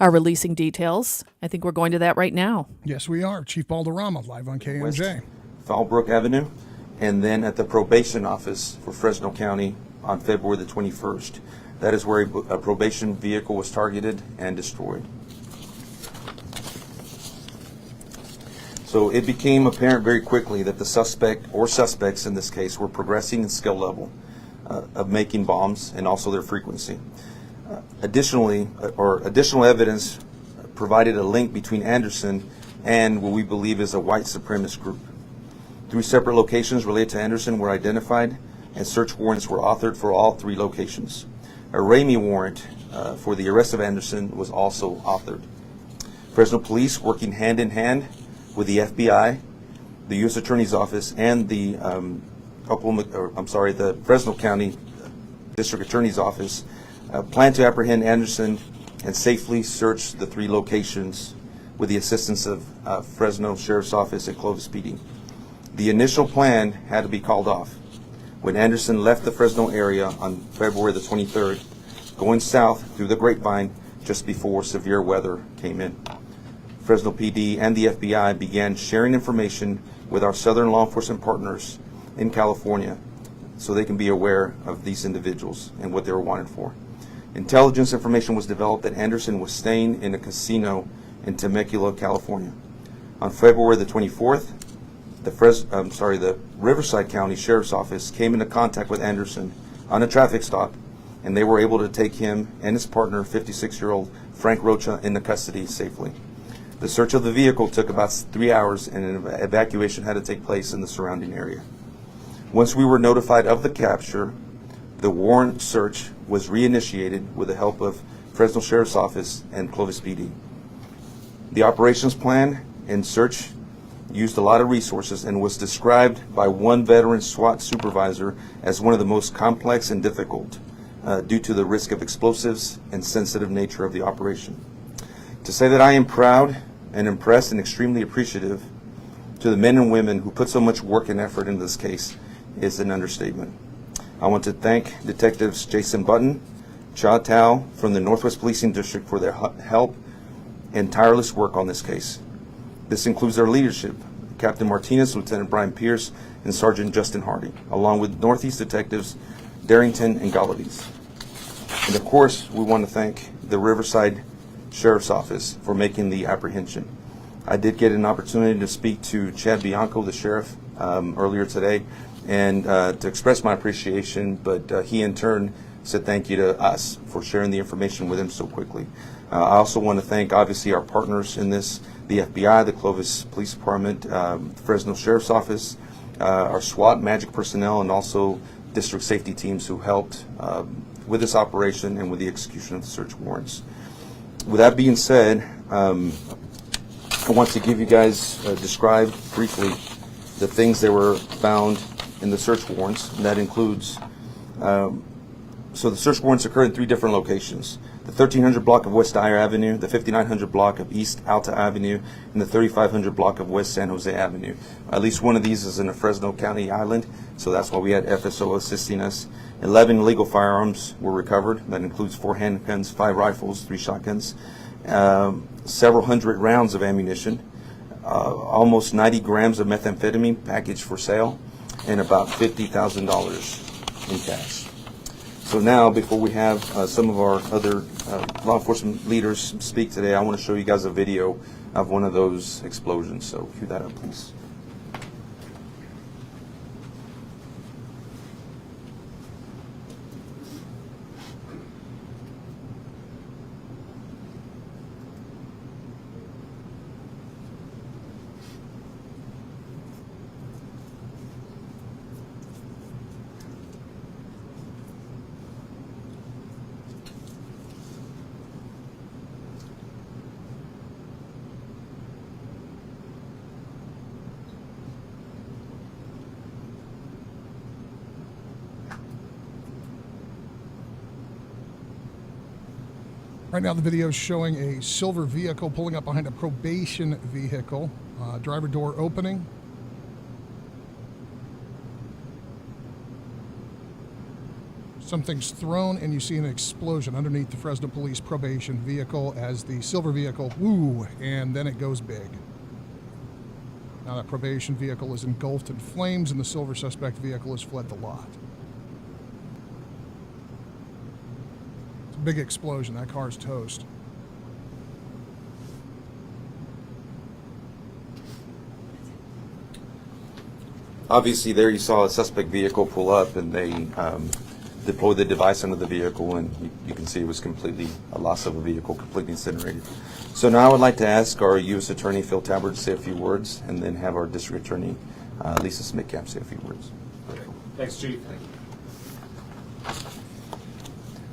are releasing details. I think we're going to that right now. Yes, we are. Chief Balderrama, live on KMJ. West Fallbrook Avenue, and then at the probation office for Fresno County on February the 21st. That is where a probation vehicle was targeted and destroyed. So it became apparent very quickly that the suspect, or suspects in this case, were progressing in skill level of making bombs and also their frequency. Additional evidence provided a link between Anderson and what we believe is a white supremacist group. 3 separate locations related to Anderson were identified, and search warrants were authored for all 3 locations. A Ramey warrant for the arrest of Anderson was also authored. Fresno Police, working hand in hand with the FBI, the U.S. Attorney's Office, and the Fresno County District Attorney's Office, plan to apprehend Anderson and safely search the 3 locations with the assistance of Fresno Sheriff's Office and Clovis PD. The initial plan had to be called off when Anderson left the Fresno area on February the 23rd, going south through the Grapevine just before severe weather came in. Fresno PD and the FBI began sharing information with our southern law enforcement partners in California so they can be aware of these individuals and what they were wanted for. Intelligence information was developed that Anderson was staying in a casino in Temecula, California. On February the 24th, the Riverside County Sheriff's Office came into contact with Anderson on a traffic stop, and they were able to take him and his partner, 56-year-old Frank Rocha, into custody safely. The search of the vehicle took about 3 hours, and an evacuation had to take place in the surrounding area. Once we were notified of the capture, the warrant search was reinitiated with the help of Fresno Sheriff's Office and Clovis PD. The operations plan and search used a lot of resources and was described by one veteran SWAT supervisor as one of the most complex and difficult due to the risk of explosives and sensitive nature of the operation. To say that I am proud and impressed and extremely appreciative to the men and women who put so much work and effort into this case is an understatement. I want to thank Detectives Jason Button, Cha Tao from the Northwest Policing District for their help and tireless work on this case. This includes their leadership, Captain Martinez, Lieutenant Brian Pierce, and Sergeant Justin Hardy, along with Northeast Detectives Darrington and Galaviz. And of course, we want to thank the Riverside Sheriff's Office for making the apprehension. I did get an opportunity to speak to Chad Bianco, the sheriff, earlier today, and to express my appreciation, but he in turn said thank you to us for sharing the information with him so quickly. I also want to thank, obviously, our partners in this, the FBI, the Clovis Police Department, Fresno Sheriff's Office, our SWAT Magic personnel, and also district safety teams who helped with this operation and with the execution of the search warrants. With that being said, I want to give you guys, describe briefly the things that were found in the search warrants, and that includes, so the search warrants occurred in 3 different locations: the 1300 block of West Dyer Avenue, the 5900 block of East Alta Avenue, and the 3500 block of West San Jose Avenue. At least one of these is in a Fresno County island, so that's why we had FSO assisting us. 11 illegal firearms were recovered. That includes 4 handguns, 5 rifles, 3 shotguns, several hundred rounds of ammunition, almost 90 grams of methamphetamine packaged for sale, and about $50,000 in cash. So now, before we have some of our other law enforcement leaders speak today, I want to show you guys a video of one of those explosions. So cue that up, please. Right now the video is showing a silver vehicle pulling up behind a probation vehicle. Driver door opening. Something's thrown and you see an explosion underneath the Fresno Police probation vehicle as the silver vehicle, and then it goes big. Now that probation vehicle is engulfed in flames and the silver suspect vehicle has fled the lot. It's a big explosion. That car's toast. Obviously, there you saw a suspect vehicle pull up, and they deployed the device under the vehicle, and you can see it was completely a loss of a vehicle, completely incinerated. So now I would like to ask our U.S. Attorney, Phil Talbert, to say a few words, and then have our District Attorney, Lisa Smitkamp, say a few words. Thanks, Chief.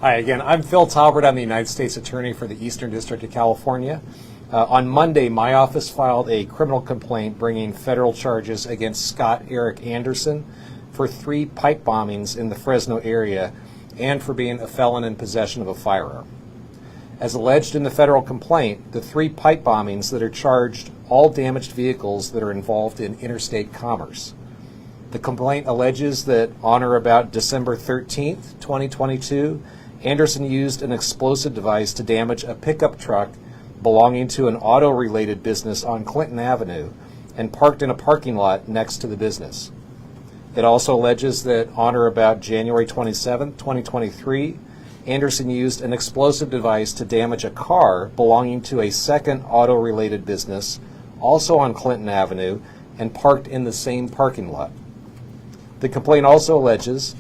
Hi, again, I'm Phil Talbert. I'm the United States Attorney for the Eastern District of California. On Monday, my office filed a criminal complaint bringing federal charges against Scott Eric Anderson for 3 pipe bombings in the Fresno area and for being a felon in possession of a firearm. As alleged in the federal complaint, the 3 pipe bombings that are charged all damaged vehicles that are involved in interstate commerce. The complaint alleges that on or about December 13th, 2022, Anderson used an explosive device to damage a pickup truck belonging to an auto-related business on Clinton Avenue and parked in a parking lot next to the business. It also alleges that on or about January 27, 2023, Anderson used an explosive device to damage a car belonging to a second auto-related business, also on Clinton Avenue, and parked in the same parking lot. The complaint also alleges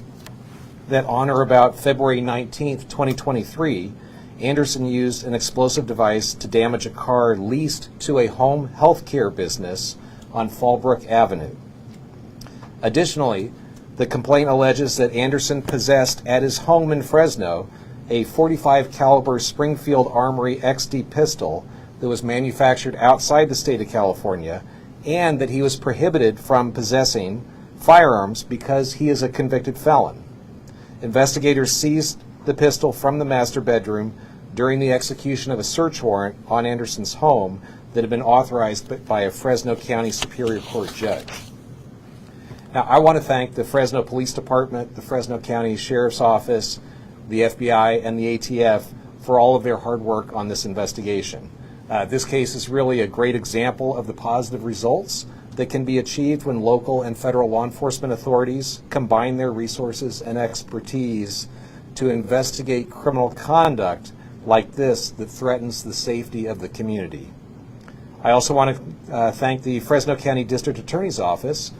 that on or about February 19, 2023, Anderson used an explosive device to damage a car leased to a home health care business on Fallbrook Avenue. Additionally, the complaint alleges that Anderson possessed at his home in Fresno a .45 caliber Springfield Armory XD pistol that was manufactured outside the state of California, and that he was prohibited from possessing firearms because he is a convicted felon. Investigators seized the pistol from the master bedroom during the execution of a search warrant on Anderson's home that had been authorized by a Fresno County Superior Court judge. Now, I want to thank the Fresno Police Department, the Fresno County Sheriff's Office, the FBI, and the ATF for all of their hard work on this investigation. This case is really a great example of the positive results that can be achieved when local and federal law enforcement authorities combine their resources and expertise to investigate criminal conduct like this that threatens the safety of the community. I also want to thank the Fresno County District Attorney's Office,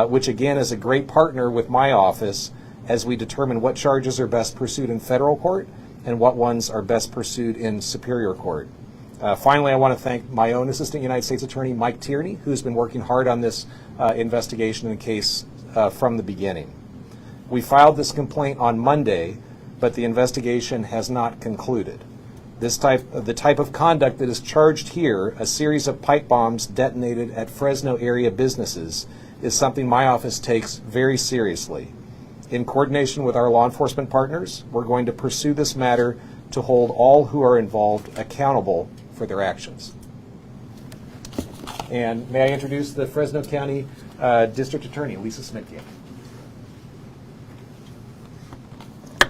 which again is a great partner with my office as we determine what charges are best pursued in federal court and what ones are best pursued in Superior Court. Finally, I want to thank my own Assistant United States Attorney, Mike Tierney, who's been working hard on this investigation and case from the beginning. We filed this complaint on Monday, but the investigation has not concluded. The type of conduct that is charged here, a series of pipe bombs detonated at Fresno area businesses, is something my office takes very seriously. In coordination with our law enforcement partners, we're going to pursue this matter to hold all who are involved accountable for their actions. And may I introduce the Fresno County District Attorney, Lisa Smitkamp.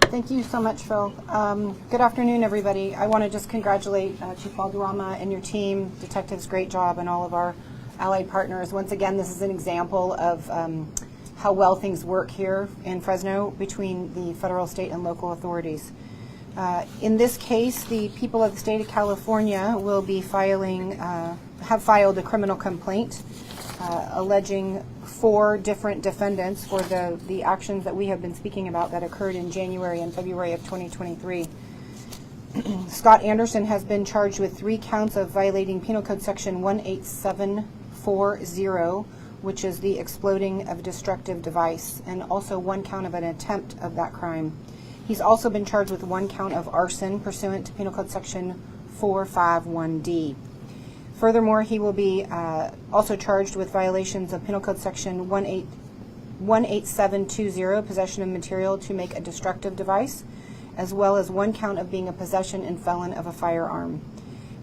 Thank you so much, Phil. Good afternoon, everybody. I want to just congratulate Chief Valderrama and your team, detectives, great job, and all of our allied partners. Once again, this is an example of how well things work here in Fresno between the federal, state, and local authorities. In this case, the people of the state of California will be have filed a criminal complaint alleging 4 different defendants for the actions that we have been speaking about that occurred in January and February of 2023. Scott Anderson has been charged with 3 counts of violating Penal Code Section 18740, which is the exploding of a destructive device, and also 1 count of an attempt of that crime. He's also been charged with 1 count of arson pursuant to Penal Code Section 451D. Furthermore, he will be also charged with violations of Penal Code Section 18720, possession of material to make a destructive device, as well as 1 count of being a possession and felon of a firearm.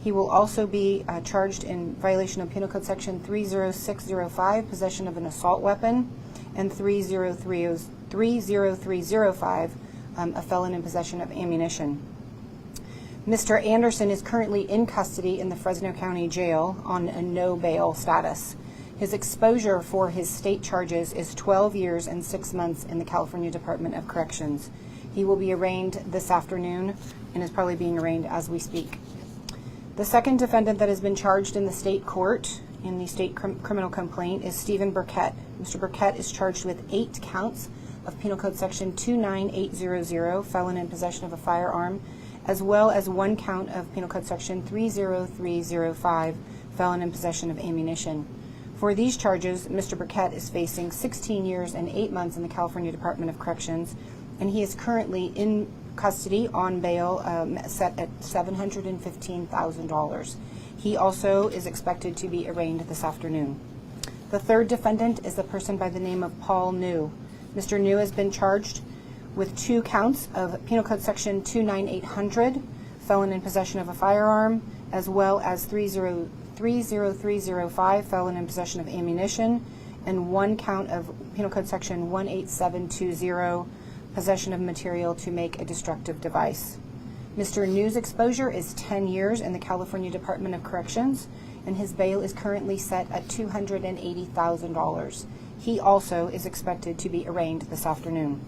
He will also be charged in violation of Penal Code Section 30605, possession of an assault weapon, and 30305, a felon in possession of ammunition. Mr. Anderson is currently in custody in the Fresno County Jail on a no bail status. His exposure for his state charges is 12 years and 6 months in the California Department of Corrections. He will be arraigned this afternoon and is probably being arraigned as we speak. The second defendant that has been charged in the state court in the state criminal complaint is Stephen Burkett. Mr. Burkett is charged with 8 counts of Penal Code Section 29800, felon in possession of a firearm, as well as 1 count of Penal Code Section 30305, felon in possession of ammunition. For these charges, Mr. Burkett is facing 16 years and 8 months in the California Department of Corrections, and he is currently in custody on bail set at $715,000. He also is expected to be arraigned this afternoon. The third defendant is a person by the name of Paul New. Mr. New has been charged with 2 counts of Penal Code Section 29800, felon in possession of a firearm, as well as 30305, felon in possession of ammunition, and 1 count of Penal Code Section 18720, possession of material to make a destructive device. Mr. New's exposure is 10 years in the California Department of Corrections, and his bail is currently set at $280,000. He also is expected to be arraigned this afternoon.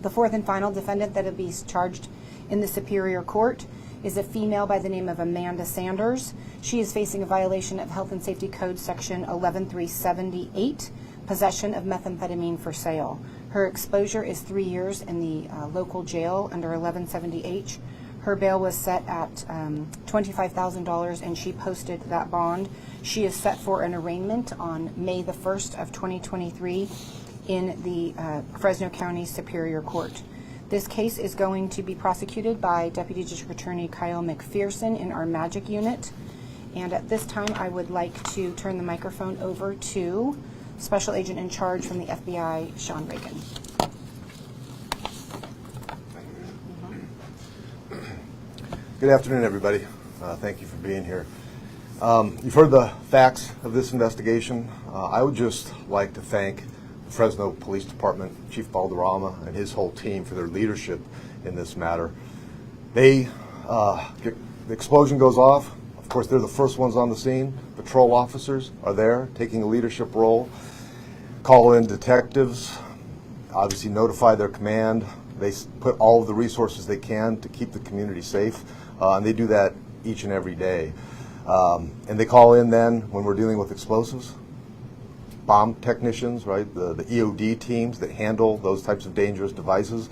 The fourth and final defendant that will be charged in the Superior Court is a female by the name of Amanda Sanders. She is facing a violation of Health and Safety Code Section 11378, possession of methamphetamine for sale. Her exposure is 3 years in the local jail under 1170H. Her bail was set at $25,000, and she posted that bond. She is set for an arraignment on May the 1st of 2023 in the Fresno County Superior Court. This case is going to be prosecuted by Deputy District Attorney Kyle McPherson in our Magic Unit. And at this time, I would like to turn the microphone over to Special Agent in Charge from the FBI, Sean Reagan. Good afternoon, everybody. Thank you for being here. You've heard the facts of this investigation. I would just like to thank the Fresno Police Department, Chief Balderrama, and his whole team for their leadership in this matter. The explosion goes off. Of course, they're the first ones on the scene. Patrol officers are there taking a leadership role. Call in detectives, obviously notify their command. They put all of the resources they can to keep the community safe, and they do that each and every day. And they call in then when we're dealing with explosives. Bomb technicians, right, the EOD teams that handle those types of dangerous devices.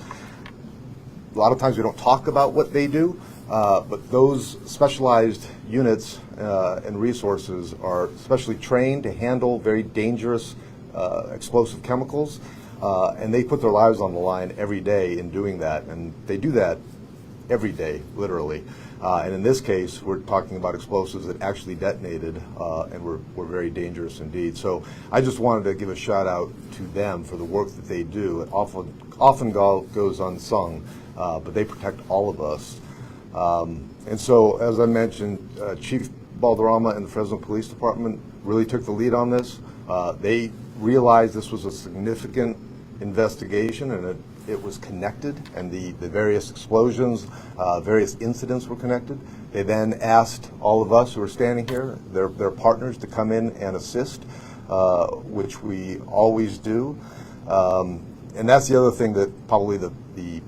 A lot of times we don't talk about what they do, but those specialized units and resources are specially trained to handle very dangerous explosive chemicals, and they put their lives on the line every day in doing that, and they do that every day, literally. And in this case, we're talking about explosives that actually detonated and were very dangerous indeed. So I just wanted to give a shout out to them for the work that they do. It often goes unsung, but they protect all of us. And so, as I mentioned, Chief Balderrama and the Fresno Police Department really took the lead on this. They realized this was a significant investigation, and it was connected, and the various explosions, various incidents were connected. They then asked all of us who are standing here, their partners, to come in and assist, which we always do. And that's the other thing that probably the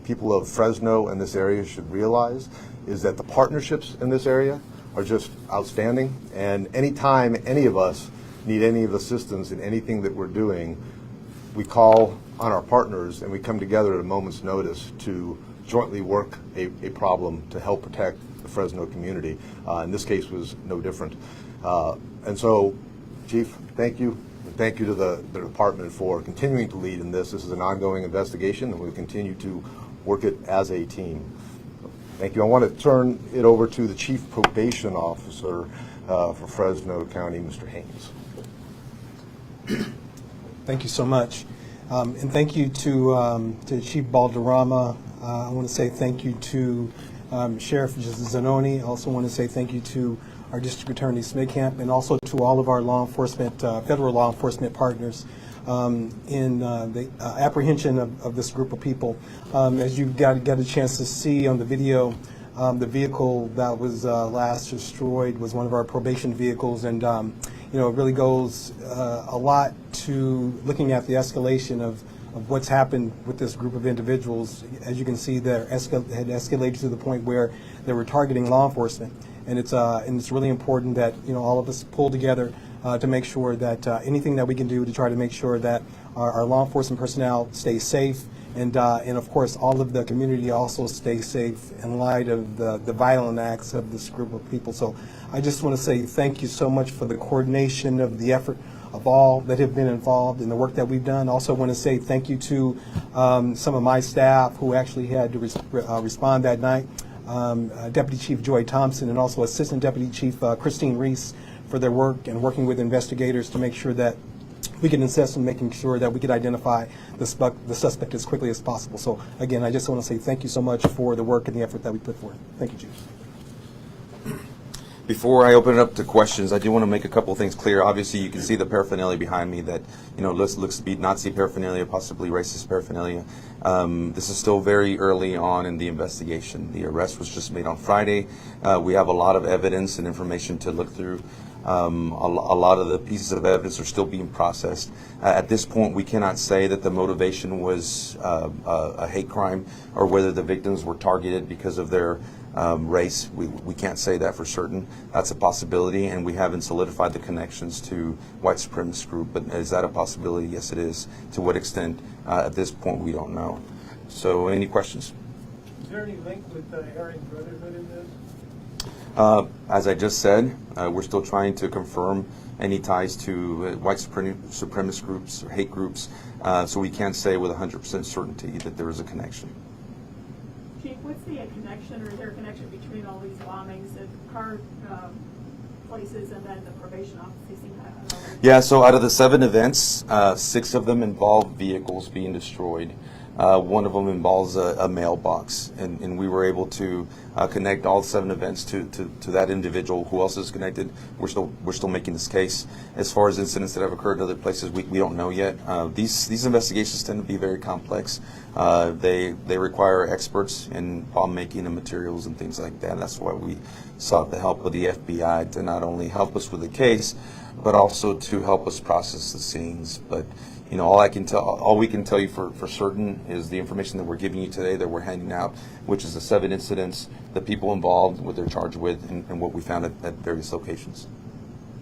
people of Fresno and this area should realize, is that the partnerships in this area are just outstanding. And anytime any of us need any of assistance in anything that we're doing, we call on our partners and we come together at a moment's notice to jointly work a problem to help protect the Fresno community. In this case was no different. And so, Chief, thank you. And thank you to the department for continuing to lead in this. This is an ongoing investigation, and we'll continue to work it as a team. Thank you. I want to turn it over to the Chief Probation Officer for Fresno County, Mr. Haynes. Thank you so much. And thank you to Chief Balderrama. I want to say thank you to Sheriff Zanoni. I also want to say thank you to our District Attorney Smidkamp, and also to all of our law enforcement, federal law enforcement partners. in the apprehension of this group of people. As you got a chance to see on the video, the vehicle that was last destroyed was one of our probation vehicles, and it really goes a lot to looking at the escalation of what's happened with this group of individuals. As you can see, they had escalated to the point where they were targeting law enforcement, and it's really important that all of us pull together to make sure that anything that we can do to try to make sure that our law enforcement personnel stay safe, and of course all of the community also stay safe in light of the violent acts of this group of people. So I just want to say thank you so much for the coordination of the effort of all that have been involved in the work that we've done. Also want to say thank you to some of my staff who actually had to respond that night. Deputy Chief Joy Thompson and also Assistant Deputy Chief Christine Reese for their work and working with investigators to make sure that we can assist in making sure that we could identify the suspect as quickly as possible. So again, I just want to say thank you so much for the work and the effort that we put forth. Thank you, Chief. Before I open it up to questions, I do want to make a couple of things clear. Obviously, you can see the paraphernalia behind me that looks to be Nazi paraphernalia, possibly racist paraphernalia. This is still very early on in the investigation. The arrest was just made on Friday. We have a lot of evidence and information to look through. A lot of the pieces of evidence are still being processed. At this point, we cannot say that the motivation was a hate crime or whether the victims were targeted because of their race. We can't say that for certain. That's a possibility, and we haven't solidified the connections to white supremacist group. But is that a possibility? Yes, it is. To what extent? At this point, we don't know. So, any questions? Is there any link with the Aryan Brotherhood in this? As I just said, we're still trying to confirm any ties to white supremacist groups or hate groups, so we can't say with 100% certainty that there is a connection. Chief, what's the connection, or is there a connection between all these bombings at car places and then the probation office? Yeah, so out of the 7 events, 6 of them involve vehicles being destroyed. One of them involves a mailbox, and we were able to connect all 7 events to that individual. Who else is connected? We're still making this case. As far as incidents that have occurred in other places, we don't know yet. These investigations tend to be very complex. They require experts in bomb making and materials and things like that. That's why we sought the help of the FBI to not only help us with the case, but also to help us process the scenes. But all we can tell you for certain is the information that we're giving you today, that we're handing out, which is the 7 incidents, the people involved, what they're charged with, and what we found at various locations.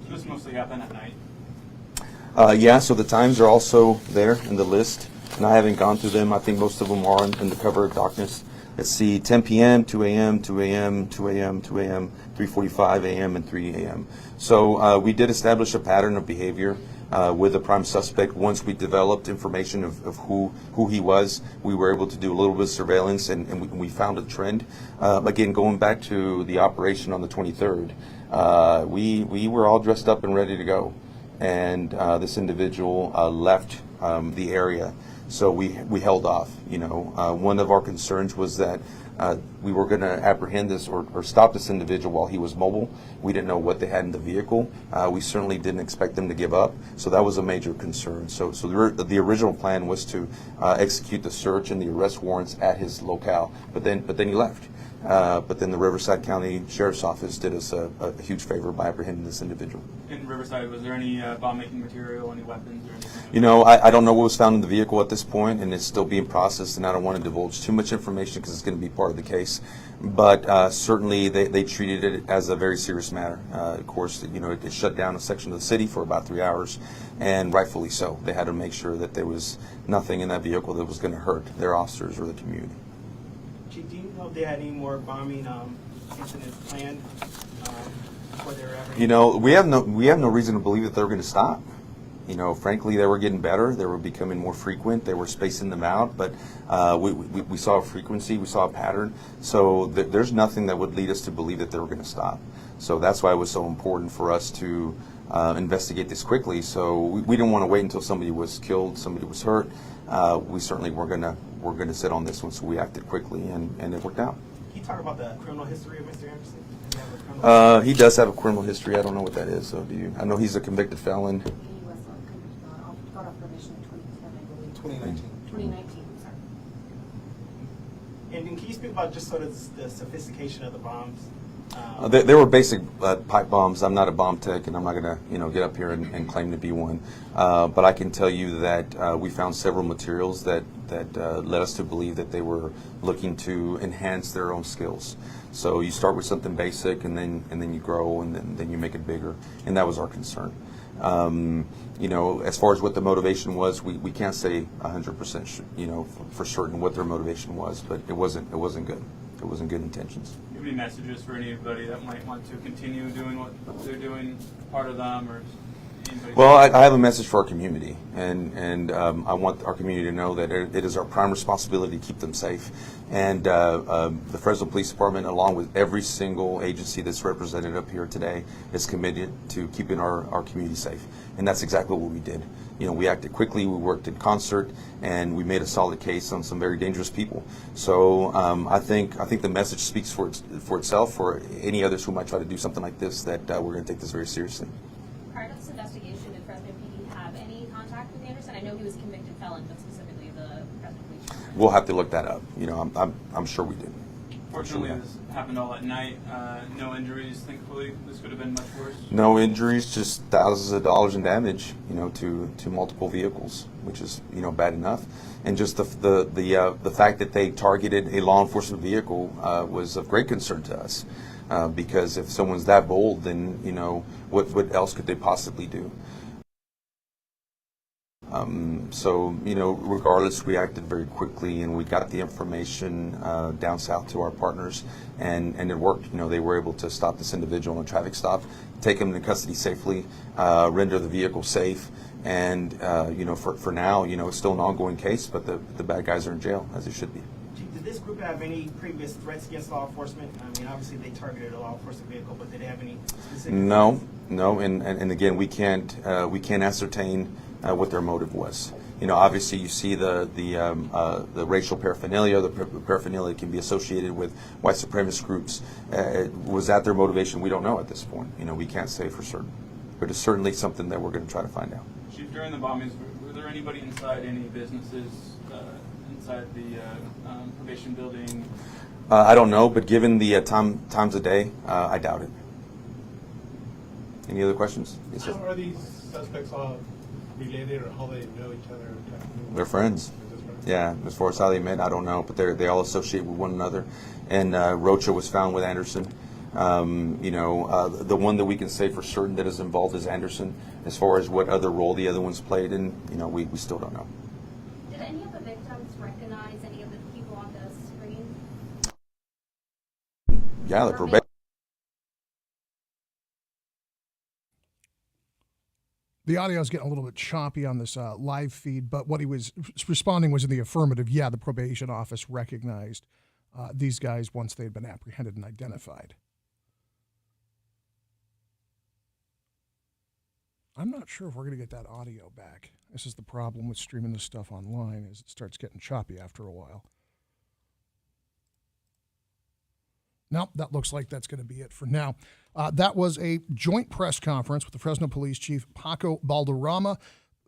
Does this mostly happen at night? Yeah, so the times are also there in the list, and I haven't gone through them. I think most of them are in the cover of darkness. Let's see, 10 p.m., 2 a.m., 2 a.m., 2 a.m., 2 a.m., 3:45 a.m., and 3 a.m. So we did establish a pattern of behavior with the prime suspect. Once we developed information of who he was, we were able to do a little bit of surveillance, and we found a trend. Again, going back to the operation on the 23rd, we were all dressed up and ready to go, and this individual left the area. So we held off. One of our concerns was that we were going to apprehend this or stop this individual while he was mobile. We didn't know what they had in the vehicle. We certainly didn't expect them to give up. So that was a major concern. So the original plan was to execute the search and the arrest warrants at his locale. But then he left. But then the Riverside County Sheriff's Office did us a huge favor by apprehending this individual. In Riverside, was there any bomb-making material, any weapons, or anything? I don't know what was found in the vehicle at this point, and it's still being processed, and I don't want to divulge too much information because it's going to be part of the case. But certainly they treated it as a very serious matter. Of course, it shut down a section of the city for about 3 hours, and rightfully so. They had to make sure that there was nothing in that vehicle that was going to hurt their officers or the community. Chief, do you know if they had any more bombing incidents planned before they were ever? We have no reason to believe that they were going to stop. Frankly, they were getting better. They were becoming more frequent. They were spacing them out, but we saw a frequency, we saw a pattern. So there's nothing that would lead us to believe that they were going to stop. So that's why it was so important for us to investigate this quickly. So we didn't want to wait until somebody was killed, somebody was hurt. We certainly we're going to sit on this one, so we acted quickly, and it worked out. Can you talk about the criminal history of Mr. Anderson? He does have a criminal history. I don't know what that is. So do you? I know he's a convicted felon. He was convicted on probation 2019. 2019, sorry. And then can you speak about just sort of the sophistication of the bombs? They were basic pipe bombs. I'm not a bomb tech, and I'm not going to get up here and claim to be one. But I can tell you that we found several materials that led us to believe that they were looking to enhance their own skills. So you start with something basic, and then you grow, and then you make it bigger. And that was our concern. As far as what the motivation was, we can't say 100%, for certain what their motivation was, but it wasn't good. It wasn't good intentions. Do you have any messages for anybody that might want to continue doing what they're doing, part of them, or anybody? Well, I have a message for our community, and I want our community to know that it is our prime responsibility to keep them safe. And the Fresno Police Department, along with every single agency that's represented up here today, is committed to keeping our community safe. And that's exactly what we did. We acted quickly, we worked in concert, and we made a solid case on some very dangerous people. So I think the message speaks for itself for any others who might try to do something like this, that we're going to take this very seriously. Prior to this investigation, did Fresno PD have any contact with Anderson? I know he was a convicted felon, but specifically the Fresno Police Department. We'll have to look that up. I'm sure we did. Fortunately, this happened all at night. No injuries, thankfully. This could have been much worse. No injuries, just thousands of dollars in damage, to multiple vehicles, which is, bad enough. And just the fact that they targeted a law enforcement vehicle was of great concern to us, because if someone's that bold, then what else could they possibly do? Regardless, we acted very quickly, and we got the information down south to our partners, and it worked. They were able to stop this individual on a traffic stop, take him into custody safely, render the vehicle safe, and for now, it's still an ongoing case, but the bad guys are in jail, as they should be. Did this group have any previous threats against law enforcement? I mean, obviously they targeted a law enforcement vehicle, but did they have any specific? No, and again, we can't ascertain what their motive was. Obviously, you see the racial paraphernalia. The paraphernalia can be associated with white supremacist groups. Was that their motivation? We don't know at this point. We can't say for certain, but it's certainly something that we're going to try to find out. Chief, during the bombings, were there anybody inside any businesses inside the probation building? I don't know, but given the times of day, I doubt it. Any other questions? Yes, sir. How are these suspects all related, or how they know each other? They're friends. Yeah, as far as how they met, I don't know, but they all associate with one another. And Rocha was found with Anderson. The one that we can say for certain that is involved is Anderson. As far as what other role the other ones played in, we still don't know. Did any of the victims recognize any of the people on the screen? Yeah, the probation. The audio is getting a little bit choppy on this live feed, but what he was responding was in the affirmative. Yeah, the probation office recognized these guys once they had been apprehended and identified. I'm not sure if we're going to get that audio back. This is the problem with streaming this stuff online, is it starts getting choppy after a while. Nope, that looks like that's going to be it for now. That was a joint press conference with the Fresno Police Chief Paco Balderrama,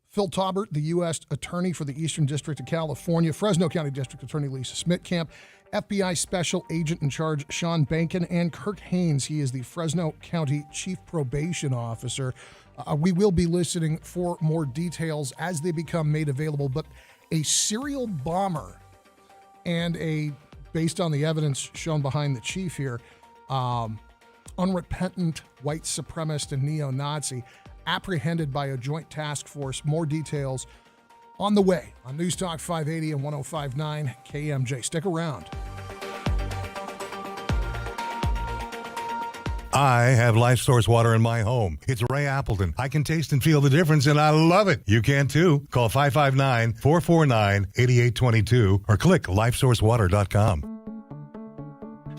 Phil Taubert, the U.S. Attorney for the Eastern District of California, Fresno County District Attorney Lisa Smitkamp, FBI Special Agent in Charge Sean Bankin, and Kirk Haynes. He is the Fresno County Chief Probation Officer. We will be listening for more details as they become made available, but a serial bomber and based on the evidence shown behind the chief here, unrepentant white supremacist and neo-Nazi apprehended by a joint task force. More details on the way on News Talk 580 and 105.9 KMJ. Stick around. I have Life Source water in my home. It's Ray Appleton. I can taste and feel the difference, and I love it. You can too. Call 559-449-8822 or click lifesourcewater.com.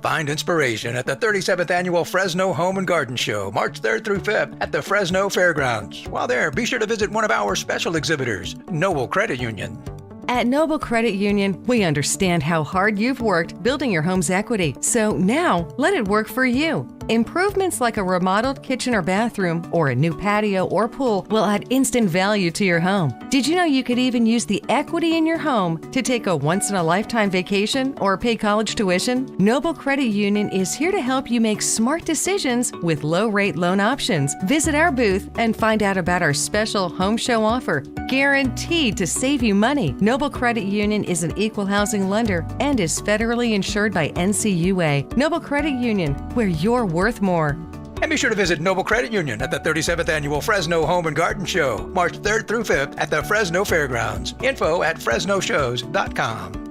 Find inspiration at the 37th Annual Fresno Home and Garden Show, March 3rd through 5th at the Fresno Fairgrounds. While there, be sure to visit one of our special exhibitors, Noble Credit Union. At Noble Credit Union, we understand how hard you've worked building your home's equity. So now, let it work for you. Improvements like a remodeled kitchen or bathroom or a new patio or pool will add instant value to your home. Did you know you could even use the equity in your home to take a once-in-a-lifetime vacation or pay college tuition? Noble Credit Union is here to help you make smart decisions with low-rate loan options. Visit our booth and find out about our special home show offer, guaranteed to save you money. Noble Credit Union is an equal housing lender and is federally insured by NCUA. Noble Credit Union, where you're worth more. And be sure to visit Noble Credit Union at the 37th Annual Fresno Home and Garden Show, March 3rd through 5th at the Fresno Fairgrounds. Info at fresnoshows.com.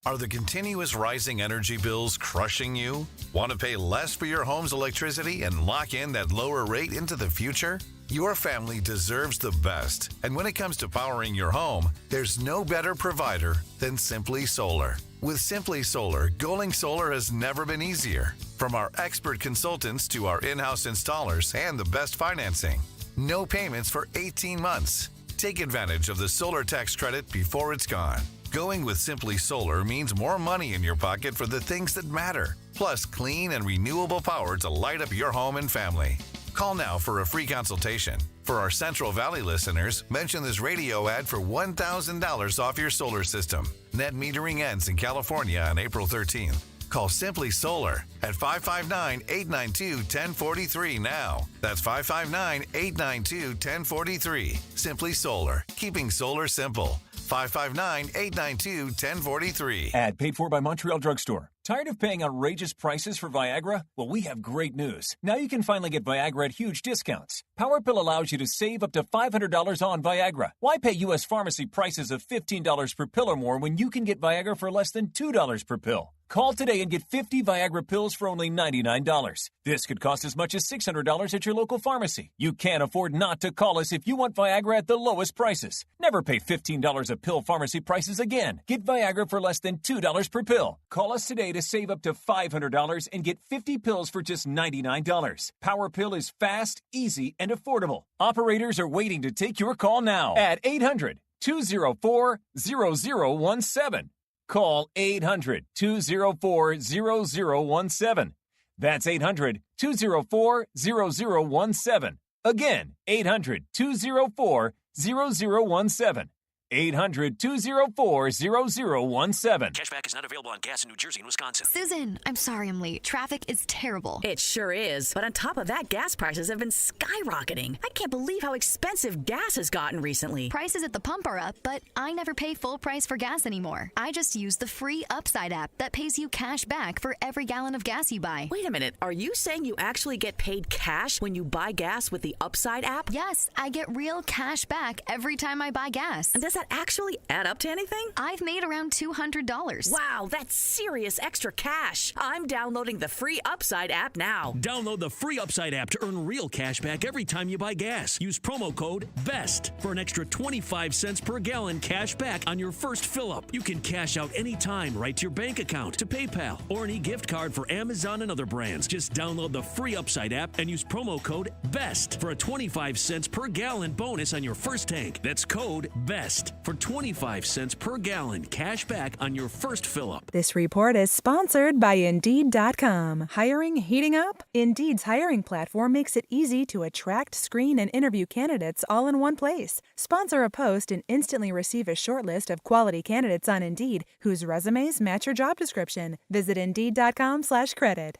Are the continuous rising energy bills crushing you? Want to pay less for your home's electricity and lock in that lower rate into the future? Your family deserves the best. And when it comes to powering your home, there's no better provider than Simply Solar. With Simply Solar, going solar has never been easier. From our expert consultants to our in-house installers and the best financing. No payments for 18 months. Take advantage of the solar tax credit before it's gone. Going with Simply Solar means more money in your pocket for the things that matter. Plus clean and renewable power to light up your home and family. Call now for a free consultation. For our Central Valley listeners, mention this radio ad for $1,000 off your solar system. Net metering ends in California on April 13th. Call Simply Solar at 559-892-1043 now. That's 559-892-1043. Simply Solar, keeping solar simple. 559-892-1043. Ad paid for by Montreal Drugstore. Tired of paying outrageous prices for Viagra? Well, we have great news. Now you can finally get Viagra at huge discounts. PowerPill allows you to save up to $500 on Viagra. Why pay U.S. pharmacy prices of $15 per pill or more when you can get Viagra for less than $2 per pill? Call today and get 50 Viagra pills for only $99. This could cost as much as $600 at your local pharmacy. You can't afford not to call us if you want Viagra at the lowest prices. Never pay $15 a pill pharmacy prices again. Get Viagra for less than $2 per pill. Call us today to save up to $500 and get 50 pills for just $99. Power Pill is fast, easy, and affordable. Operators are waiting to take your call now at 800-204-0017. Call 800-204-0017. That's 800-204-0017. Again, 800-204-0017. 800-204-0017. Cashback is not available on gas in New Jersey and Wisconsin. Susan, I'm sorry I'm late. Traffic is terrible. It sure is. But on top of that, gas prices have been skyrocketing. I can't believe how expensive gas has gotten recently. Prices at the pump are up, but I never pay full price for gas anymore. I just use the free Upside app that pays you cash back for every gallon of gas you buy. Wait a minute. Are you saying you actually get paid cash when you buy gas with the Upside app? Yes, I get real cash back every time I buy gas. And does that actually add up to anything? I've made around $200. Wow, that's serious extra cash. I'm downloading the free Upside app now. Download the free Upside app to earn real cash back every time you buy gas. Use promo code BEST for an extra 25 cents per gallon cash back on your first fill-up. You can cash out anytime right to your bank account, to PayPal, or an e-gift card for Amazon and other brands. Just download the free Upside app and use promo code BEST for a 25 cents per gallon bonus on your first tank. That's code BEST for 25 cents per gallon cash back on your first fill-up. This report is sponsored by Indeed.com. Hiring heating up? Indeed's hiring platform makes it easy to attract, screen, and interview candidates all in one place. Sponsor a post and instantly receive a short list of quality candidates on Indeed whose resumes match your job description. Visit Indeed.com/credit.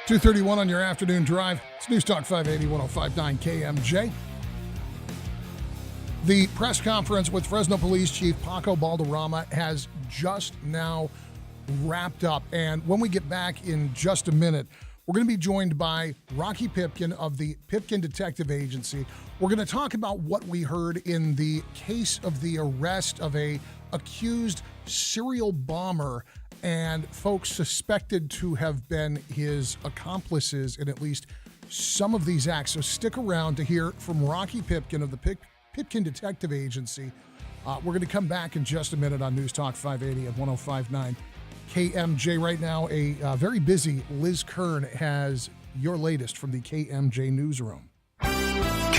2:31 on your afternoon drive. It's News Talk 580, 105.9 KMJ. The press conference with Fresno Police Chief Paco Balderrama has just now wrapped up. And when we get back in just a minute, we're going to be joined by Rocky Pipkin of the Pipkin Detective Agency. We're going to talk about what we heard in the case of the arrest of a accused serial bomber and folks suspected to have been his accomplices in at least some of these acts. So stick around to hear from Rocky Pipkin of the Pipkin Detective Agency. We're going to come back in just a minute on News Talk 580 at 105.9 KMJ. Right now, a very busy Liz Kern has your latest from the KMJ newsroom.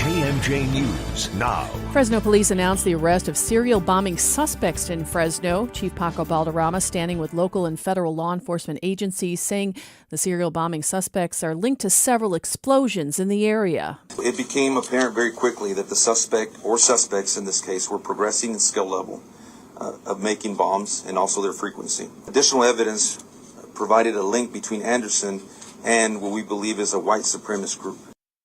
KMJ News now. Fresno police announced the arrest of serial bombing suspects in Fresno. Chief Paco Balderrama standing with local and federal law enforcement agencies, saying the serial bombing suspects are linked to several explosions in the area. It became apparent very quickly that the suspect, or suspects in this case, were progressing in skill level of making bombs and also their frequency. Additional evidence provided a link between Anderson and what we believe is a white supremacist group.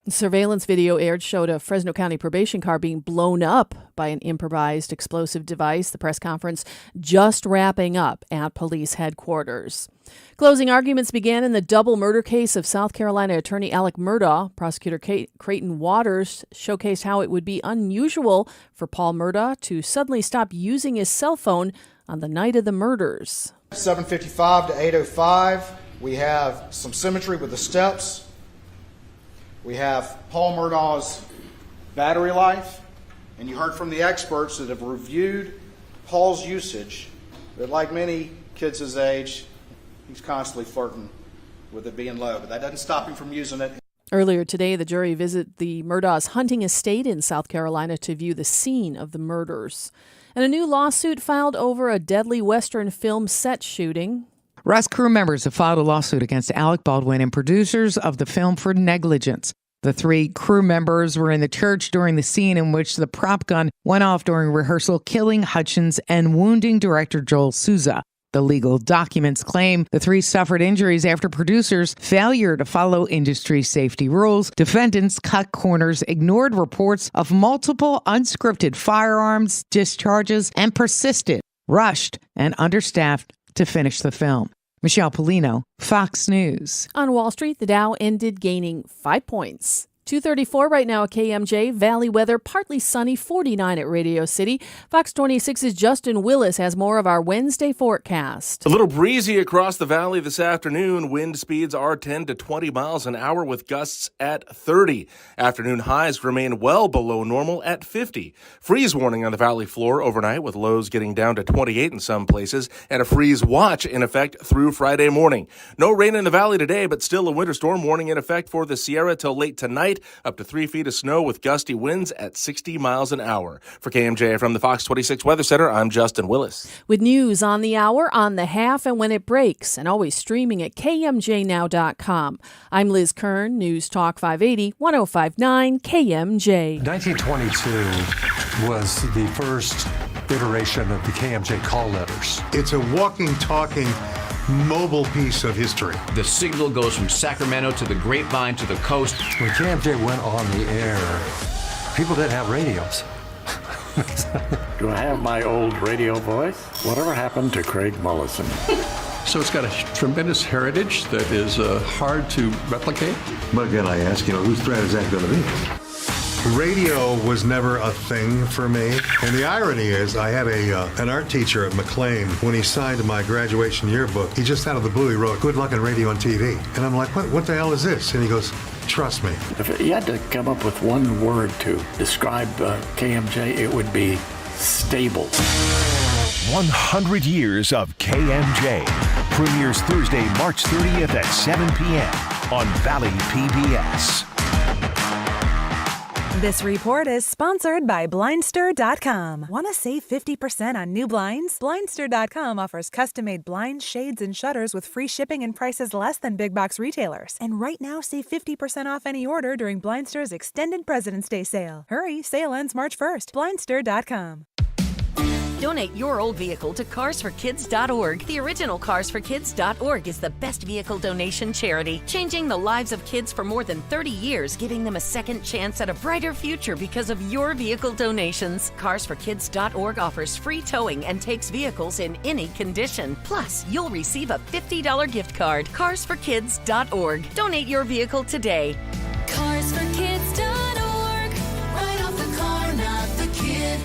Surveillance video aired showed a Fresno County probation car being blown up by an improvised explosive device. The press conference just wrapping up at police headquarters. Closing arguments began in the double murder case of South Carolina attorney Alec Murdaugh. Prosecutor Creighton Waters showcased how it would be unusual for Paul Murdaugh to suddenly stop using his cell phone on the night of the murders. 7:55 to 8:05, we have some symmetry with the steps. We have Paul Murdaugh's battery life, and you heard from the experts that have reviewed Paul's usage, that like many kids his age, he's constantly flirting with it being low, but that doesn't stop him from using it. Earlier today, the jury visited the Murdaugh's hunting estate in South Carolina to view the scene of the murders. And a new lawsuit filed over a deadly Western film set shooting. Rust crew members have filed a lawsuit against Alec Baldwin and producers of the film for negligence. The 3 crew members were in the church during the scene in which the prop gun went off during rehearsal, killing Hutchins and wounding director Joel Souza. The legal documents claim the 3 suffered injuries after producers' failure to follow industry safety rules. Defendants cut corners, ignored reports of multiple unscripted firearms discharges, and persisted, rushed, and understaffed to finish the film. Michelle Polino, Fox News. On Wall Street, the Dow ended gaining 5 points. 2:34 right now at KMJ. Valley weather, partly sunny, 49 at Radio City. Fox 26's Justin Willis has more of our Wednesday forecast. A little breezy across the valley this afternoon. Wind speeds are 10 to 20 miles an hour with gusts at 30. Afternoon highs remain well below normal at 50. Freeze warning on the valley floor overnight with lows getting down to 28 in some places and a freeze watch in effect through Friday morning. No rain in the valley today, but still a winter storm warning in effect for the Sierra till late tonight. Up to 3 feet of snow with gusty winds at 60 miles an hour. For KMJ from the Fox 26 Weather Center, I'm Justin Willis. With news on the hour, on the half, and when it breaks, and always streaming at KMJNow.com. I'm Liz Kern, News Talk 580, 105.9 KMJ. 1922 was the first iteration of the KMJ call letters. It's a walking, talking, mobile piece of history. The signal goes from Sacramento to the Grapevine to the coast. When KMJ went on the air, people didn't have radios. Do I have my old radio voice? Whatever happened to Craig Mullison? So it's got a tremendous heritage that is hard to replicate. But again, I ask, whose threat is that going to be? Radio was never a thing for me. And the irony is, I had an art teacher at McLean. When he signed my graduation yearbook, he just out of the blue, he wrote, "Good luck in radio and TV." And I'm like, what the hell is this? And he goes, "Trust me." If you had to come up with one word to describe KMJ, it would be stable. 100 years of KMJ. Premieres Thursday, March 30th at 7 p.m. on Valley PBS. This report is sponsored by Blindster.com. Want to save 50% on new blinds? Blindster.com offers custom-made blinds, shades, and shutters with free shipping and prices less than big box retailers. And right now, save 50% off any order during Blindster's extended President's Day sale. Hurry, sale ends March 1st. Blindster.com. Donate your old vehicle to carsforkids.org. The original carsforkids.org is the best vehicle donation charity, changing the lives of kids for more than 30 years, giving them a second chance at a brighter future because of your vehicle donations. Carsforkids.org offers free towing and takes vehicles in any condition. Plus, you'll receive a $50 gift card. Carsforkids.org. Donate your vehicle today. Carsforkids.org. Right off the car, not the kid.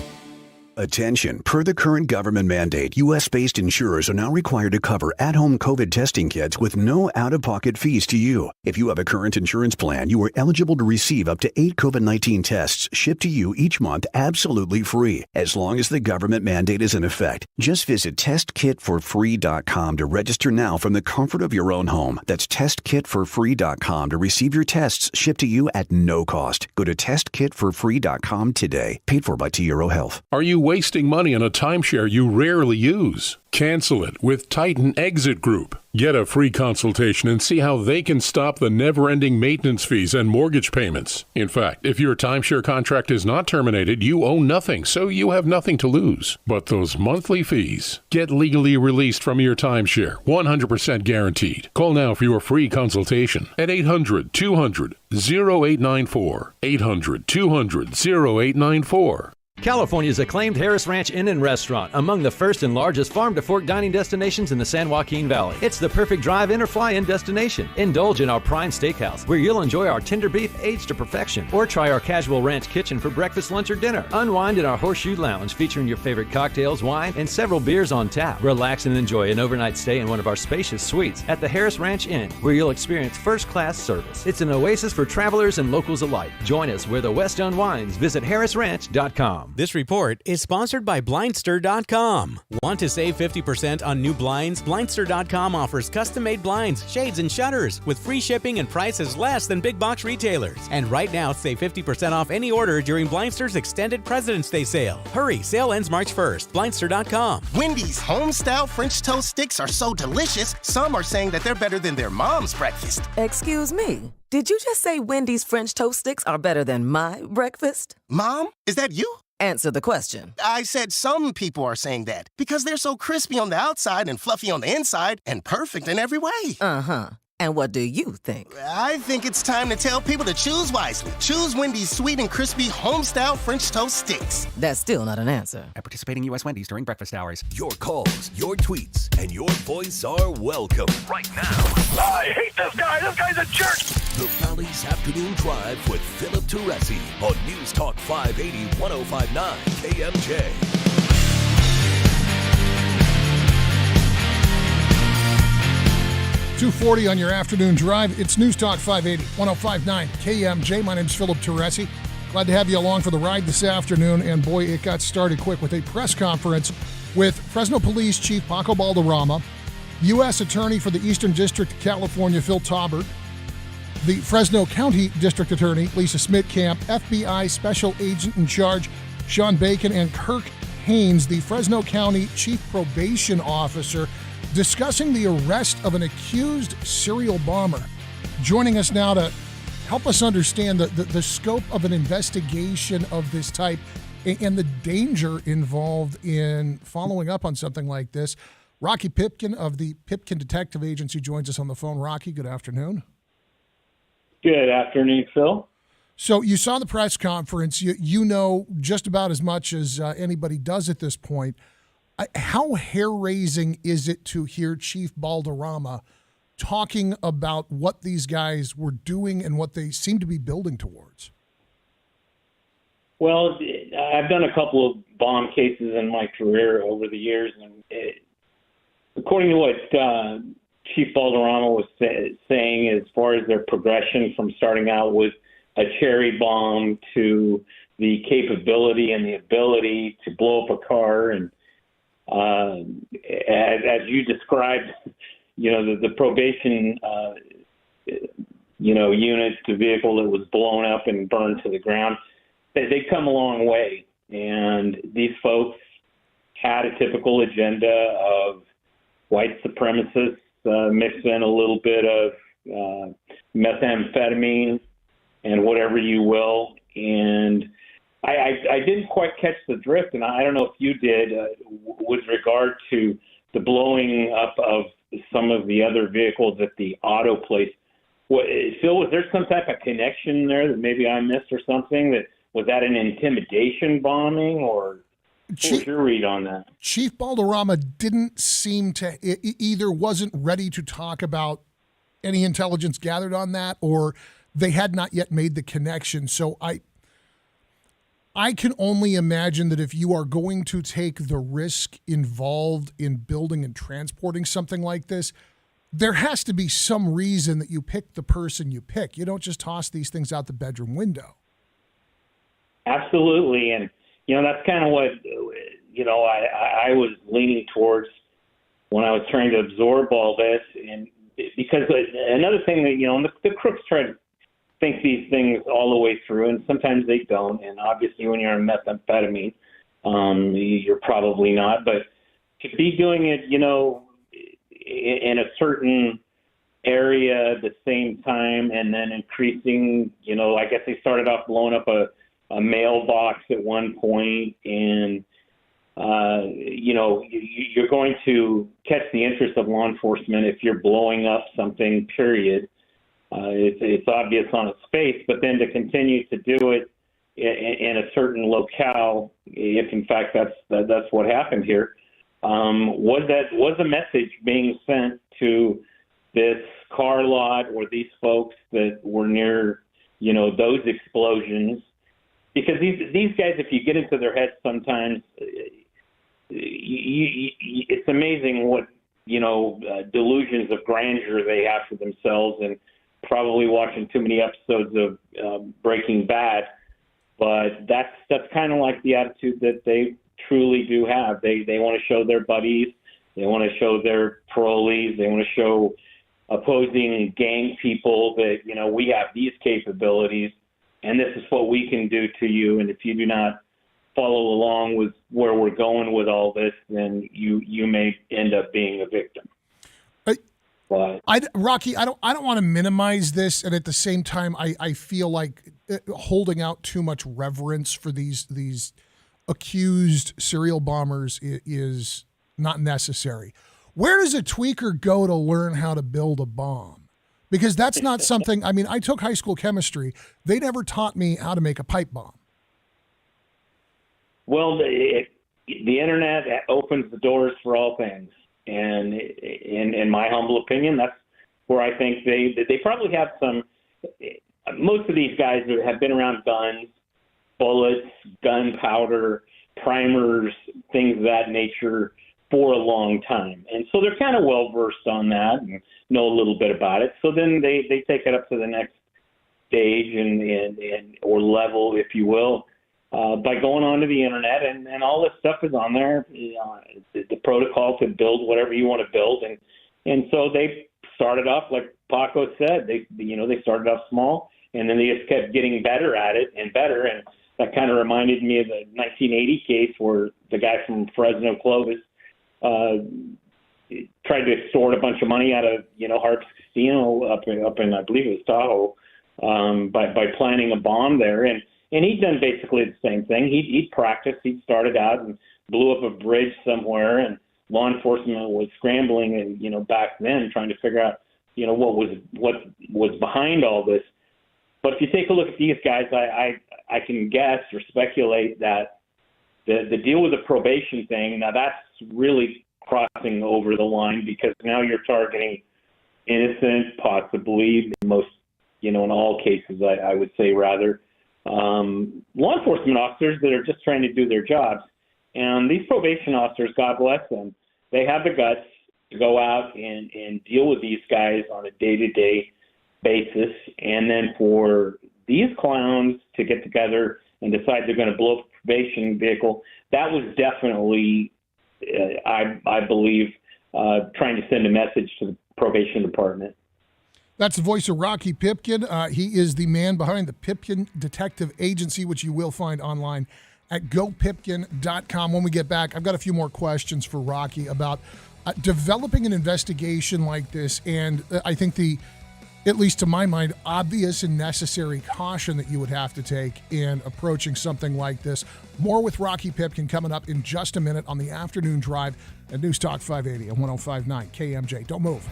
Attention. Per the current government mandate, U.S.-based insurers are now required to cover at-home COVID testing kits with no out-of-pocket fees to you. If you have a current insurance plan, you are eligible to receive up to 8 COVID-19 tests shipped to you each month absolutely free, as long as the government mandate is in effect. Just visit testkitforfree.com to register now from the comfort of your own home. That's testkitforfree.com to receive your tests shipped to you at no cost. Go to testkitforfree.com today. Paid for by T Euro Health. Are you wasting money on a timeshare you rarely use? Cancel it with Titan Exit Group. Get a free consultation and see how they can stop the never-ending maintenance fees and mortgage payments. In fact, if your timeshare contract is not terminated, you owe nothing, so you have nothing to lose. But those monthly fees. Get legally released from your timeshare, 100% guaranteed. Call now for your free consultation at 800-200-0894. 800-200-0894. California's acclaimed Harris Ranch Inn and Restaurant, among the first and largest farm-to-fork dining destinations in the San Joaquin Valley. It's the perfect drive-in or fly-in destination. Indulge in our prime steakhouse, where you'll enjoy our tender beef aged to perfection, or try our casual ranch kitchen for breakfast, lunch, or dinner. Unwind in our Horseshoe Lounge, featuring your favorite cocktails, wine, and several beers on tap. Relax and enjoy an overnight stay in one of our spacious suites at the Harris Ranch Inn, where you'll experience first-class service. It's an oasis for travelers and locals alike. Join us where the West unwinds. Visit harrisranch.com. This report is sponsored by Blindster.com. Want to save 50% on new blinds? Blindster.com offers custom-made blinds, shades, and shutters with free shipping and prices less than big box retailers. And right now, save 50% off any order during Blindster's extended President's Day sale. Hurry, sale ends March 1st. Blindster.com. Wendy's home-style French toast sticks are so delicious, some are saying that they're better than their mom's breakfast. Excuse me, did you just say Wendy's French toast sticks are better than my breakfast? Mom, is that you? Answer the question. I said some people are saying that because they're so crispy on the outside and fluffy on the inside and perfect in every way. Uh-huh. And what do you think? I think it's time to tell people to choose wisely. Choose Wendy's sweet and crispy home-style French toast sticks. That's still not an answer. At participating U.S. Wendy's during breakfast hours. Your calls, your tweets, and your voice are welcome right now. I hate this guy. This guy's a jerk. The Valley's Afternoon Drive with Philip Teresi on News Talk 580 1059 KMJ. 2:40 on your afternoon drive. It's News Talk 580, 1059 KMJ. My name's Philip Teresi. Glad to have you along for the ride this afternoon. And boy, it got started quick with a press conference with Fresno Police Chief Paco Balderrama, U.S. Attorney for the Eastern District of California, Phil Taubert, the Fresno County District Attorney, Lisa Smitkamp, FBI Special Agent in Charge, Sean Bacon, and Kirk Haynes, the Fresno County Chief Probation Officer, discussing the arrest of an accused serial bomber. Joining us now to help us understand the scope of an investigation of this type and the danger involved in following up on something like this, Rocky Pipkin of the Pipkin Detective Agency joins us on the phone. Rocky, good afternoon. Good afternoon, Phil. So you saw the press conference. You know just about as much as anybody does at this point. How hair-raising is it to hear Chief Balderrama talking about what these guys were doing and what they seem to be building towards? Well, I've done a couple of bomb cases in my career over the years, and according to what Chief Balderrama was saying as far as their progression from starting out with a cherry bomb to the capability and the ability to blow up a car, and as you described, the probation, unit, the vehicle that was blown up and burned to the ground, they come a long way. And these folks had a typical agenda of white supremacists, mixed in a little bit of methamphetamine and whatever you will. And I didn't quite catch the drift, and I don't know if you did, with regard to the blowing up of some of the other vehicles at the auto place. Phil, was there some type of connection there that maybe I missed or something? Was that an intimidation bombing, or what was your read on that? Chief Balderrama didn't seem to, either wasn't ready to talk about any intelligence gathered on that, or they had not yet made the connection. So I can only imagine that if you are going to take the risk involved in building and transporting something like this, there has to be some reason that you pick the person you pick. You don't just toss these things out the bedroom window. Absolutely. And, that's kind of what, I was leaning towards when I was trying to absorb all this. And because another thing that, the crooks try to think these things all the way through, and sometimes they don't. And obviously when you're on methamphetamine, you're probably not. But to be doing it, in a certain area at the same time and then increasing, I guess they started off blowing up a mailbox at one point, and, you're going to catch the interest of law enforcement if you're blowing up something, period. It's obvious on its face, but then to continue to do it in a certain locale, if in fact that's what happened here, was a message being sent to this car lot or these folks that were near, those explosions? Because these guys, if you get into their heads sometimes, it's amazing what, delusions of grandeur they have for themselves, and probably watching too many episodes of Breaking Bad. But that's kind of like the attitude that they truly do have. They want to show their buddies. They want to show their parolees. They want to show opposing gang people that, we have these capabilities, and this is what we can do to you. And if you do not follow along with where we're going with all this, then you may end up being a victim. Rocky, I don't want to minimize this, and at the same time, I feel like holding out too much reverence for these accused serial bombers is not necessary. Where does a tweaker go to learn how to build a bomb? Because that's not something. I mean, I took high school chemistry. They never taught me how to make a pipe bomb. Well, the internet opens the doors for all things. And in my humble opinion, that's where I think they probably have some. Most of these guys have been around guns, bullets, gunpowder, primers, things of that nature for a long time. And so they're kind of well versed on that and know a little bit about it. So then they take it up to the next stage and or level, if you will, by going onto the internet, and all this stuff is on there. The protocol to build whatever you want to build, and so they started off like Paco said. They started off small, and then they just kept getting better at it and better. And that kind of reminded me of the 1980 case where the guy from Fresno, Clovis, tried to extort a bunch of money out of Harps Casino up in I believe it was Tahoe, by planting a bomb there. And he'd done basically the same thing. He'd practiced. He'd started out and blew up a bridge somewhere, and law enforcement was scrambling and back then trying to figure out what was behind all this. But if you take a look at these guys, I can guess or speculate that the deal with the probation thing, now that's really crossing over the line, because now you're targeting innocent, possibly most, in all cases, I would say rather, law enforcement officers that are just trying to do their jobs. And these probation officers, God bless them, they have the guts to go out and deal with these guys on a day-to-day basis. And then for these clowns to get together and decide they're going to blow up a probation vehicle, that was definitely, I believe, trying to send a message to the probation department. That's the voice of Rocky Pipkin. He is the man behind the Pipkin Detective Agency, which you will find online at gopipkin.com. When we get back, I've got a few more questions for Rocky about developing an investigation like this, and I think at least to my mind, obvious and necessary caution that you would have to take in approaching something like this. More with Rocky Pipkin coming up in just a minute on the afternoon drive at News Talk 580 and 105.9 KMJ. Don't move.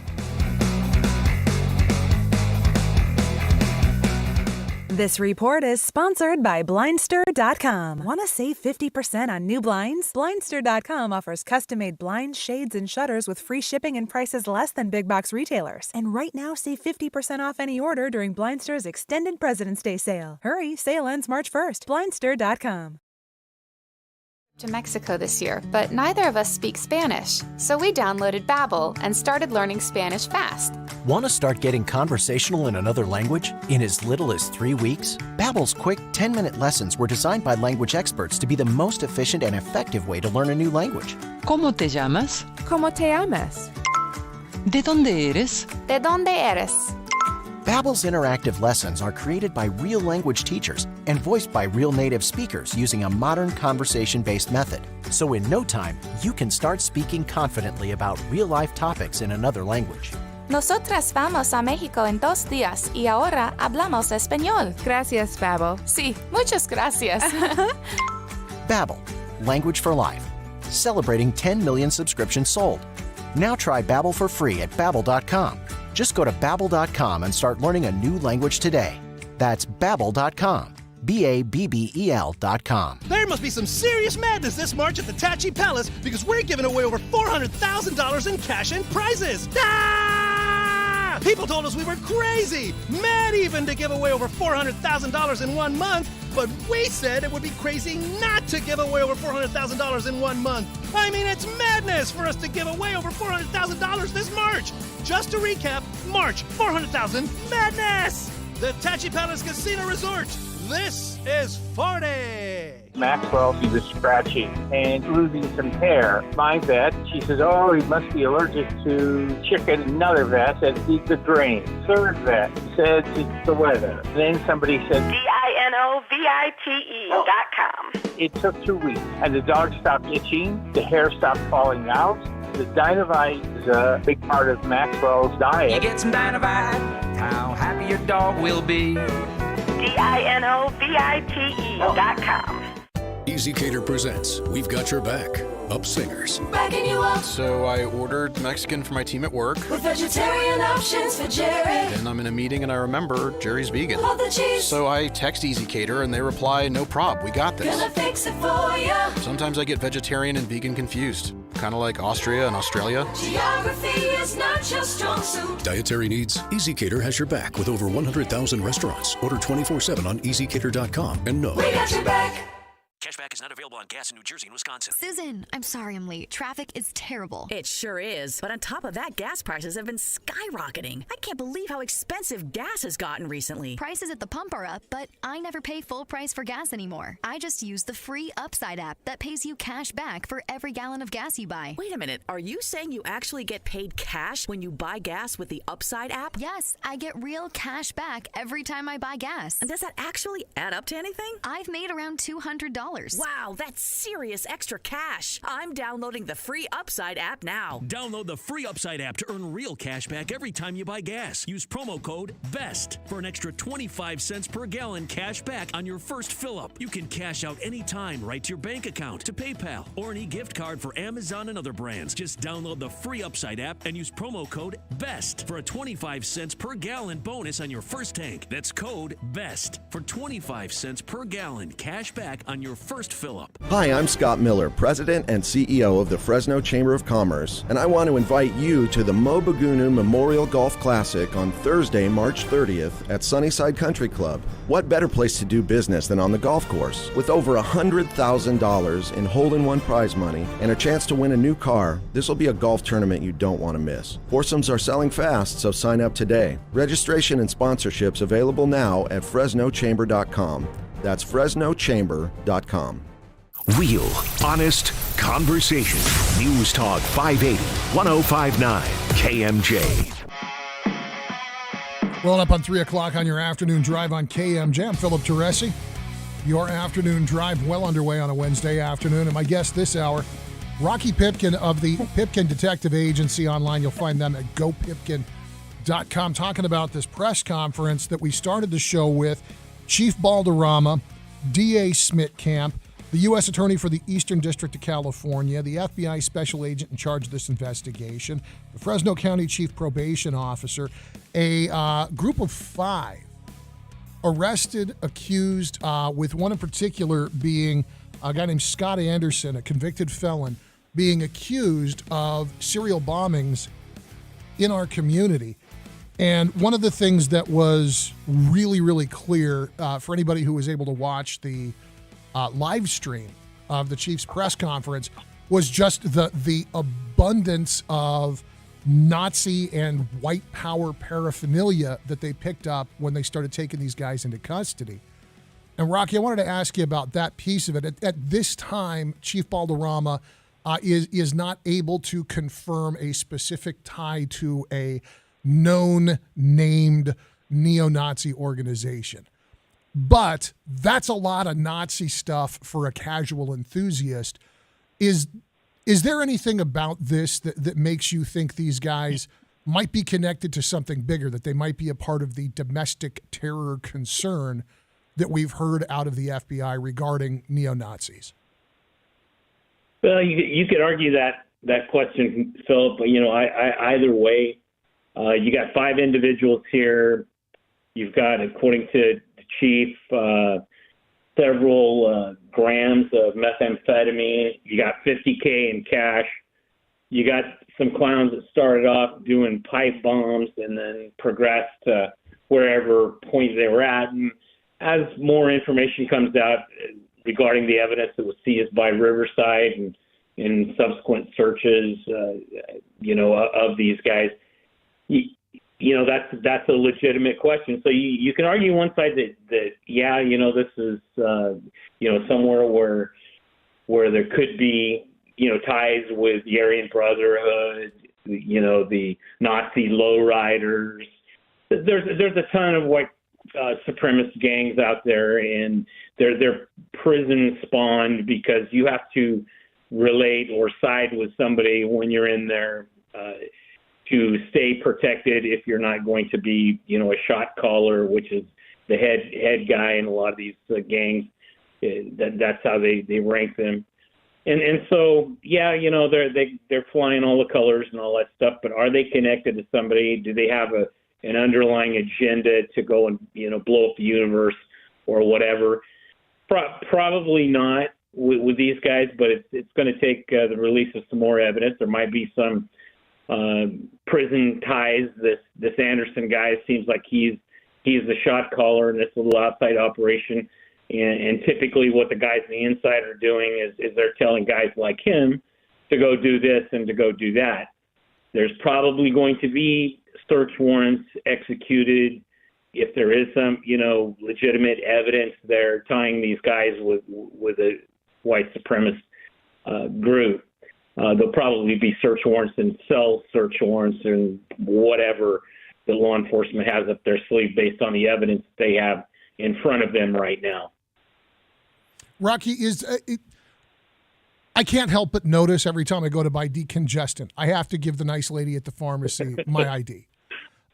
This report is sponsored by Blindster.com. Want to save 50% on new blinds? Blindster.com offers custom-made blinds, shades, and shutters with free shipping and prices less than big box retailers. And right now, save 50% off any order during Blindster's extended President's Day sale. Hurry, sale ends March 1st. Blindster.com. To Mexico this year, but neither of us speak Spanish, so we downloaded Babbel and started learning Spanish fast. Want to start getting conversational in another language in as little as 3 weeks? Babbel's quick 10-minute lessons were designed by language experts to be the most efficient and effective way to learn a new language. ¿Cómo te llamas? ¿Cómo te llamas? ¿De dónde eres? ¿De dónde eres? Babbel's interactive lessons are created by real language teachers and voiced by real native speakers using a modern conversation-based method. So in no time, you can start speaking confidently about real-life topics in another language. Nosotras vamos a México en 2 días y ahora hablamos español. Gracias, Babbel. Sí, muchas gracias. Babbel, language for life. Celebrating 10 million subscriptions sold. Now try Babbel for free at Babbel.com. Just go to Babbel.com and start learning a new language today. That's Babbel.com. Babbel.com. There must be some serious madness this March at the Tachi Palace because we're giving away over $400,000 in cash and prizes. Ah! People told us we were crazy, mad even to give away over $400,000 in 1 month, but we said it would be crazy not to give away over $400,000 in 1 month. I mean, it's madness for us to give away over $400,000 this March. Just to recap, March, $400,000 madness! The Tachi Palace Casino Resort. This is 40. Maxwell, he was scratching and losing some hair. My vet, she says, oh, he must be allergic to chicken. Another vet said, eat the drain. Third vet said, it's the weather. Then somebody said, DINOVITE.com. It took 2 weeks, and the dog stopped itching. The hair stopped falling out. The Dinovite is a big part of Maxwell's diet. You get some Dinovite, how happy your dog will be. DINOVITE.com. EasyCater presents We've Got Your Back, Up Singers. Backing you up. So I ordered Mexican for my team at work. With vegetarian options for Jerry. Then I'm in a meeting and I remember Jerry's vegan. Love the cheese. So I text EasyCater and they reply, no prob, we got this. Gonna fix it for ya. Sometimes I get vegetarian and vegan confused. Kind of like Austria and Australia. Geography is not your strong suit. Dietary needs? EasyCater has your back with over 100,000 restaurants. Order 24/7 on EasyCater.com and know. We got your back. Cashback is not available on gas in New Jersey and Wisconsin. Susan, I'm sorry I'm late. Traffic is terrible. It sure is. But on top of that, gas prices have been skyrocketing. I can't believe how expensive gas has gotten recently. Prices at the pump are up, but I never pay full price for gas anymore. I just use the free Upside app that pays you cash back for every gallon of gas you buy. Wait a minute. Are you saying you actually get paid cash when you buy gas with the Upside app? Yes, I get real cash back every time I buy gas. And does that actually add up to anything? I've made around $200. Wow, that's serious extra cash. I'm downloading the free Upside app now. Download the free Upside app to earn real cash back every time you buy gas. Use promo code BEST for an extra 25 cents per gallon cash back on your first fill-up. You can cash out anytime right to your bank account, to PayPal, or an e-gift card for Amazon and other brands. Just download the free Upside app and use promo code BEST for a 25 cents per gallon bonus on your first tank. That's code BEST for 25 cents per gallon cash back on your first fill-up. Hi, I'm Scott Miller, President and CEO of the Fresno Chamber of Commerce, and I want to invite you to the Mobagunu Memorial Golf Classic on Thursday, March 30th at Sunnyside Country Club. What better place to do business than on the golf course? With over $100,000 in hole-in-one prize money and a chance to win a new car, this will be a golf tournament you don't want to miss. Foursomes are selling fast, so sign up today. Registration and sponsorships available now at FresnoChamber.com. That's FresnoChamber.com. Real, honest conversation. News Talk 580, 1059, KMJ. Rolling up on 3 o'clock on your afternoon drive on KMJ. I'm Philip Teresi. Your afternoon drive well underway on a Wednesday afternoon. And my guest this hour, Rocky Pipkin of the Pipkin Detective Agency online. You'll find them at gopipkin.com, talking about this press conference that we started the show with. Chief Balderrama, D.A. Smitkamp, the U.S. Attorney for the Eastern District of California, the FBI Special Agent in charge of this investigation, the Fresno County Chief Probation Officer, a group of 5 arrested, accused, with one in particular being a guy named Scott Anderson, a convicted felon, being accused of serial bombings in our community. And one of the things that was really, really clear for anybody who was able to watch the live stream of the Chiefs press conference was just the abundance of Nazi and white power paraphernalia that they picked up when they started taking these guys into custody. And Rocky, I wanted to ask you about that piece of it. At this time, Chief Balderrama is not able to confirm a specific tie to a known named neo-Nazi organization. But that's a lot of Nazi stuff for a casual enthusiast. Is there anything about this that makes you think these guys might be connected to something bigger, that they might be a part of the domestic terror concern that we've heard out of the FBI regarding neo-Nazis? Well, you could argue that question, Philip. You know, I either way, you got 5 individuals here. You've got, according to the chief, several grams of methamphetamine. You got $50K in cash. You got some clowns that started off doing pipe bombs and then progressed to wherever point they were at. And as more information comes out regarding the evidence that was seized by Riverside and in subsequent searches, of these guys, that's a legitimate question. So you can argue one side that this is somewhere where there could be ties with the Aryan Brotherhood, the Nazi lowriders. There's a ton of white supremacist gangs out there, and they're prison spawned because you have to relate or side with somebody when you're in there to stay protected if you're not going to be, a shot caller, which is the head guy in a lot of these gangs. That's how they rank them. And so, they're flying all the colors and all that stuff, but are they connected to somebody? Do they have an underlying agenda to go and, blow up the universe or whatever? Probably not with these guys, but it's going to take the release of some more evidence. There might be some prison ties. This Anderson guy seems like he's the shot caller in this little outside operation. And typically what the guys on the inside are doing is they're telling guys like him to go do this and to go do that. There's probably going to be search warrants executed if there is some, legitimate evidence there tying these guys with a white supremacist group. There'll probably be search warrants and cell search warrants and whatever the law enforcement has up their sleeve based on the evidence they have in front of them right now. Rocky, I can't help but notice every time I go to buy decongestant, I have to give the nice lady at the pharmacy my ID.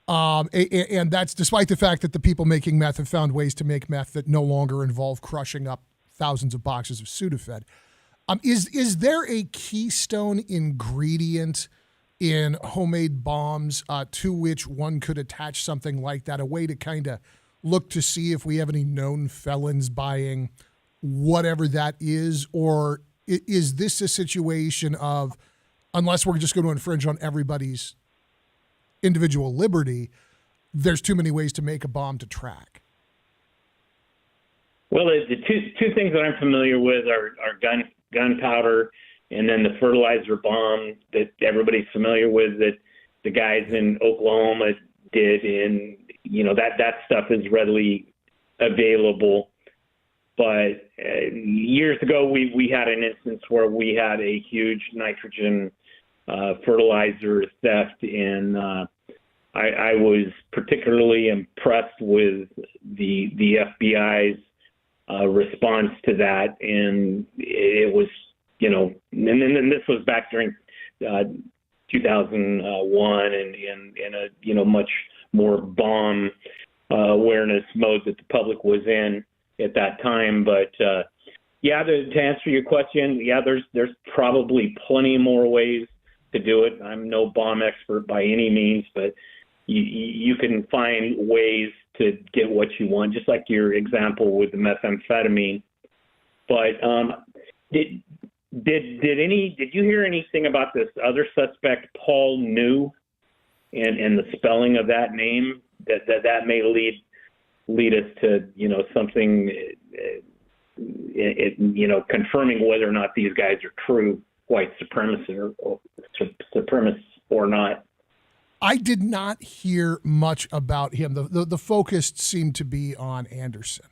And that's despite the fact that the people making meth have found ways to make meth that no longer involve crushing up thousands of boxes of Sudafed. Is there a keystone ingredient in homemade bombs to which one could attach something like that, a way to kind of look to see if we have any known felons buying whatever that is? Or is this a situation of, unless we're just going to infringe on everybody's individual liberty, there's too many ways to make a bomb to track? Well, the two things that I'm familiar with are gunpowder and then the fertilizer bomb that everybody's familiar with that the guys in Oklahoma did. And, that stuff is readily available. But years ago, we had an instance where we had a huge nitrogen fertilizer theft, and I was particularly impressed with the FBI's response to that, and it was, and then this was back during 2001, and in a much more bomb awareness mode that the public was in at that time. But to answer your question, there's probably plenty more ways to do it. I'm no bomb expert by any means, but you can find ways to get what you want, just like your example with the methamphetamine. But did you hear anything about this other suspect, Paul New, and the spelling of that name that may lead us to something, confirming whether or not these guys are true white supremacists or not. I did not hear much about him. The focus seemed to be on Anderson.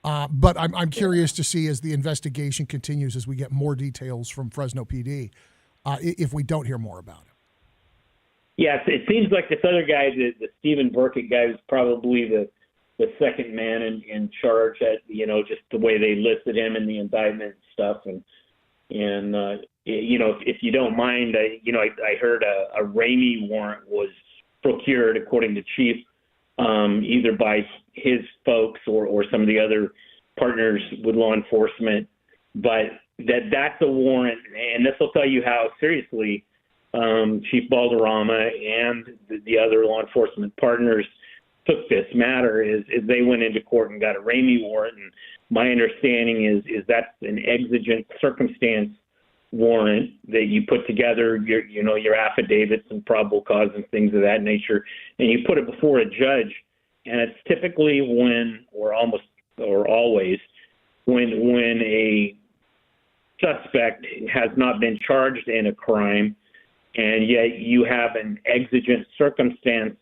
But I'm curious to see as the investigation continues, as we get more details from Fresno PD, if we don't hear more about him. Yes, it seems like this other guy, the Stephen Burkett guy, is probably the second man in charge. At just the way they listed him in the indictment and stuff, and if you don't mind, I heard a Ramey warrant was procured, according to Chief, either by his folks or some of the other partners with law enforcement. But that's a warrant, and this will tell you how seriously Chief Balderrama and the other law enforcement partners took this matter. Is they went into court and got a Ramey warrant, and my understanding is that's an exigent circumstance warrant that you put together your affidavits and probable cause and things of that nature, and you put it before a judge. And it's typically always when a suspect has not been charged in a crime, and yet you have an exigent circumstance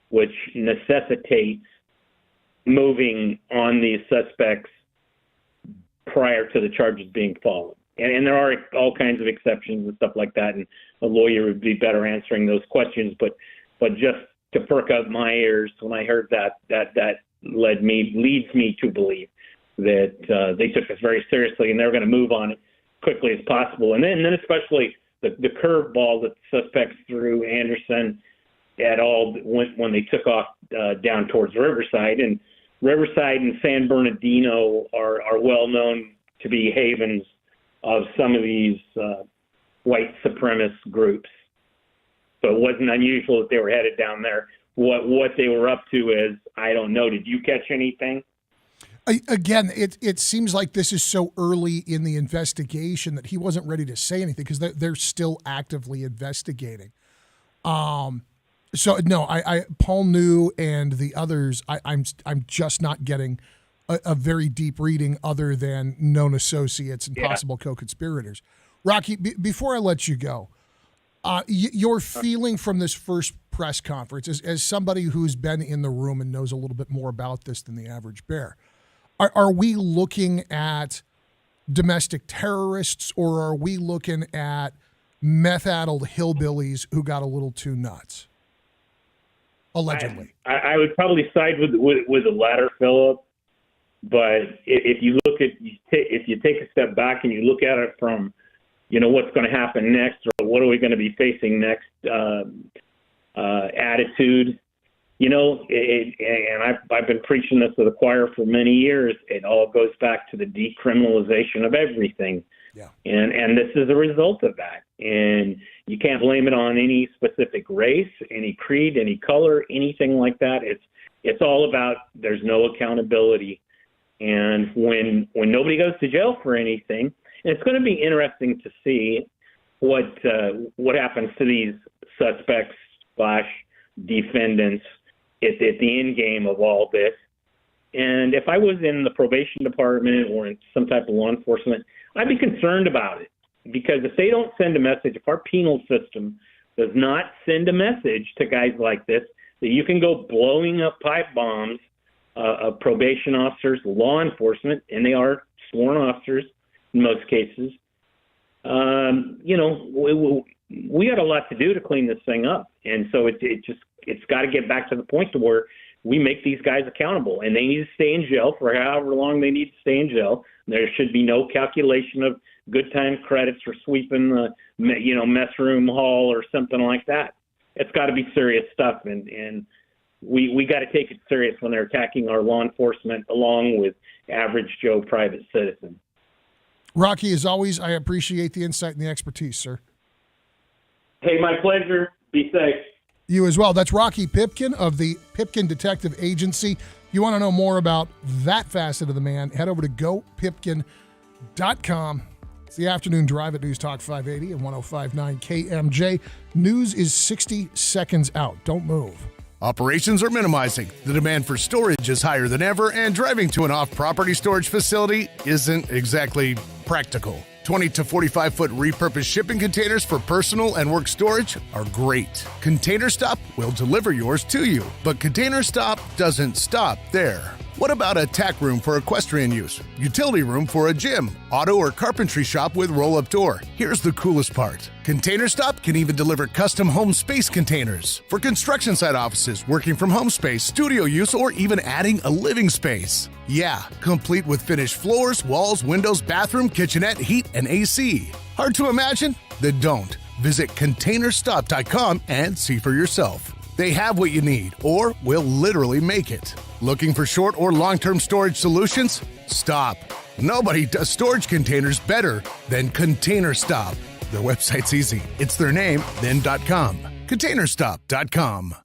which necessitates moving on these suspects prior to the charges being followed. And there are all kinds of exceptions and stuff like that, and a lawyer would be better answering those questions. But just to perk up my ears when I heard that leads me to believe that they took this very seriously and they're going to move on it quickly as possible. And then especially the curveball that the suspects threw Anderson et al. When they took off down towards Riverside. And Riverside and San Bernardino are well known to be havens of some of these white supremacist groups. So it wasn't unusual that they were headed down there. What they were up to is, I don't know. Did you catch anything? Again, it seems like this is so early in the investigation that he wasn't ready to say anything because they're still actively investigating. So no, Paul New and the others, I'm just not getting a very deep reading other than known associates and possible co-conspirators. Rocky, before I let you go, your feeling from this first press conference as somebody who's been in the room and knows a little bit more about this than the average bear, are we looking at domestic terrorists or are we looking at meth-addled hillbillies who got a little too nuts? Allegedly. I would probably side with the latter, Philip. But if you take a step back and you look at it from, what's going to happen next or what are we going to be facing next attitude, and I've been preaching this to the choir for many years. It all goes back to the decriminalization of everything. Yeah. And this is a result of that. And you can't blame it on any specific race, any creed, any color, anything like that. It's all about there's no accountability. And when nobody goes to jail for anything, and it's going to be interesting to see what happens to these suspects / defendants at the end game of all this. And if I was in the probation department or in some type of law enforcement, I'd be concerned about it. Because if they don't send a message, if our penal system does not send a message to guys like this, that you can go blowing up pipe bombs of probation officers, law enforcement, and they are sworn officers in most cases, we got a lot to do to clean this thing up. And so it's got to get back to the point to where we make these guys accountable, and they need to stay in jail for however long they need to stay in jail. There should be no calculation of good time credits for sweeping the, mess room hall or something like that. It's got to be serious stuff, and we got to take it serious when they're attacking our law enforcement along with average Joe private citizen. Rocky, as always, I appreciate the insight and the expertise, sir. Hey, my pleasure. Be safe. You as well. That's Rocky Pipkin of the Pipkin Detective Agency. You want to know more about that facet of the man, head over to gopipkin.com. It's the afternoon drive at News Talk 580 and 105.9 KMJ. News is 60 seconds out. Don't move. Operations are minimizing. The demand for storage is higher than ever, and driving to an off-property storage facility isn't exactly practical. 20 to 45-foot repurposed shipping containers for personal and work storage are great. Container Stop will deliver yours to you, but Container Stop doesn't stop there. What about a tack room for equestrian use? Utility room for a gym, auto or carpentry shop with roll-up door. Here's the coolest part. Container Stop can even deliver custom home space containers for construction site offices, working from home space, studio use, or even adding a living space. Yeah, complete with finished floors, walls, windows, bathroom, kitchenette, heat, and AC. Hard to imagine? Then don't. Visit ContainerStop.com and see for yourself. They have what you need, or will literally make it. Looking for short or long-term storage solutions? Stop. Nobody does storage containers better than Container Stop. Their website's easy. It's their name, then .com. ContainerStop.com.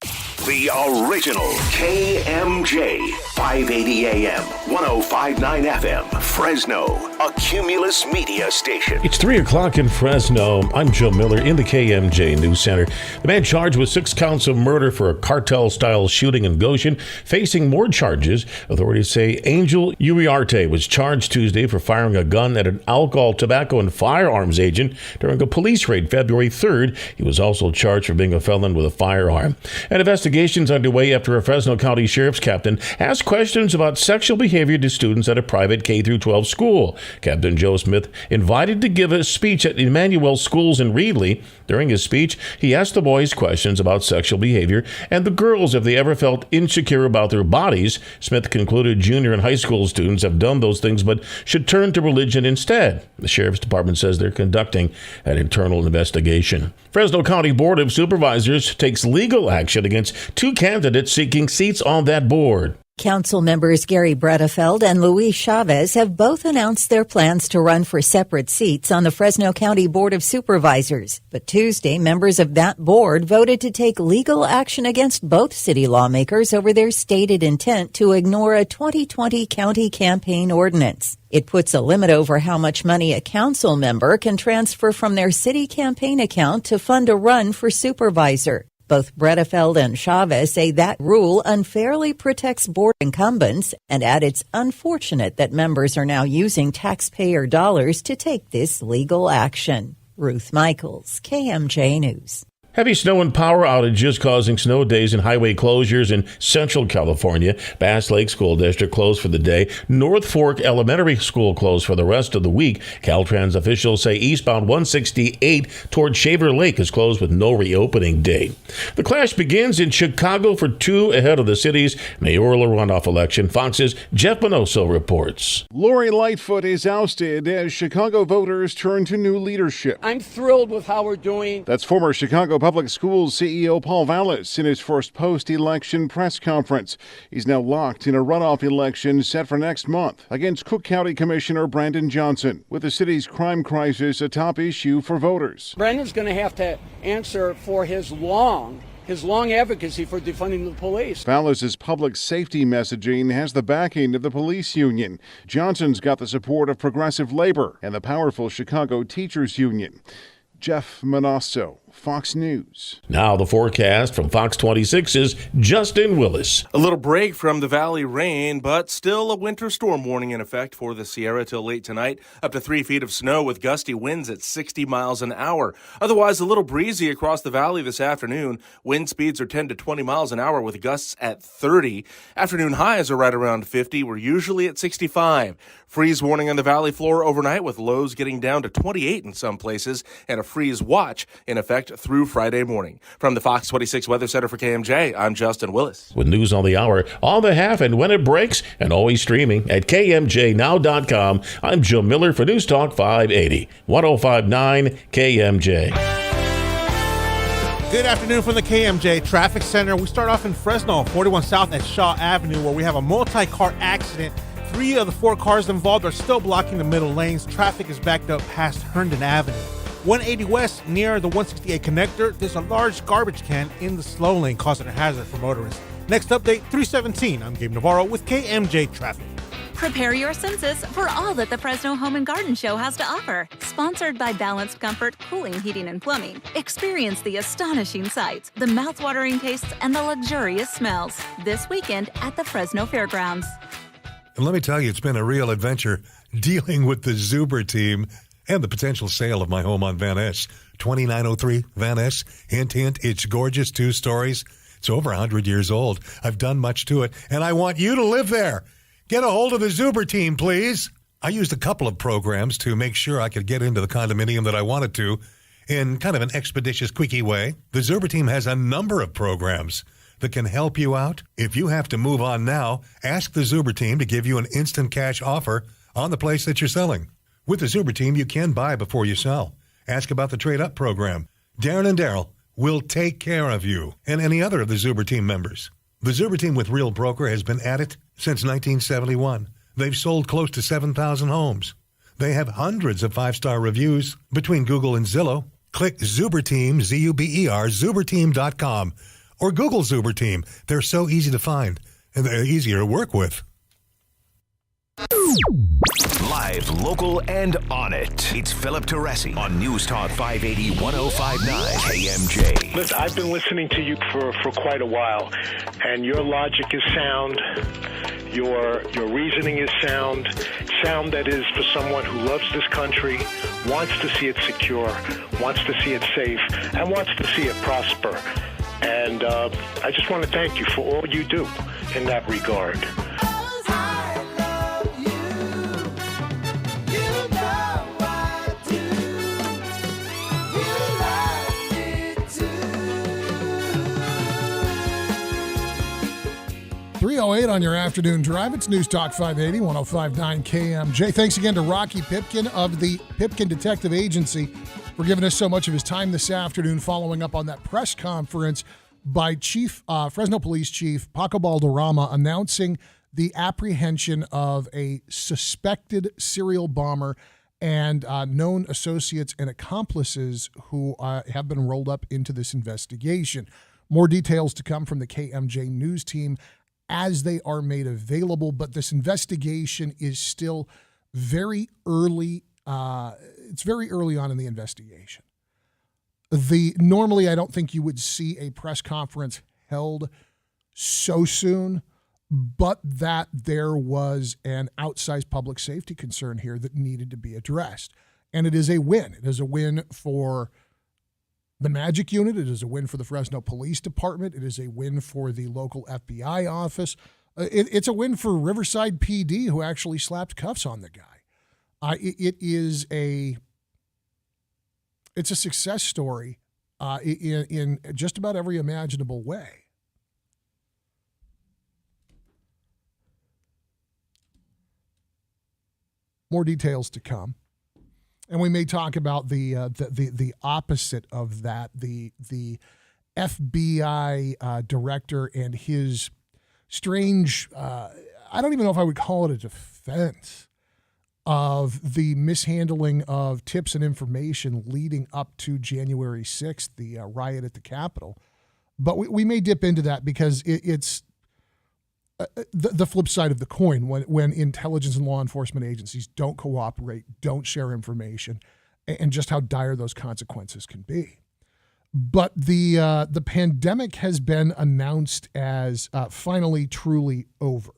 The original KMJ, 580 AM, 105.9 FM, Fresno, a Cumulus media station. It's 3 o'clock in Fresno. I'm Joe Miller in the KMJ News Center. The man charged with 6 counts of murder for a cartel-style shooting in Goshen, facing more charges. Authorities say Angel Uriarte was charged Tuesday for firing a gun at an alcohol, tobacco, and firearms agent during a police raid February 3rd. He was also charged for being a felon with a firearm. An investigation's underway after a Fresno County Sheriff's captain asked questions about sexual behavior to students at a private K-12 school. Captain Joe Smith invited to give a speech at Emmanuel Schools in Reedley. During his speech, he asked the boys questions about sexual behavior and the girls if they ever felt insecure about their bodies. Smith concluded junior and high school students have done those things but should turn to religion instead. The Sheriff's Department says they're conducting an internal investigation. Fresno County Board of Supervisors takes legal action against 2 candidates seeking seats on that board. Council members Gary Bredefeld and Luis Chavez have both announced their plans to run for separate seats on the Fresno County Board of Supervisors. But Tuesday, members of that board voted to take legal action against both city lawmakers over their stated intent to ignore a 2020 county campaign ordinance. It puts a limit over how much money a council member can transfer from their city campaign account to fund a run for supervisor. Both Bredefeld and Chavez say that rule unfairly protects board incumbents and add it's unfortunate that members are now using taxpayer dollars to take this legal action. Ruth Michaels, KMJ News. Heavy snow and power outages causing snow days and highway closures in Central California. Bass Lake School District closed for the day. North Fork Elementary School closed for the rest of the week. Caltrans officials say eastbound 168 toward Shaver Lake is closed with no reopening date. The clash begins in Chicago for 2 ahead of the city's mayoral runoff election. Fox's Jeff Bonoso reports. Lori Lightfoot is ousted as Chicago voters turn to new leadership. I'm thrilled with how we're doing. That's former Chicago Public Schools CEO Paul Vallis in his first post-election press conference. He's now locked in a runoff election set for next month against Cook County Commissioner Brandon Johnson, with the city's crime crisis a top issue for voters. Brandon's going to have to answer for his long advocacy for defunding the police. Vallis's public safety messaging has the backing of the police union. Johnson's got the support of Progressive Labor and the powerful Chicago Teachers Union. Jeff Manasso, Fox News. Now the forecast from Fox 26's Justin Willis. A little break from the valley rain, but still a winter storm warning in effect for the Sierra till late tonight. Up to 3 feet of snow with gusty winds at 60 miles an hour. Otherwise, a little breezy across the valley this afternoon. Wind speeds are 10 to 20 miles an hour with gusts at 30. Afternoon highs are right around 50. We're usually at 65. Freeze warning on the valley floor overnight with lows getting down to 28 in some places and a freeze watch in effect through Friday morning. From the Fox 26 Weather Center for KMJ, I'm Justin Willis. With news on the hour, all the half and when it breaks, and always streaming at KMJNow.com. I'm Joe Miller for News Talk 580, 105.9 KMJ. Good afternoon from the KMJ Traffic Center. We start off in Fresno, 41 South at Shaw Avenue, where we have a multi-car accident. 3 of the 4 cars involved are still blocking the middle lanes. Traffic is backed up past Herndon Avenue. 180 West near the 168 connector, there's a large garbage can in the slow lane causing a hazard for motorists. Next update, 317. I'm Gabe Navarro with KMJ Traffic. Prepare your senses for all that the Fresno Home and Garden Show has to offer. Sponsored by Balanced Comfort Cooling, Heating, and Plumbing. Experience the astonishing sights, the mouth-watering tastes, and the luxurious smells this weekend at the Fresno Fairgrounds. And let me tell you, it's been a real adventure dealing with the Zuber team and the potential sale of my home on Van Ness. 2903 Van Ness. Hint, hint, it's gorgeous, 2 stories. It's over 100 years old. I've done much to it, and I want you to live there. Get a hold of the Zuber team, please. I used a couple of programs to make sure I could get into the condominium that I wanted to in kind of an expeditious, quickie way. The Zuber team has a number of programs that can help you out. If you have to move on now, ask the Zuber team to give you an instant cash offer on the place that you're selling. With the Zuber team, you can buy before you sell. Ask about the trade-up program. Darren and Daryl will take care of you and any other of the Zuber team members. The Zuber team with Real Broker has been at it since 1971. They've sold close to 7,000 homes. They have hundreds of 5-star reviews between Google and Zillow. Click Zuber Team, Z-U-B-E-R, zuberteam.com, or Google Zuber Team. They're so easy to find, and they're easier to work with. Live, local, and on it. It's Philip Teresi on News Talk 580 1059 KMJ. Listen, I've been listening to you for quite a while, and your logic is sound. Your reasoning is sound that is for someone who loves this country, wants to see it secure, wants to see it safe, and wants to see it prosper. And I just want to thank you for all you do in that regard. 3:08 on your afternoon drive. It's News Talk 580, 1059 KMJ. Thanks again to Rocky Pipkin of the Pipkin Detective Agency for giving us so much of his time this afternoon, following up on that press conference by Fresno Police Chief Paco Balderrama announcing the apprehension of a suspected serial bomber and known associates and accomplices who have been rolled up into this investigation. More details to come from the KMJ News team as they are made available, but this investigation is still very early. It's very early on in the investigation. Normally, I don't think you would see a press conference held so soon, but that there was an outsized public safety concern here that needed to be addressed. And it is a win. It is a win for the Magic Unit. It is a win for the Fresno Police Department. It is a win for the local FBI office. It's a win for Riverside PD, who actually slapped cuffs on the guy. It's a success story in just about every imaginable way. More details to come. And we may talk about the opposite of that, the FBI director and his strange, I don't even know if I would call it a defense of the mishandling of tips and information leading up to January 6th, the riot at the Capitol. But we may dip into that because it's the flip side of the coin when intelligence and law enforcement agencies don't cooperate, don't share information, and just how dire those consequences can be. But the pandemic has been announced as finally truly over.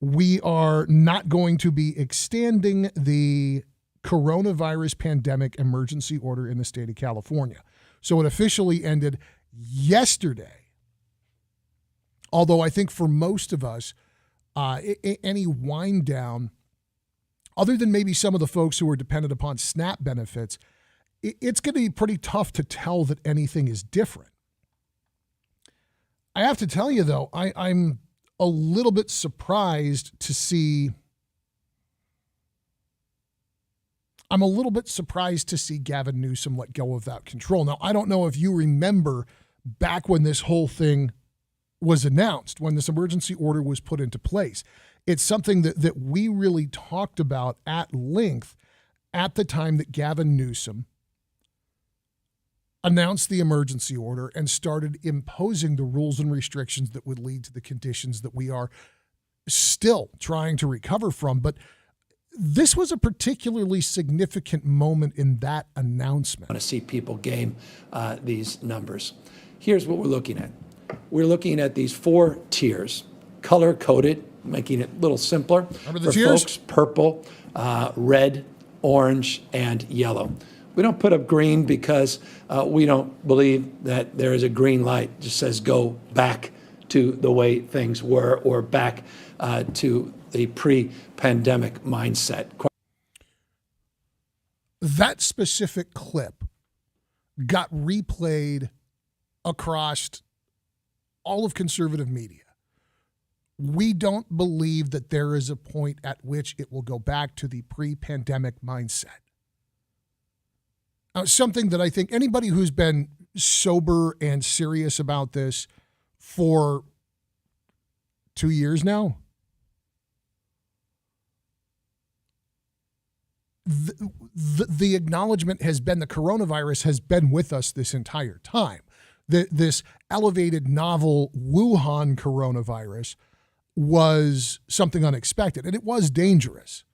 We are not going to be extending the coronavirus pandemic emergency order in the state of California. So it officially ended yesterday. Although I think for most of us, any wind down, other than maybe some of the folks who are dependent upon SNAP benefits, it's going to be pretty tough to tell that anything is different. I have to tell you, though, I'm a little bit surprised to see Gavin Newsom let go of that control. Now, I don't know if you remember back when this whole thing was announced, when this emergency order was put into place. It's something that we really talked about at length at the time that Gavin Newsom announced the emergency order and started imposing the rules and restrictions that would lead to the conditions that we are still trying to recover from. But this was a particularly significant moment in that announcement. I want to see people game these numbers. Here's what we're looking at. We're looking at these 4 tiers, color-coded, making it a little simpler. Remember the for tiers? folks, purple, red, orange, and yellow. We don't put up green because we don't believe that there is a green light. It just says go back to the way things were or back to the pre-pandemic mindset. That specific clip got replayed across all of conservative media. We don't believe that there is a point at which it will go back to the pre-pandemic mindset. Something that I think anybody who's been sober and serious about this for 2 years now, the acknowledgement has been the coronavirus has been with us this entire time. This elevated novel Wuhan coronavirus was something unexpected, and it was dangerous.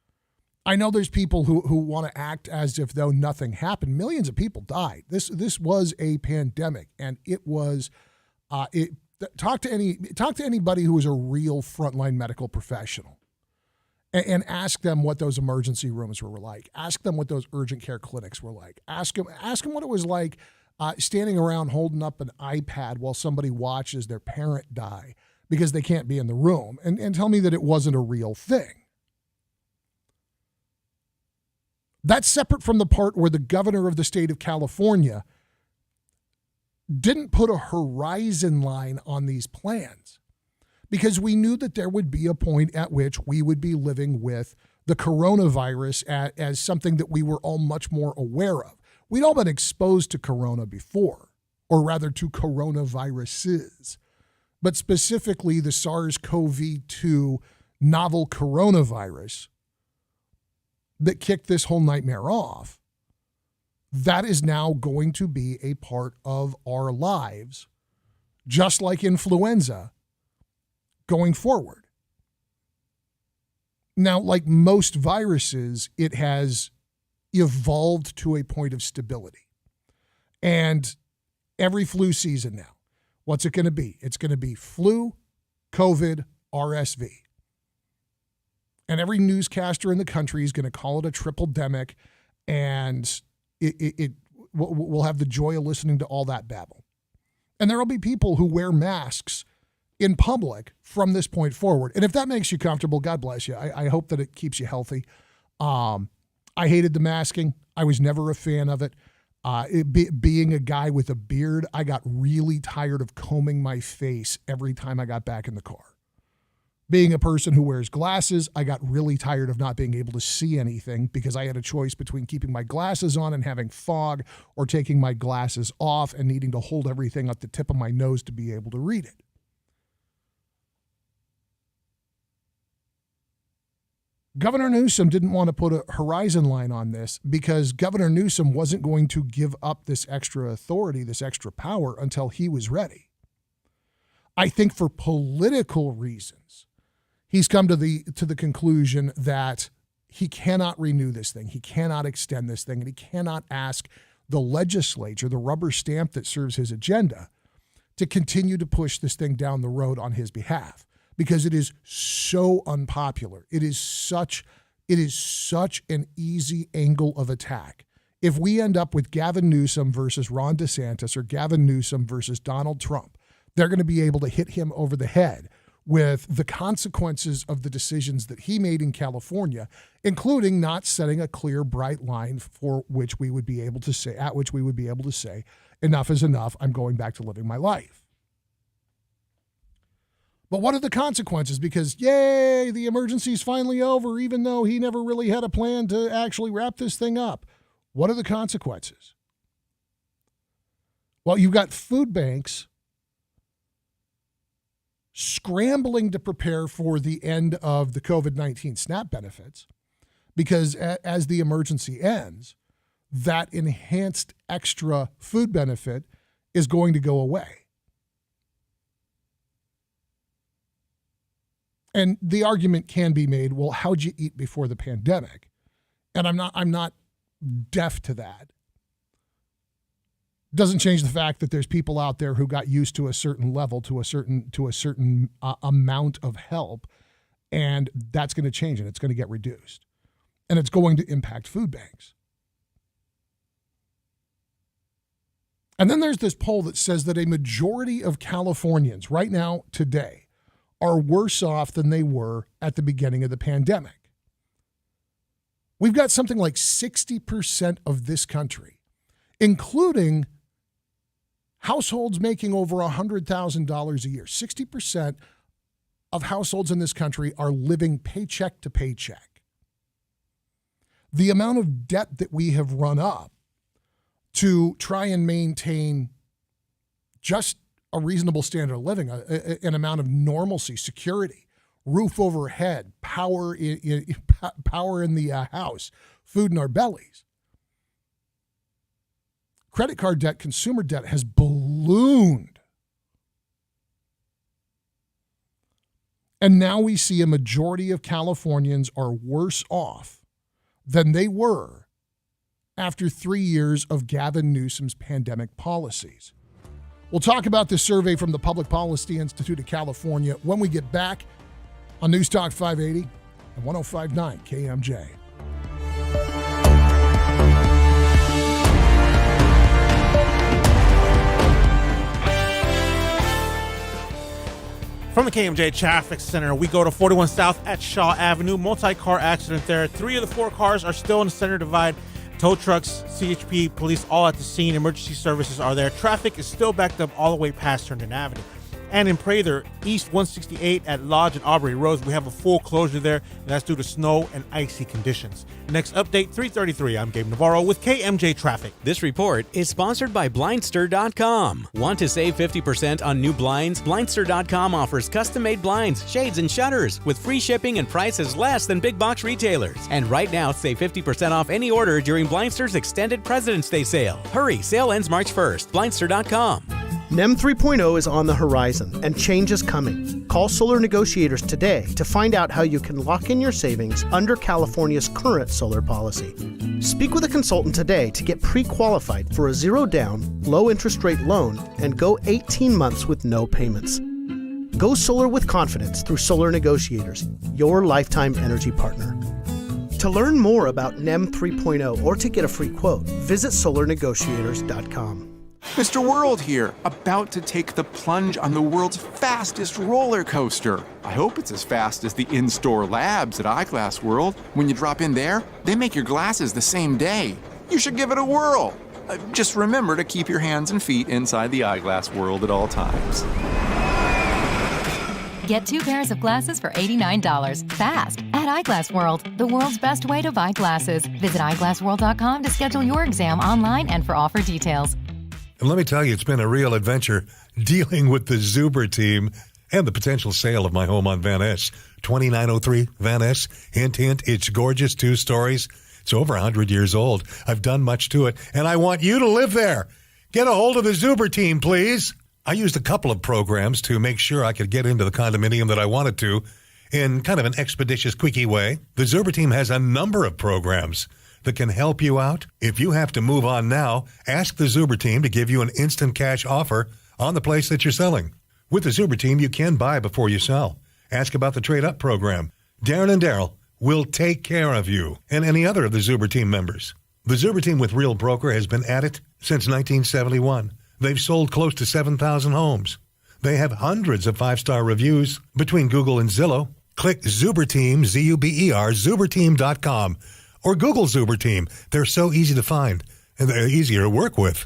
I know there's people who want to act as if though nothing happened. Millions of people died. This was a pandemic, and it was talk to anybody who is a real frontline medical professional and ask them what those emergency rooms were like. Ask them what those urgent care clinics were like. Ask them what it was like standing around holding up an iPad while somebody watches their parent die because they can't be in the room, and tell me that it wasn't a real thing. That's separate from the part where the governor of the state of California didn't put a horizon line on these plans because we knew that there would be a point at which we would be living with the coronavirus as something that we were all much more aware of. We'd all been exposed to corona before, or rather to coronaviruses, but specifically the SARS-CoV-2 novel coronavirus that kicked this whole nightmare off. That is now going to be a part of our lives, just like influenza, going forward. Now, like most viruses, it has evolved to a point of stability. And every flu season now, what's it going to be? It's going to be flu, COVID, RSV. And every newscaster in the country is going to call it a triple-demic, and we'll have the joy of listening to all that babble. And there will be people who wear masks in public from this point forward. And if that makes you comfortable, God bless you. I hope that it keeps you healthy. I hated the masking. I was never a fan of it. Being a guy with a beard, I got really tired of combing my face every time I got back in the car. Being a person who wears glasses, I got really tired of not being able to see anything because I had a choice between keeping my glasses on and having fog or taking my glasses off and needing to hold everything at the tip of my nose to be able to read it. Governor Newsom didn't want to put a horizon line on this because Governor Newsom wasn't going to give up this extra authority, this extra power until he was ready. I think for political reasons, he's come to the conclusion that he cannot renew this thing, he cannot extend this thing, and he cannot ask the legislature, the rubber stamp that serves his agenda, to continue to push this thing down the road on his behalf because it is so unpopular. It is such an easy angle of attack. If we end up with Gavin Newsom versus Ron DeSantis or Gavin Newsom versus Donald Trump, they're going to be able to hit him over the head with the consequences of the decisions that he made in California, including not setting a clear, bright line for which we would be able to say, enough is enough, I'm going back to living my life. But what are the consequences? Because, yay, the emergency's finally over, even though he never really had a plan to actually wrap this thing up. What are the consequences? Well, you've got food banks scrambling to prepare for the end of the COVID-19 SNAP benefits because as the emergency ends, that enhanced extra food benefit is going to go away. And the argument can be made, well, how'd you eat before the pandemic? And I'm not deaf to that. Doesn't change the fact that there's people out there who got used to a certain level, to a certain amount of help, and that's going to change and it's going to get reduced. And it's going to impact food banks. And then there's this poll that says that a majority of Californians right now, today, are worse off than they were at the beginning of the pandemic. We've got something like 60% of this country, including households making over $100,000 a year. 60% of households in this country are living paycheck to paycheck. The amount of debt that we have run up to try and maintain just a reasonable standard of living, an amount of normalcy, security, roof overhead, power in the house, food in our bellies. Credit card debt, consumer debt has ballooned. And now we see a majority of Californians are worse off than they were after 3 years of Gavin Newsom's pandemic policies. We'll talk about this survey from the Public Policy Institute of California when we get back on News Talk 580 and 105.9 KMJ. From the KMJ Traffic Center, we go to 41 South at Shaw Avenue. Multi-car accident there. 3 of the 4 cars are still in the center divide. Tow trucks, CHP, police all at the scene. Emergency services are there. Traffic is still backed up all the way past Herndon Avenue. And in Prather, East 168 at Lodge and Aubrey Roads, we have a full closure there, and that's due to snow and icy conditions. Next update, 3:33. I'm Gabe Navarro with KMJ Traffic. This report is sponsored by Blindster.com. Want to save 50% on new blinds? Blindster.com offers custom-made blinds, shades, and shutters with free shipping and prices less than big box retailers. And right now, save 50% off any order during Blindster's extended President's Day sale. Hurry, sale ends March 1st. Blindster.com. NEM 3.0 is on the horizon, and change is coming. Call Solar Negotiators today to find out how you can lock in your savings under California's current solar policy. Speak with a consultant today to get pre-qualified for a zero-down, low-interest rate loan and go 18 months with no payments. Go solar with confidence through Solar Negotiators, your lifetime energy partner. To learn more about NEM 3.0 or to get a free quote, visit solarnegotiators.com. Mr. World here, about to take the plunge on the world's fastest roller coaster. I hope it's as fast as the in-store labs at Eyeglass World. When you drop in there, they make your glasses the same day. You should give it a whirl. Just remember to keep your hands and feet inside the Eyeglass World at all times. Get 2 pairs of glasses for $89. Fast at Eyeglass World, the world's best way to buy glasses. Visit eyeglassworld.com to schedule your exam online and for offer details. And let me tell you, it's been a real adventure dealing with the Zuber team and the potential sale of my home on Van Ness. 2903 Van Ness. Hint, hint, it's gorgeous, 2 stories. It's over 100 years old. I've done much to it, and I want you to live there. Get a hold of the Zuber team, please. I used a couple of programs to make sure I could get into the condominium that I wanted to in kind of an expeditious, quickie way. The Zuber team has a number of programs that can help you out. If you have to move on now, ask the Zuber team to give you an instant cash offer on the place that you're selling. With the Zuber team, you can buy before you sell. Ask about the trade-up program. Darren and Daryl will take care of you and any other of the Zuber team members. The Zuber team with Real Broker has been at it since 1971. They've sold close to 7,000 homes. They have hundreds of 5-star reviews between Google and Zillow. Click Zuber Team, Z-U-B-E-R, zuberteam.com. Or Google Zuber Team. They're so easy to find, and they're easier to work with.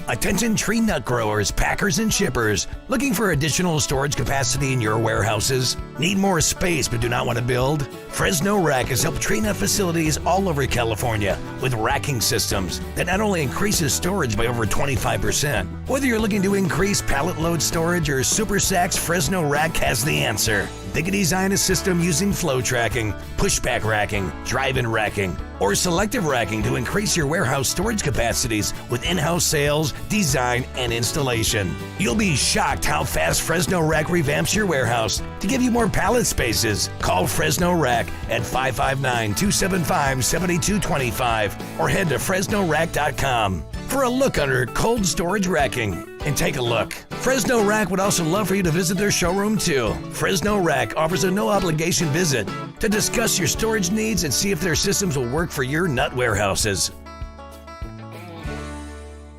Attention tree nut growers, packers, and shippers. Looking for additional storage capacity in your warehouses? Need more space but do not want to build? Fresno Rack has helped tree nut facilities all over California with racking systems that not only increases storage by over 25%. Whether you're looking to increase pallet load storage or super sacks, Fresno Rack has the answer. They can design a system using flow tracking, pushback racking, drive-in racking, or selective racking to increase your warehouse storage capacities with in-house sales, design, and installation. You'll be shocked how fast Fresno Rack revamps your warehouse to give you more pallet spaces. Call Fresno Rack at 559-275-7225 or head to FresnoRack.com for a look under cold storage racking. And take a look. Fresno Rack would also love for you to visit their showroom too. Fresno Rack offers a no-obligation visit to discuss your storage needs and see if their systems will work for your nut warehouses.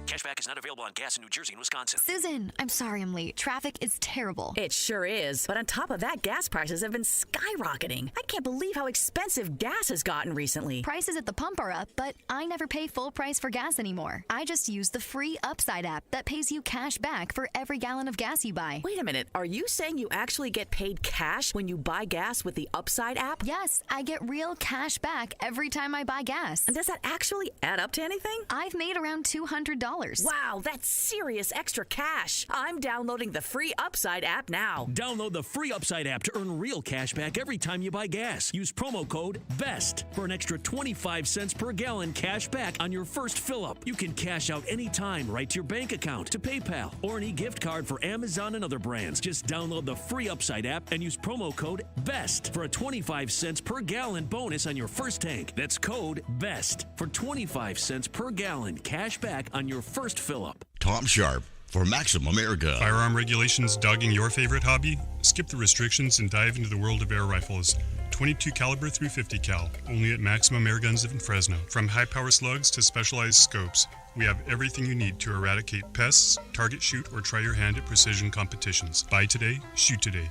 Cashback is not available on gas in New Jersey and Wisconsin. Susan, I'm sorry I'm late. Traffic is terrible. It sure is. But on top of that, gas prices have been skyrocketing. I can't believe how expensive gas has gotten recently. Prices at the pump are up, but I never pay full price for gas anymore. I just use the free Upside app that pays you cash back for every gallon of gas you buy. Wait a minute. Are you saying you actually get paid cash when you buy gas with the Upside app? Yes, I get real cash back every time I buy gas. And does that actually add up to anything? I've made around $200. Wow, that's serious extra cash. I'm downloading the free Upside app now. Download the free Upside app to earn real cash back every time you buy gas. Use promo code BEST for an extra 25 cents per gallon cash back on your first fill-up. You can cash out anytime right to your bank account, to PayPal, or an e-gift card for Amazon and other brands. Just download the free Upside app and use promo code BEST for a 25 cents per gallon bonus on your first tank. That's code BEST for 25 cents per gallon cash back on your first fill-up. Tom Sharp for Maximum Air Gun. Firearm regulations dogging your favorite hobby? Skip the restrictions and dive into the world of air rifles. 22 caliber 350 cal, only at Maximum Air Guns in Fresno. From high power slugs to specialized scopes, we have everything you need to eradicate pests, target shoot, or try your hand at precision competitions. Buy today, shoot today.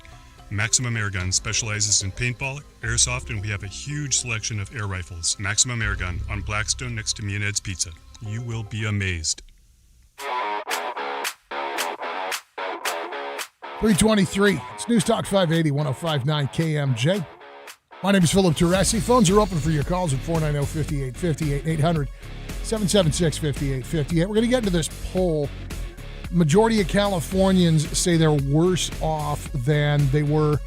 Maximum Air Gun specializes in paintball, airsoft, and we have a huge selection of air rifles. Maximum Air Gun on Blackstone next to Me and Ed's Pizza. You will be amazed. 323. It's News Talk 580, 105.9 KMJ. My name is Philip Teresi. Phones are open for your calls at 490-5858, 800-776-5858. We're going to get into this poll. Majority of Californians say they're worse off than they were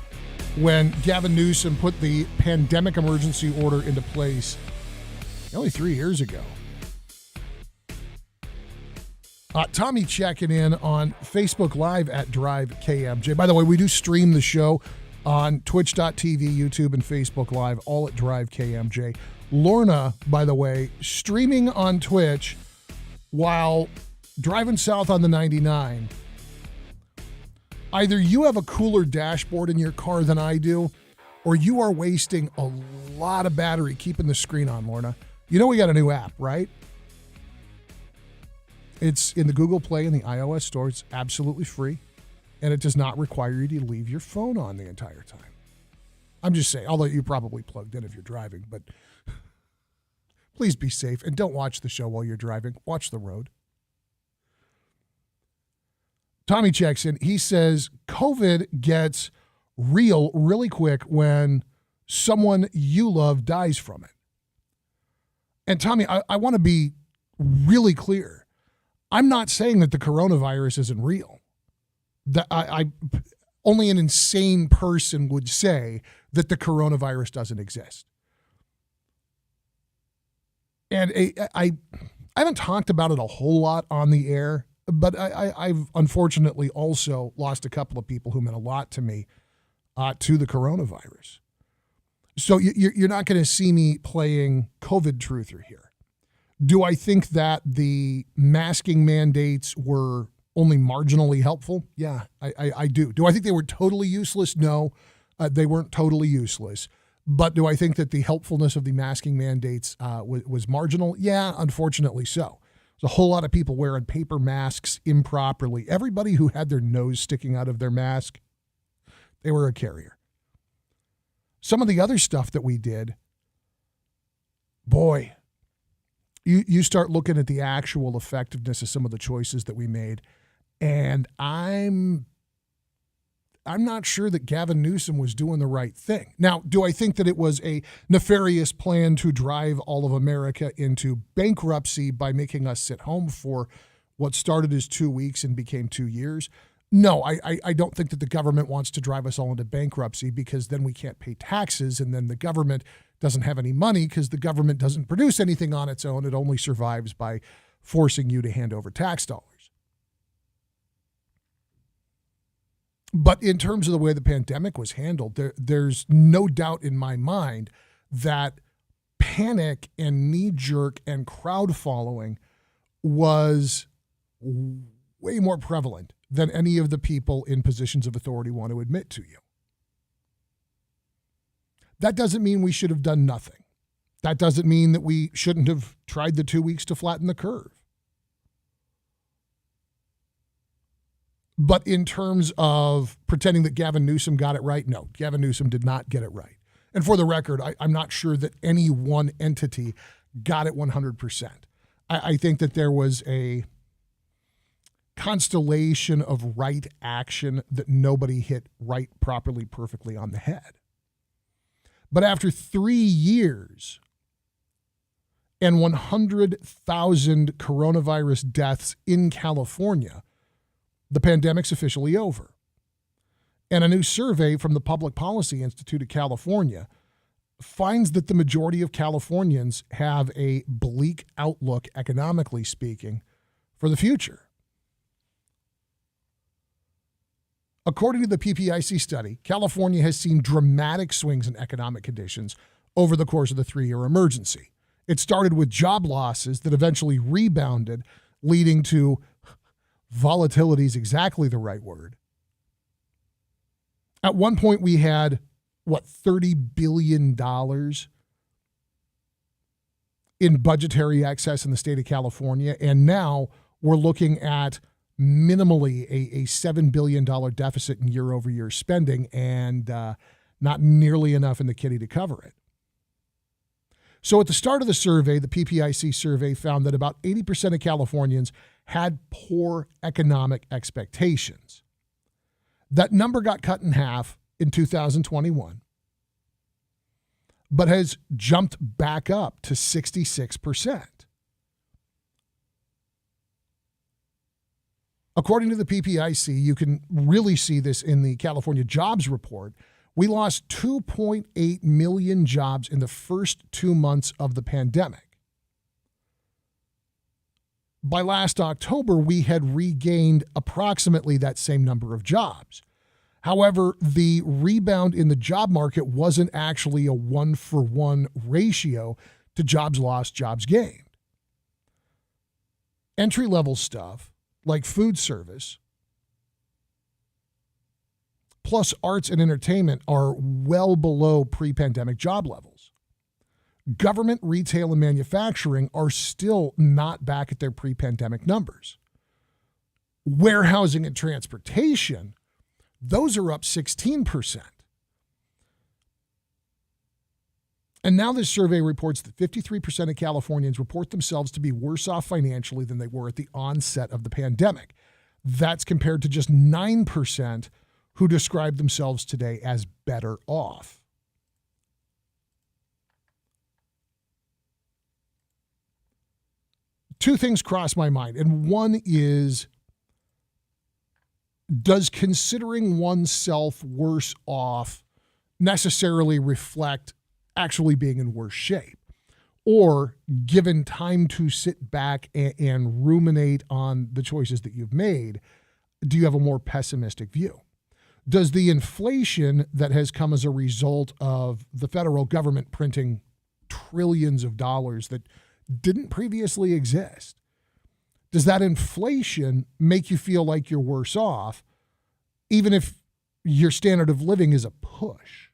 when Gavin Newsom put the pandemic emergency order into place only 3 years ago. Tommy checking in on Facebook Live at Drive KMJ. By the way, we do stream the show on twitch.tv, YouTube, and Facebook Live, all at Drive KMJ. Lorna, by the way, streaming on Twitch while driving south on the 99. Either you have a cooler dashboard in your car than I do, or you are wasting a lot of battery keeping the screen on, Lorna. You know we got a new app, right? It's in the Google Play and the iOS store. It's absolutely free, and it does not require you to leave your phone on the entire time. I'm just saying, although you're probably plugged in if you're driving, but please be safe and don't watch the show while you're driving. Watch the road. Tommy checks in. He says COVID gets real really quick when someone you love dies from it. And Tommy, I want to be really clear. I'm not saying that the coronavirus isn't real. That I only an insane person would say that the coronavirus doesn't exist. And I haven't talked about it a whole lot on the air, but I've unfortunately also lost a couple of people who meant a lot to me to the coronavirus. So you're not going to see me playing COVID truther here. Do I think that the masking mandates were only marginally helpful? Yeah, I do. Do I think they were totally useless? No, they weren't totally useless. But do I think that the helpfulness of the masking mandates was marginal? Yeah, unfortunately so. There's a whole lot of people wearing paper masks improperly. Everybody who had their nose sticking out of their mask, they were a carrier. Some of the other stuff that we did, boy, you start looking at the actual effectiveness of some of the choices that we made, and I'm not sure that Gavin Newsom was doing the right thing. Now, do I think that it was a nefarious plan to drive all of America into bankruptcy by making us sit home for what started as 2 weeks and became 2 years? No, I don't think that the government wants to drive us all into bankruptcy, because then we can't pay taxes, and then the government doesn't have any money because the government doesn't produce anything on its own. It only survives by forcing you to hand over tax dollars. But in terms of the way the pandemic was handled, there's no doubt in my mind that panic and knee-jerk and crowd following was way more prevalent than any of the people in positions of authority want to admit to you. That doesn't mean we should have done nothing. That doesn't mean that we shouldn't have tried the 2 weeks to flatten the curve. But in terms of pretending that Gavin Newsom got it right, no, Gavin Newsom did not get it right. And for the record, I'm not sure that any one entity got it 100%. I think that there was a constellation of right action that nobody hit right, properly, perfectly on the head. But after 3 years and 100,000 coronavirus deaths in California, the pandemic's officially over. And a new survey from the Public Policy Institute of California finds that the majority of Californians have a bleak outlook, economically speaking, for the future. According to the PPIC study, California has seen dramatic swings in economic conditions over the course of the 3-year emergency. It started with job losses that eventually rebounded, leading to volatility is exactly the right word. At one point, we had, $30 billion in budgetary excess in the state of California, and now we're looking at minimally a $7 billion deficit in year-over-year spending, and not nearly enough in the kitty to cover it. So at the start of the survey, the PPIC survey found that about 80% of Californians had poor economic expectations. That number got cut in half in 2021, but has jumped back up to 66%. According to the PPIC, you can really see this in the California jobs report. We lost 2.8 million jobs in the first 2 months of the pandemic. By last October, we had regained approximately that same number of jobs. However, the rebound in the job market wasn't actually a 1-for-1 ratio to jobs lost, jobs gained. Entry-level stuff like food service plus arts and entertainment are well below pre-pandemic job levels. Government, retail, and manufacturing are still not back at their pre-pandemic numbers. Warehousing and transportation, those are up 16%. And now this survey reports that 53% of Californians report themselves to be worse off financially than they were at the onset of the pandemic. That's compared to just 9% who describe themselves today as better off. Two things cross my mind, and one is, does considering oneself worse off necessarily reflect actually being in worse shape? Or, given time to sit back and ruminate on the choices that you've made, do you have a more pessimistic view? Does the inflation that has come as a result of the federal government printing trillions of dollars that didn't previously exist, does that inflation make you feel like you're worse off, even if your standard of living is a push?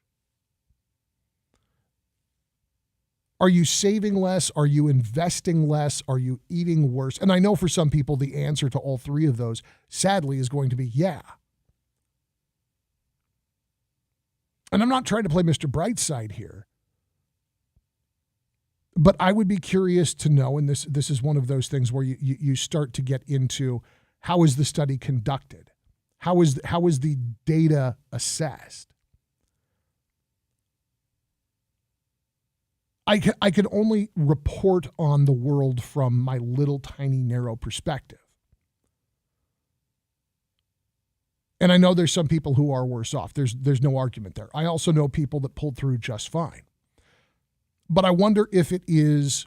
Are you saving less? Are you investing less? Are you eating worse? And I know for some people the answer to all three of those, sadly, is going to be yeah. And I'm not trying to play Mr. Brightside here, but I would be curious to know, and this is one of those things where you start to get into, how is the study conducted? How is the data assessed? I can only report on the world from my little tiny narrow perspective. And I know there's some people who are worse off. There's no argument there. I also know people that pulled through just fine. But I wonder if it is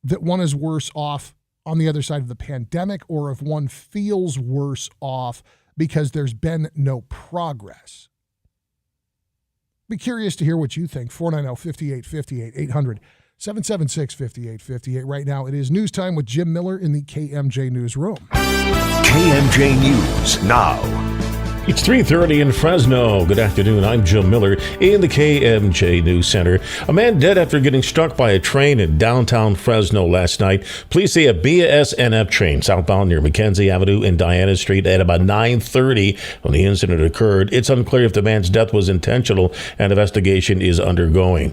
that one is worse off on the other side of the pandemic, or if one feels worse off because there's been no progress. Be curious to hear what you think. 490-5858, 800-776-5858. Right now, it is news time with Jim Miller in the KMJ Newsroom. KMJ News now. It's 3:30 in Fresno. Good afternoon. I'm Jim Miller in the KMJ News Center. A man dead after getting struck by a train in downtown Fresno last night. Police say a BSNF train southbound near Mackenzie Avenue and Diana Street at about 9:30 when the incident occurred. It's unclear if the man's death was intentional, and investigation is ongoing.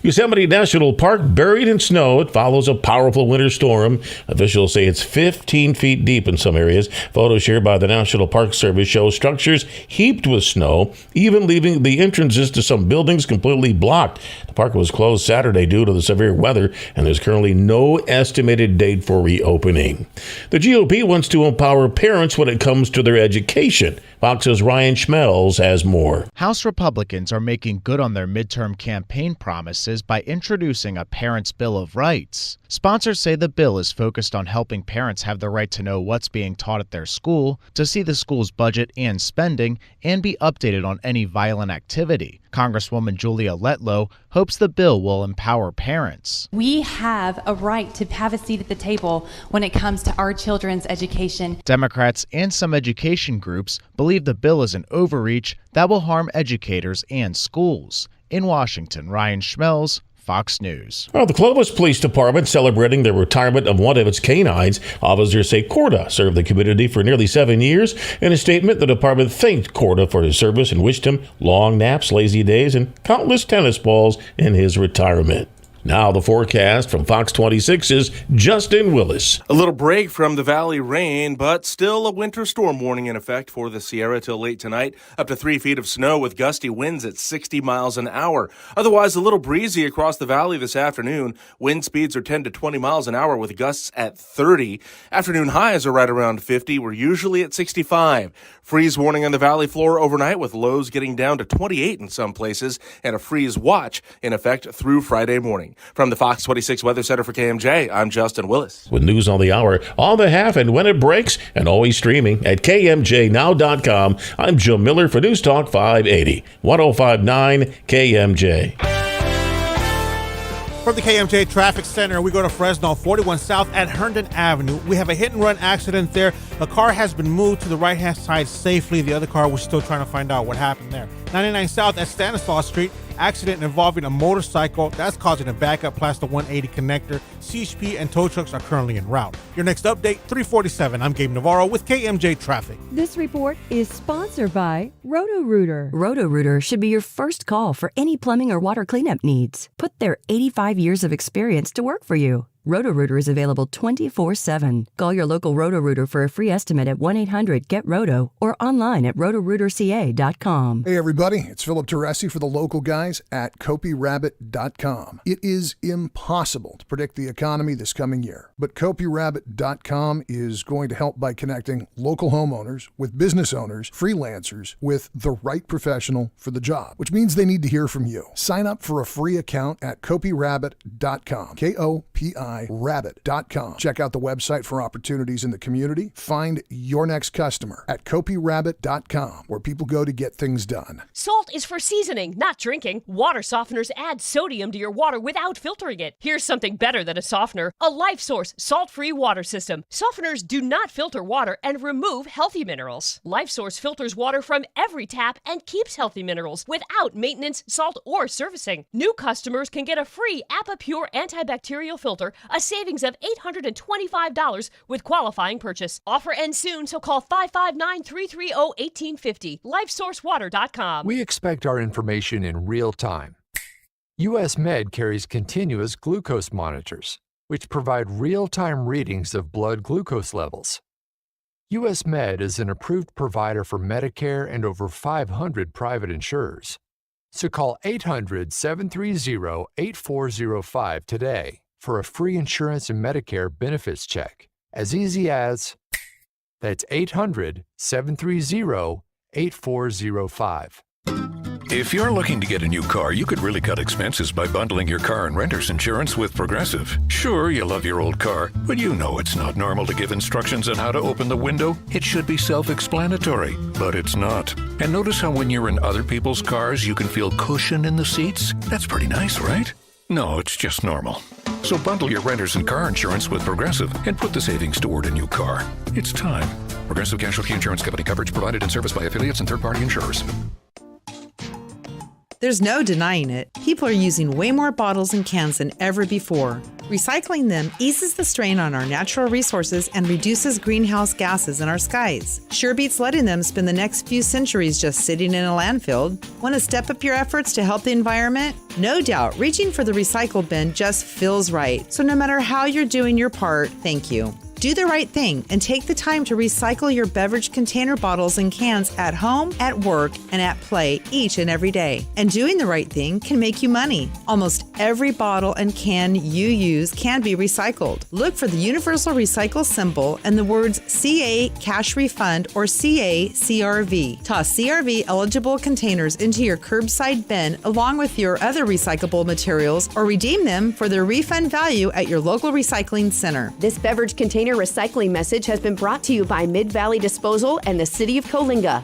Yosemite National Park buried in snow. It follows a powerful winter storm. Officials say it's 15 feet deep in some areas. Photos shared by the National Park Service show structures heaped with snow, even leaving the entrances to some buildings completely blocked. The park was closed Saturday due to the severe weather, and there's currently no estimated date for reopening. The GOP wants to empower parents when it comes to their education. Fox's Ryan Schmelz has more. House Republicans are making good on their midterm campaign promises by introducing a Parents' Bill of Rights. Sponsors say the bill is focused on helping parents have the right to know what's being taught at their school, to see the school's budget and spending, and be updated on any violent activity. Congresswoman Julia Letlow hopes the bill will empower parents. We have a right to have a seat at the table when it comes to our children's education. Democrats and some education groups believe the bill is an overreach that will harm educators and schools. In Washington, Ryan Schmelz, Fox News. Well, the Clovis Police Department celebrating the retirement of one of its canines. Officers say Corda served the community for nearly 7 years. In a statement, the department thanked Corda for his service and wished him long naps, lazy days, and countless tennis balls in his retirement. Now the forecast from Fox 26's Justin Willis. A little break from the valley rain, but still a winter storm warning in effect for the Sierra till late tonight. Up to 3 feet of snow with gusty winds at 60 miles an hour. Otherwise, a little breezy across the valley this afternoon. Wind speeds are 10 to 20 miles an hour with gusts at 30. Afternoon highs are right around 50. We're usually at 65. Freeze warning on the valley floor overnight with lows getting down to 28 in some places, and a freeze watch in effect through Friday morning. From the Fox 26 Weather Center for KMJ, I'm Justin Willis. With news on the hour, on the half, and when it breaks, and always streaming at KMJNow.com. I'm Jim Miller for News Talk 580, 105.9 KMJ. From the KMJ Traffic Center, we go to Fresno, 41 South at Herndon Avenue. We have a hit-and-run accident there. The car has been moved to the right-hand side safely. The other car, we're still trying to find out what happened there. 99 South at Stanislaus Street, accident involving a motorcycle. That's causing a backup past the 180 connector. CHP and tow trucks are currently en route. Your next update, 347. I'm Gabe Navarro with KMJ Traffic. This report is sponsored by Roto-Rooter. Roto-Rooter should be your first call for any plumbing or water cleanup needs. Put their 85 years of experience to work for you. Roto-Rooter is available 24/7. Call your local Roto-Rooter for a free estimate at 1-800-GET-ROTO or online at rotorooterca.com. Hey everybody, it's Philip Teresi for the local guys at CopyRabbit.com. It is impossible to predict the economy this coming year, but CopyRabbit.com is going to help by connecting local homeowners with business owners, freelancers, with the right professional for the job, which means they need to hear from you. Sign up for a free account at CopyRabbit.com. KOPIRabbit.com. Check out the website for opportunities in the community. Find your next customer at CopyRabbit.com, where people go to get things done. Salt is for seasoning, not drinking. Water softeners add sodium to your water without filtering it. Here's something better than a softener: a LifeSource salt-free water system. Softeners do not filter water and remove healthy minerals. LifeSource filters water from every tap and keeps healthy minerals without maintenance, salt, or servicing. New customers can get a free APA-Pure antibacterial filter, a savings of $825 with qualifying purchase. Offer ends soon, so call 559-330-1850. LifeSourceWater.com. We expect our information in real time. U.S. Med carries continuous glucose monitors, which provide real-time readings of blood glucose levels. U.S. Med is an approved provider for Medicare and over 500 private insurers. So call 800-730-8405 today for a free insurance and Medicare benefits check. As easy as That's 800-730-8405. If you're looking to get a new car, you could really cut expenses by bundling your car and renter's insurance with Progressive. Sure, you love your old car, but you know it's not normal to give instructions on how to open the window. It should be self-explanatory, but it's not. And notice how when you're in other people's cars, you can feel cushion in the seats? That's pretty nice, right? No, it's just normal. So bundle your renter's and car insurance with Progressive and put the savings toward a new car. It's time. Progressive Casualty Insurance Company. Coverage provided and serviced by affiliates and third-party insurers. There's no denying it. People are using way more bottles and cans than ever before. Recycling them eases the strain on our natural resources and reduces greenhouse gases in our skies. Sure beats letting them spend the next few centuries just sitting in a landfill. Want to step up your efforts to help the environment? No doubt, reaching for the recycle bin just feels right. So no matter how you're doing your part, thank you. Do the right thing and take the time to recycle your beverage container bottles and cans at home, at work, and at play each and every day. And doing the right thing can make you money. Almost every bottle and can you use can be recycled. Look for the Universal Recycle symbol and the words CA Cash Refund or CA CRV. Toss CRV eligible containers into your curbside bin along with your other recyclable materials or redeem them for their refund value at your local recycling center. This beverage container recycling message has been brought to you by Mid-Valley Disposal and the City of Coalinga.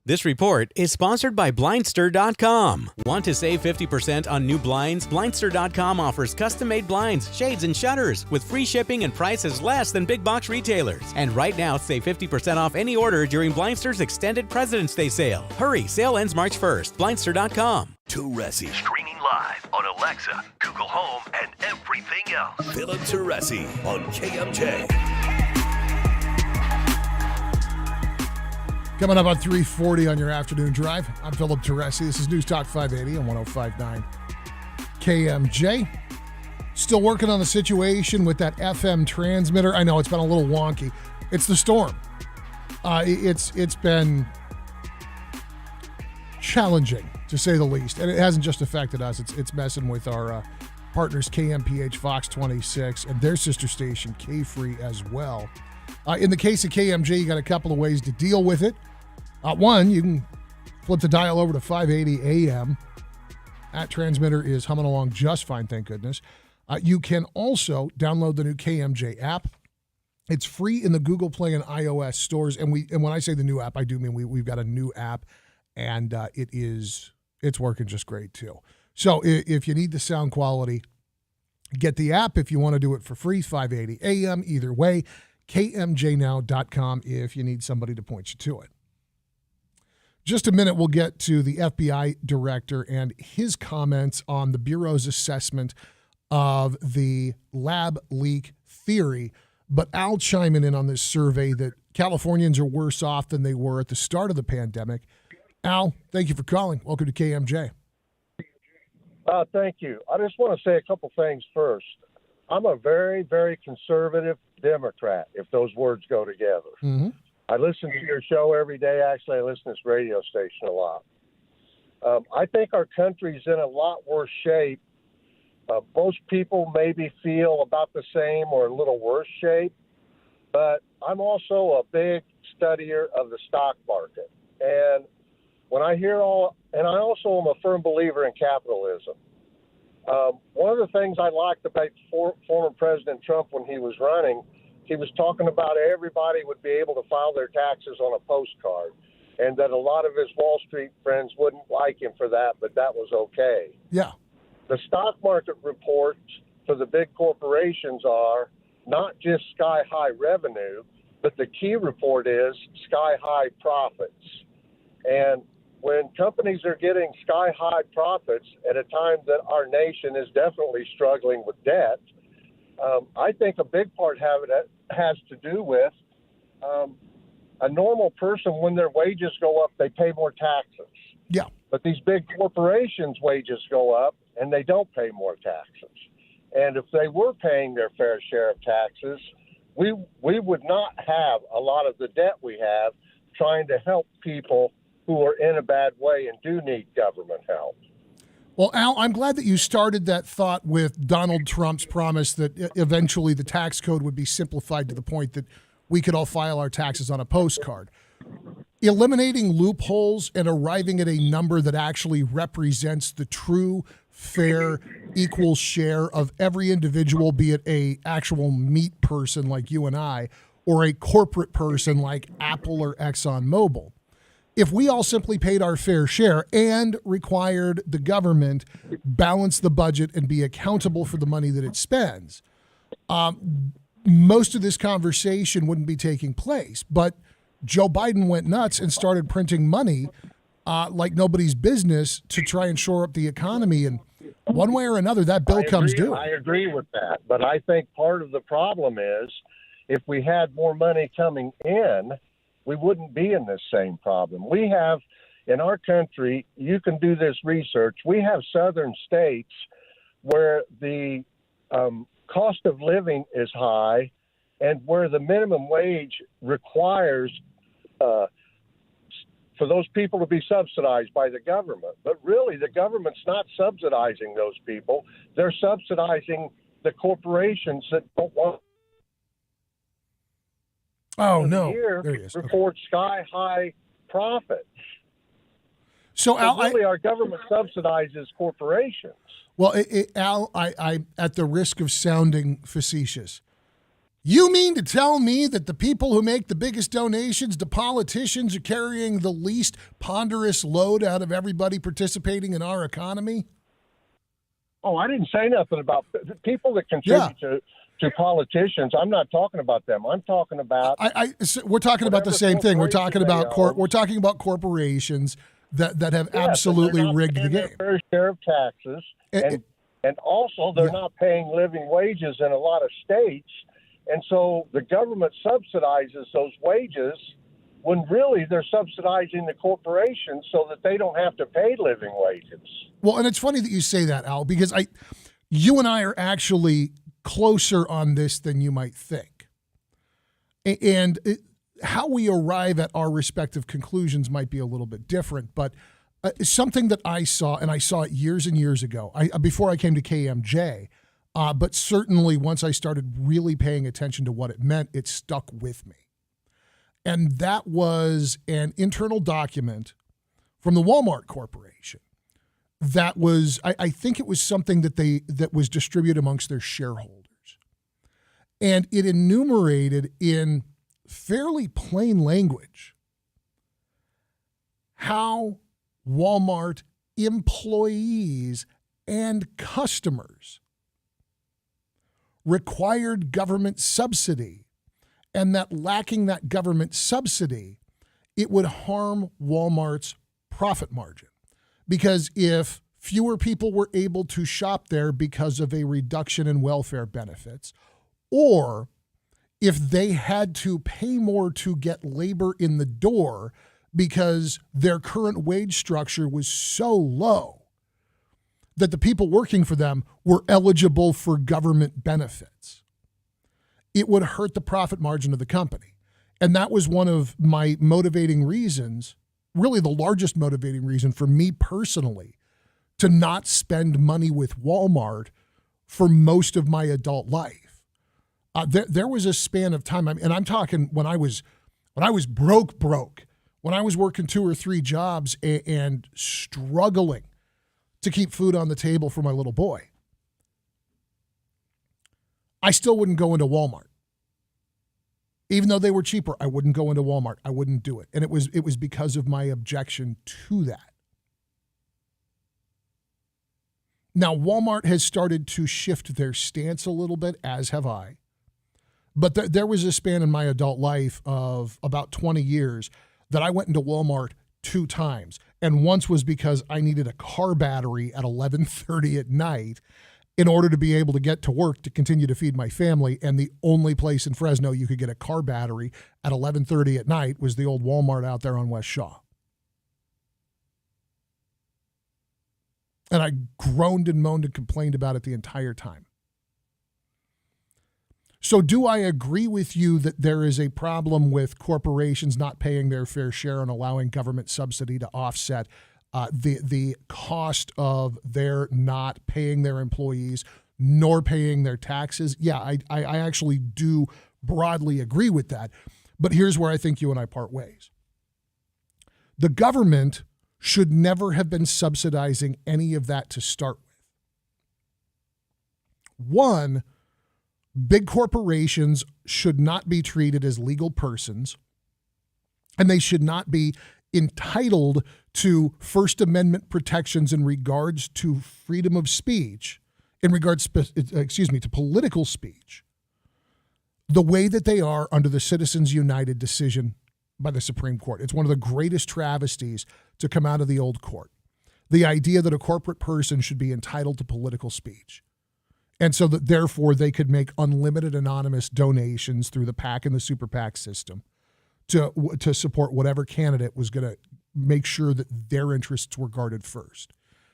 This report is sponsored by Blindster.com. Want to save 50% on new blinds? Blindster.com offers custom-made blinds, shades, and shutters with free shipping and prices less than big box retailers. And right now, save 50% off any order during Blindster's extended President's Day sale. Hurry, sale ends March 1st. Blindster.com. Teresi. Streaming live on Alexa, Google Home, and everything else. Philip Teresi on KMJ. Coming up on 3:40 on your afternoon drive, I'm Philip Teresi. This is News Talk 580 and 105.9 KMJ. Still working on the situation with that FM transmitter. I know it's been a little wonky. It's the storm. It's been challenging, to say the least. And it hasn't just affected us. It's messing with our partners KMPH Fox 26 and their sister station K-Free as well. In the case of KMJ, you got a couple of ways to deal with it. One, you can flip the dial over to 580 AM. That transmitter is humming along just fine, thank goodness. You can also download the new KMJ app. It's free in the Google Play and iOS stores. And when I say the new app, I do mean we've got a new app, and it's working just great too. So if you need the sound quality, get the app. If you want to do it for free, 580 AM. Either way, KMJnow.com if you need somebody to point you to it. Just a minute, we'll get to the FBI director and his comments on the Bureau's assessment of the lab leak theory. But Al chiming in on this survey that Californians are worse off than they were at the start of the pandemic. Al, thank you for calling. Welcome to KMJ. Thank you. I just want to say a couple things first. I'm a very, very conservative Democrat, if those words go together. Mm-hmm. I listen to your show every day. Actually, I listen to this radio station a lot. I think our country's in a lot worse shape. Most people maybe feel about the same or a little worse shape, but I'm also a big studier of the stock market. And when I hear and I also am a firm believer in capitalism. One of the things I liked about former President Trump when he was running, he was talking about everybody would be able to file their taxes on a postcard, and that a lot of his Wall Street friends wouldn't like him for that, but that was okay. Yeah. The stock market reports for the big corporations are not just sky-high revenue, but the key report is sky-high profits. And when companies are getting sky-high profits at a time that our nation is definitely struggling with debt, I think a big part of it has to do with a normal person, when their wages go up, they pay more taxes. Yeah. But these big corporations' wages go up, and they don't pay more taxes. And if they were paying their fair share of taxes, we would not have a lot of the debt we have trying to help people who are in a bad way and do need government help. Well, Al, I'm glad that you started that thought with Donald Trump's promise that eventually the tax code would be simplified to the point that we could all file our taxes on a postcard. Eliminating loopholes and arriving at a number that actually represents the true, fair, equal share of every individual, be it a actual meat person like you and I, or a corporate person like Apple or ExxonMobil. If we all simply paid our fair share and required the government balance the budget and be accountable for the money that it spends, most of this conversation wouldn't be taking place. But Joe Biden went nuts and started printing money like nobody's business to try and shore up the economy. And one way or another, that bill comes due. I agree with that. But I think part of the problem is if we had more money coming in, we wouldn't be in this same problem. We have, in our country, you can do this research, we have southern states where the cost of living is high and where the minimum wage requires for those people to be subsidized by the government. But really, the government's not subsidizing those people. They're subsidizing the corporations that don't want there he is. report sky-high profits. So, Al, really, our government subsidizes corporations. Well, Al, I at the risk of sounding facetious, you mean to tell me that the people who make the biggest donations to politicians are carrying the least ponderous load out of everybody participating in our economy? Oh, I didn't say nothing about the people that contribute to politicians. I'm not talking about them. I'm talking about we're talking about the same thing. We're talking about we're talking about corporations that have absolutely rigged the game. Fair share of taxes, and also they're not paying living wages in a lot of states, and so the government subsidizes those wages when really they're subsidizing the corporations so that they don't have to pay living wages. Well, and it's funny that you say that, Al, because you and I are actually closer on this than you might think. And how we arrive at our respective conclusions might be a little bit different, but something that I saw, and I saw it years and years ago, before I came to KMJ, but certainly once I started really paying attention to what it meant, it stuck with me. And that was an internal document from the Walmart Corporation. That was, I think it was something that was distributed amongst their shareholders. And it enumerated in fairly plain language how Walmart employees and customers required government subsidy, and that lacking that government subsidy, it would harm Walmart's profit margin. Because if fewer people were able to shop there because of a reduction in welfare benefits, or if they had to pay more to get labor in the door because their current wage structure was so low that the people working for them were eligible for government benefits, it would hurt the profit margin of the company. And that was one of my motivating reasons, really the largest motivating reason for me personally, to not spend money with Walmart for most of my adult life. There was a span of time, and I'm talking when I was broke, when I was working 2 or 3 jobs and struggling to keep food on the table for my little boy, I still wouldn't go into Walmart. Even though they were cheaper, I wouldn't go into Walmart. I wouldn't do it. And it was because of my objection to that. Now, Walmart has started to shift their stance a little bit, as have I. But there was a span in my adult life of about 20 years that I went into Walmart 2 times. And once was because I needed a car battery at 11:30 at night in order to be able to get to work to continue to feed my family. And the only place in Fresno you could get a car battery at 11:30 at night was the old Walmart out there on West Shaw. And I groaned and moaned and complained about it the entire time. So do I agree with you that there is a problem with corporations not paying their fair share and allowing government subsidy to offset the cost of their not paying their employees nor paying their taxes? Yeah, I actually do broadly agree with that. But here's where I think you and I part ways. The government should never have been subsidizing any of that to start with. One, big corporations should not be treated as legal persons, and they should not be entitled to First Amendment protections in regards to freedom of speech, in regards, to political speech, the way that they are under the Citizens United decision by the Supreme Court. It's one of the greatest travesties to come out of the old court. The idea that a corporate person should be entitled to political speech. And so that therefore they could make unlimited anonymous donations through the PAC and the Super PAC system to support whatever candidate was going to make sure that their interests were guarded first.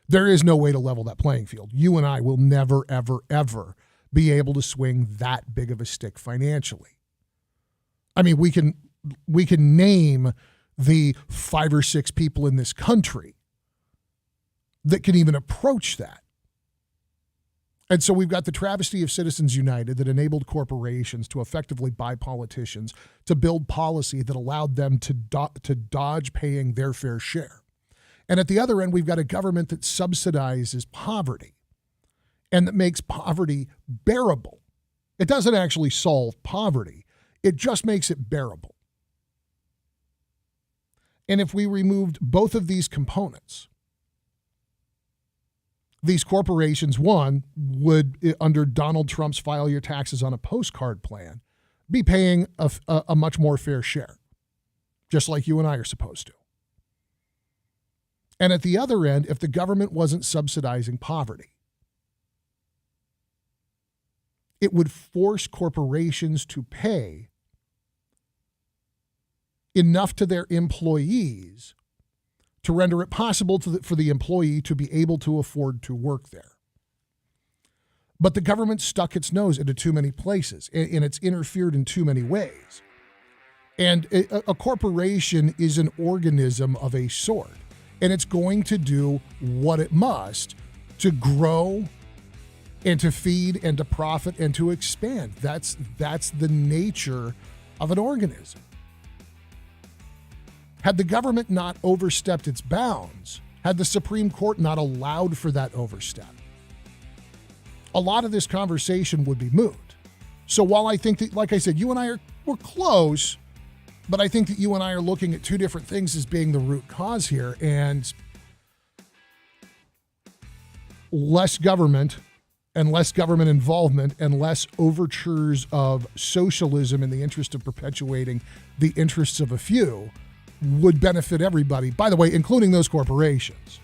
There is no way to level that playing field. You and I will never, ever, ever be able to swing that big of a stick financially. I mean, we can name the 5 or 6 people in this country that can even approach that. And so we've got the travesty of Citizens United that enabled corporations to effectively buy politicians, to build policy that allowed them to dodge paying their fair share. And at the other end, we've got a government that subsidizes poverty and that makes poverty bearable. It doesn't actually solve poverty. It just makes it bearable. And if we removed both of these components, these corporations, one, would, under Donald Trump's file your taxes on a postcard plan, be paying a much more fair share, just like you and I are supposed to. And at the other end, if the government wasn't subsidizing poverty, it would force corporations to pay enough to their employees to render it possible for the employee to be able to afford to work there. But the government stuck its nose into too many places, and it's interfered in too many ways. And a corporation is an organism of a sort, and it's going to do what it must to grow and to feed and to profit and to expand. That's the nature of an organism. Had the government not overstepped its bounds, had the Supreme Court not allowed for that overstep, a lot of this conversation would be moot. So while I think that, like I said, you and I we're close, but I think that you and I are looking at two different things as being the root cause here, and less government and less government involvement and less overtures of socialism in the interest of perpetuating the interests of a few would benefit everybody, by the way, including those corporations.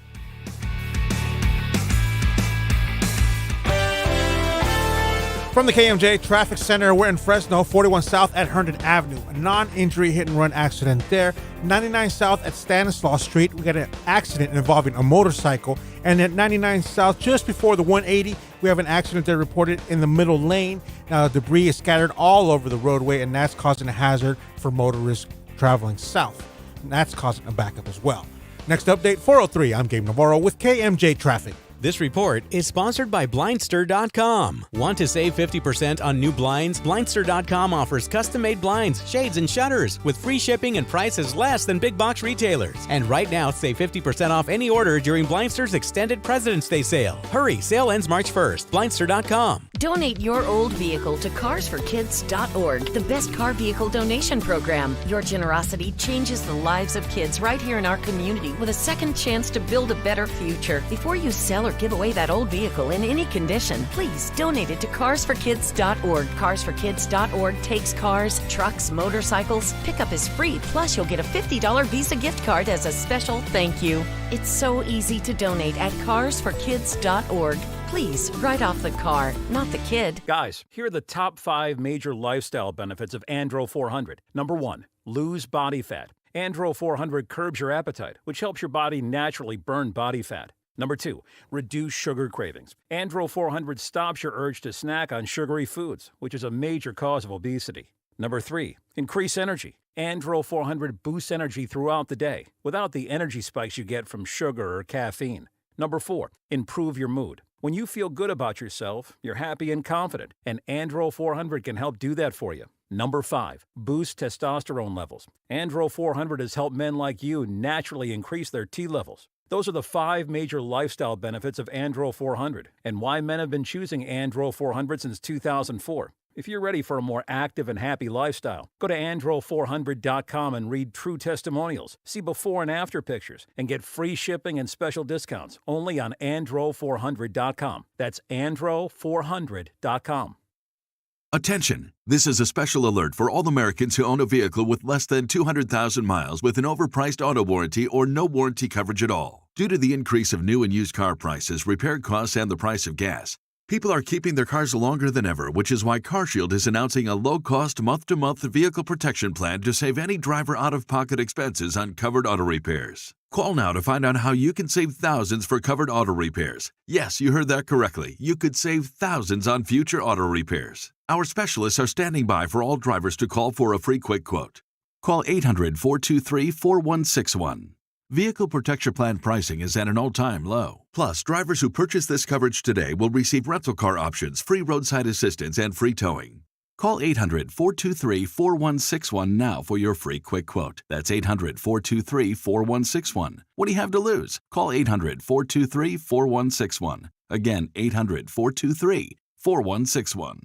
From the KMJ Traffic Center, we're in Fresno, 41 South at Herndon Avenue. A non-injury hit-and-run accident there. 99 South at Stanislaus Street, we got an accident involving a motorcycle. And at 99 South, just before the 180, we have an accident there reported in the middle lane. Now, debris is scattered all over the roadway, and that's causing a hazard for motorists traveling south. And that's causing a backup as well. Next update, 403. I'm Gabe Navarro with KMJ Traffic. This report is sponsored by Blindster.com. Want to save 50% on new blinds? Blindster.com offers custom-made blinds, shades, and shutters with free shipping and prices less than big box retailers. And right now, save 50% off any order during Blindster's extended President's Day sale. Hurry, sale ends March 1st. Blindster.com. Donate your old vehicle to carsforkids.org, the best car vehicle donation program. Your generosity changes the lives of kids right here in our community with a second chance to build a better future. Before you sell or give away that old vehicle in any condition, please donate it to carsforkids.org. Carsforkids.org takes cars, trucks, motorcycles. Pickup is free, plus you'll get a $50 Visa gift card as a special thank you. It's so easy to donate at carsforkids.org. Please, write off the car, not the kid. Guys, here are the top 5 major lifestyle benefits of Andro 400. Number 1, lose body fat. Andro 400 curbs your appetite, which helps your body naturally burn body fat. Number 2, reduce sugar cravings. Andro 400 stops your urge to snack on sugary foods, which is a major cause of obesity. Number 3, increase energy. Andro 400 boosts energy throughout the day without the energy spikes you get from sugar or caffeine. Number 4, improve your mood. When you feel good about yourself, you're happy and confident, and Andro 400 can help do that for you. Number 5, boost testosterone levels. Andro 400 has helped men like you naturally increase their T levels. Those are the 5 major lifestyle benefits of Andro 400 and why men have been choosing Andro 400 since 2004. If you're ready for a more active and happy lifestyle, go to andro400.com and read true testimonials, see before and after pictures, and get free shipping and special discounts only on andro400.com. That's andro400.com. Attention! This is a special alert for all Americans who own a vehicle with less than 200,000 miles with an overpriced auto warranty or no warranty coverage at all. Due to the increase of new and used car prices, repair costs, and the price of gas, people are keeping their cars longer than ever, which is why CarShield is announcing a low-cost month-to-month vehicle protection plan to save any driver out-of-pocket expenses on covered auto repairs. Call now to find out how you can save thousands for covered auto repairs. Yes, you heard that correctly. You could save thousands on future auto repairs. Our specialists are standing by for all drivers to call for a free quick quote. Call 800-423-4161. Vehicle Protection Plan pricing is at an all-time low. Plus, drivers who purchase this coverage today will receive rental car options, free roadside assistance, and free towing. Call 800-423-4161 now for your free quick quote. That's 800-423-4161. What do you have to lose? Call 800-423-4161. Again, 800-423-4161.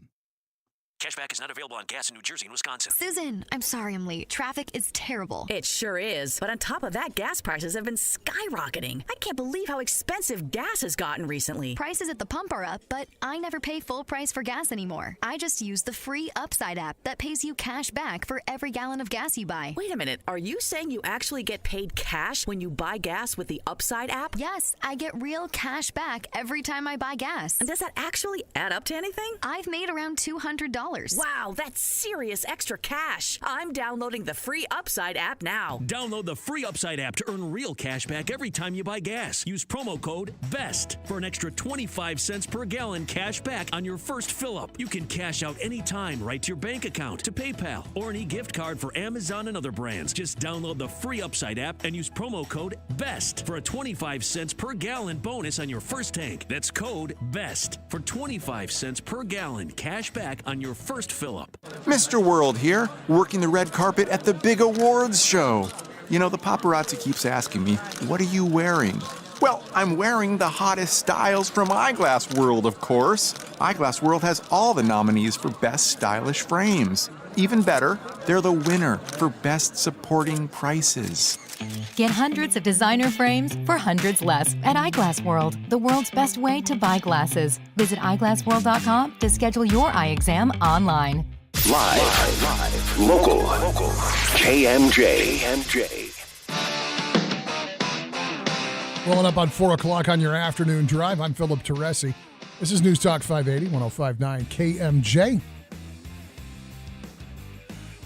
Cashback is not available on gas in New Jersey and Wisconsin. Susan, I'm sorry I'm late. Traffic is terrible. It sure is. But on top of that, gas prices have been skyrocketing. I can't believe how expensive gas has gotten recently. Prices at the pump are up, but I never pay full price for gas anymore. I just use the free Upside app that pays you cash back for every gallon of gas you buy. Wait a minute. Are you saying you actually get paid cash when you buy gas with the Upside app? Yes, I get real cash back every time I buy gas. And does that actually add up to anything? I've made around $200. Wow, that's serious extra cash. I'm downloading the free Upside app now. Download the free Upside app to earn real cash back every time you buy gas. Use promo code BEST for an extra 25 cents per gallon cash back on your first fill-up. You can cash out anytime right to your bank account, to PayPal, or an e-gift card for Amazon and other brands. Just download the free Upside app and use promo code BEST for a 25 cents per gallon bonus on your first tank. That's code BEST for 25 cents per gallon cash back on your first fill-up. Mr. World here, working the red carpet at the big awards show. You know, the paparazzi keeps asking me, what are you wearing? Well, I'm wearing the hottest styles from Eyeglass World, of course. Eyeglass World has all the nominees for Best Stylish Frames. Even better, they're the winner for Best Supporting Prices. Get hundreds of designer frames for hundreds less at Eyeglass World, the world's best way to buy glasses. Visit eyeglassworld.com to schedule your eye exam online. Live. Local. KMJ. Rolling up on 4 o'clock on your afternoon drive. I'm Philip Teresi. This is News Talk 580, 105.9 KMJ.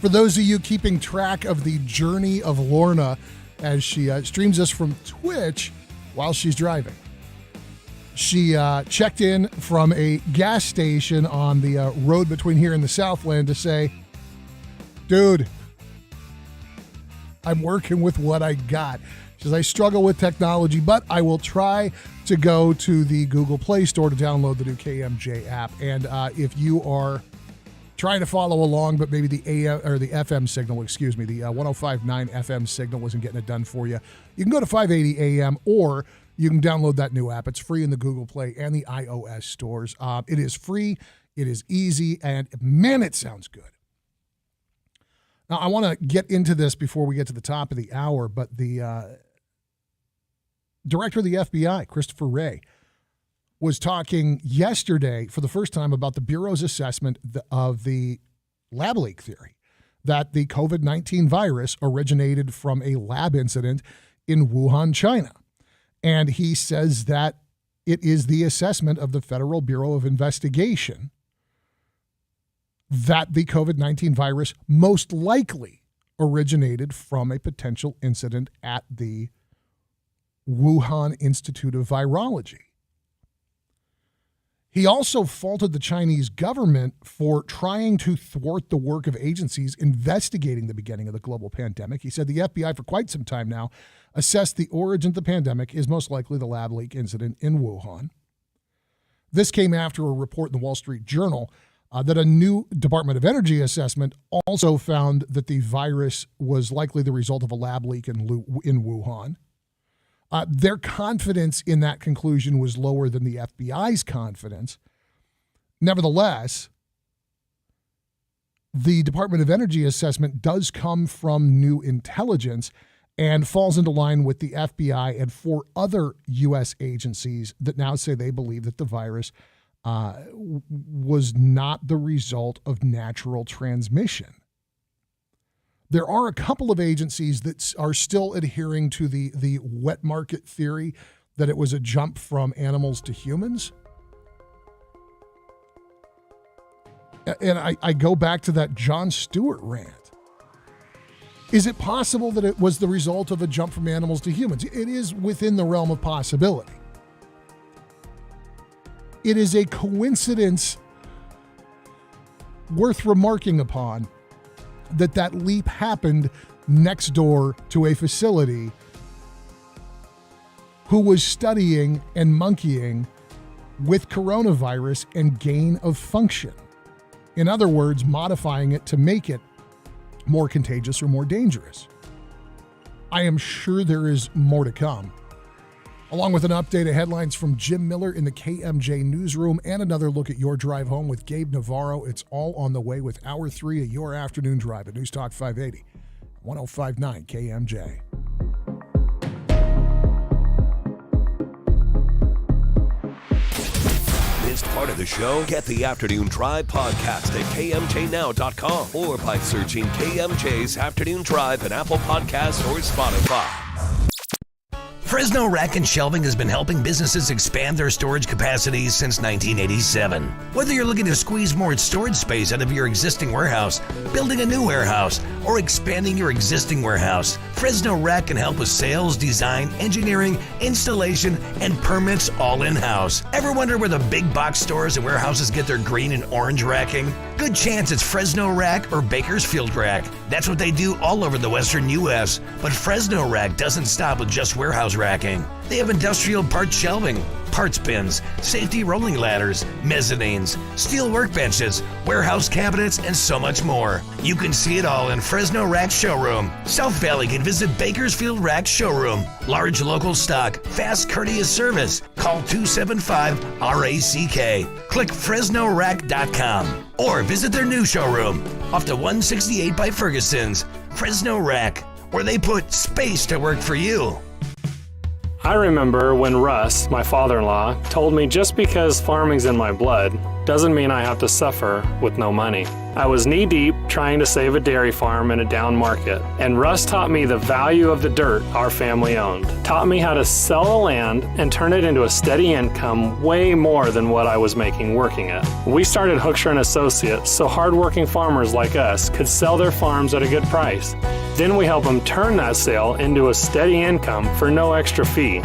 For those of you keeping track of the journey of Lorna as she streams us from Twitch while she's driving. She checked in from a gas station on the road between here and the Southland to say, dude, I'm working with what I got. She says, I struggle with technology, but I will try to go to the Google Play Store to download the new KMJ app. And if you are trying to follow along, but maybe the AM or the FM signal, the 105.9 FM signal wasn't getting it done for you, you can go to 580 AM or you can download that new app. It's free in the Google Play and the iOS stores. It is free, it is easy, and man, it sounds good. Now, I want to get into this before we get to the top of the hour, but the director of the FBI, Christopher Wray, was talking yesterday for the first time about the Bureau's assessment of the lab leak theory, that the COVID-19 virus originated from a lab incident in Wuhan, China. And he says that it is the assessment of the Federal Bureau of Investigation that the COVID-19 virus most likely originated from a potential incident at the Wuhan Institute of Virology. He also faulted the Chinese government for trying to thwart the work of agencies investigating the beginning of the global pandemic. He said the FBI for quite some time now assessed the origin of the pandemic is most likely the lab leak incident in Wuhan. This came after a report in the Wall Street Journal that a new Department of Energy assessment also found that the virus was likely the result of a lab leak in Wuhan. Their confidence in that conclusion was lower than the FBI's confidence. Nevertheless, the Department of Energy assessment does come from new intelligence and falls into line with the FBI and 4 other U.S. agencies that now say they believe that the virus was not the result of natural transmission. There are a couple of agencies that are still adhering to the wet market theory that it was a jump from animals to humans. And I go back to that Jon Stewart rant. Is it possible that it was the result of a jump from animals to humans? It is within the realm of possibility. It is a coincidence worth remarking upon that leap happened next door to a facility who was studying and monkeying with coronavirus and gain of function. In other words, modifying it to make it more contagious or more dangerous. I am sure there is more to come. Along with an update of headlines from Jim Miller in the KMJ newsroom and another look at your drive home with Gabe Navarro. It's all on the way with Hour 3 of your afternoon drive at News Talk 580, 105.9 KMJ. Missed part of the show? Get the Afternoon Drive podcast at kmjnow.com or by searching KMJ's Afternoon Drive in Apple Podcasts or Spotify. Fresno Rack and Shelving has been helping businesses expand their storage capacities since 1987. Whether you're looking to squeeze more storage space out of your existing warehouse, building a new warehouse, or expanding your existing warehouse, Fresno Rack can help with sales, design, engineering, installation, and permits all in-house. Ever wonder where the big box stores and warehouses get their green and orange racking? Good chance it's Fresno Rack or Bakersfield Rack. That's what they do all over the western U.S. But Fresno Rack doesn't stop with just warehouse racking. They have industrial part shelving, parts bins, safety rolling ladders, mezzanines, steel workbenches, warehouse cabinets, and so much more. You can see it all in Fresno Rack Showroom. South Valley can visit Bakersfield Rack Showroom. Large local stock, fast courteous service. Call 275-RACK. Click FresnoRack.com or visit their new showroom off the 168 by Ferguson's. Fresno Rack, where they put space to work for you. I remember when Russ, my father-in-law, told me just because farming's in my blood doesn't mean I have to suffer with no money. I was knee-deep trying to save a dairy farm in a down market, and Russ taught me the value of the dirt our family owned, taught me how to sell the land and turn it into a steady income way more than what I was making working it. We started Hoekstra & Associates so hardworking farmers like us could sell their farms at a good price. Then we help them turn that sale into a steady income for no extra fee.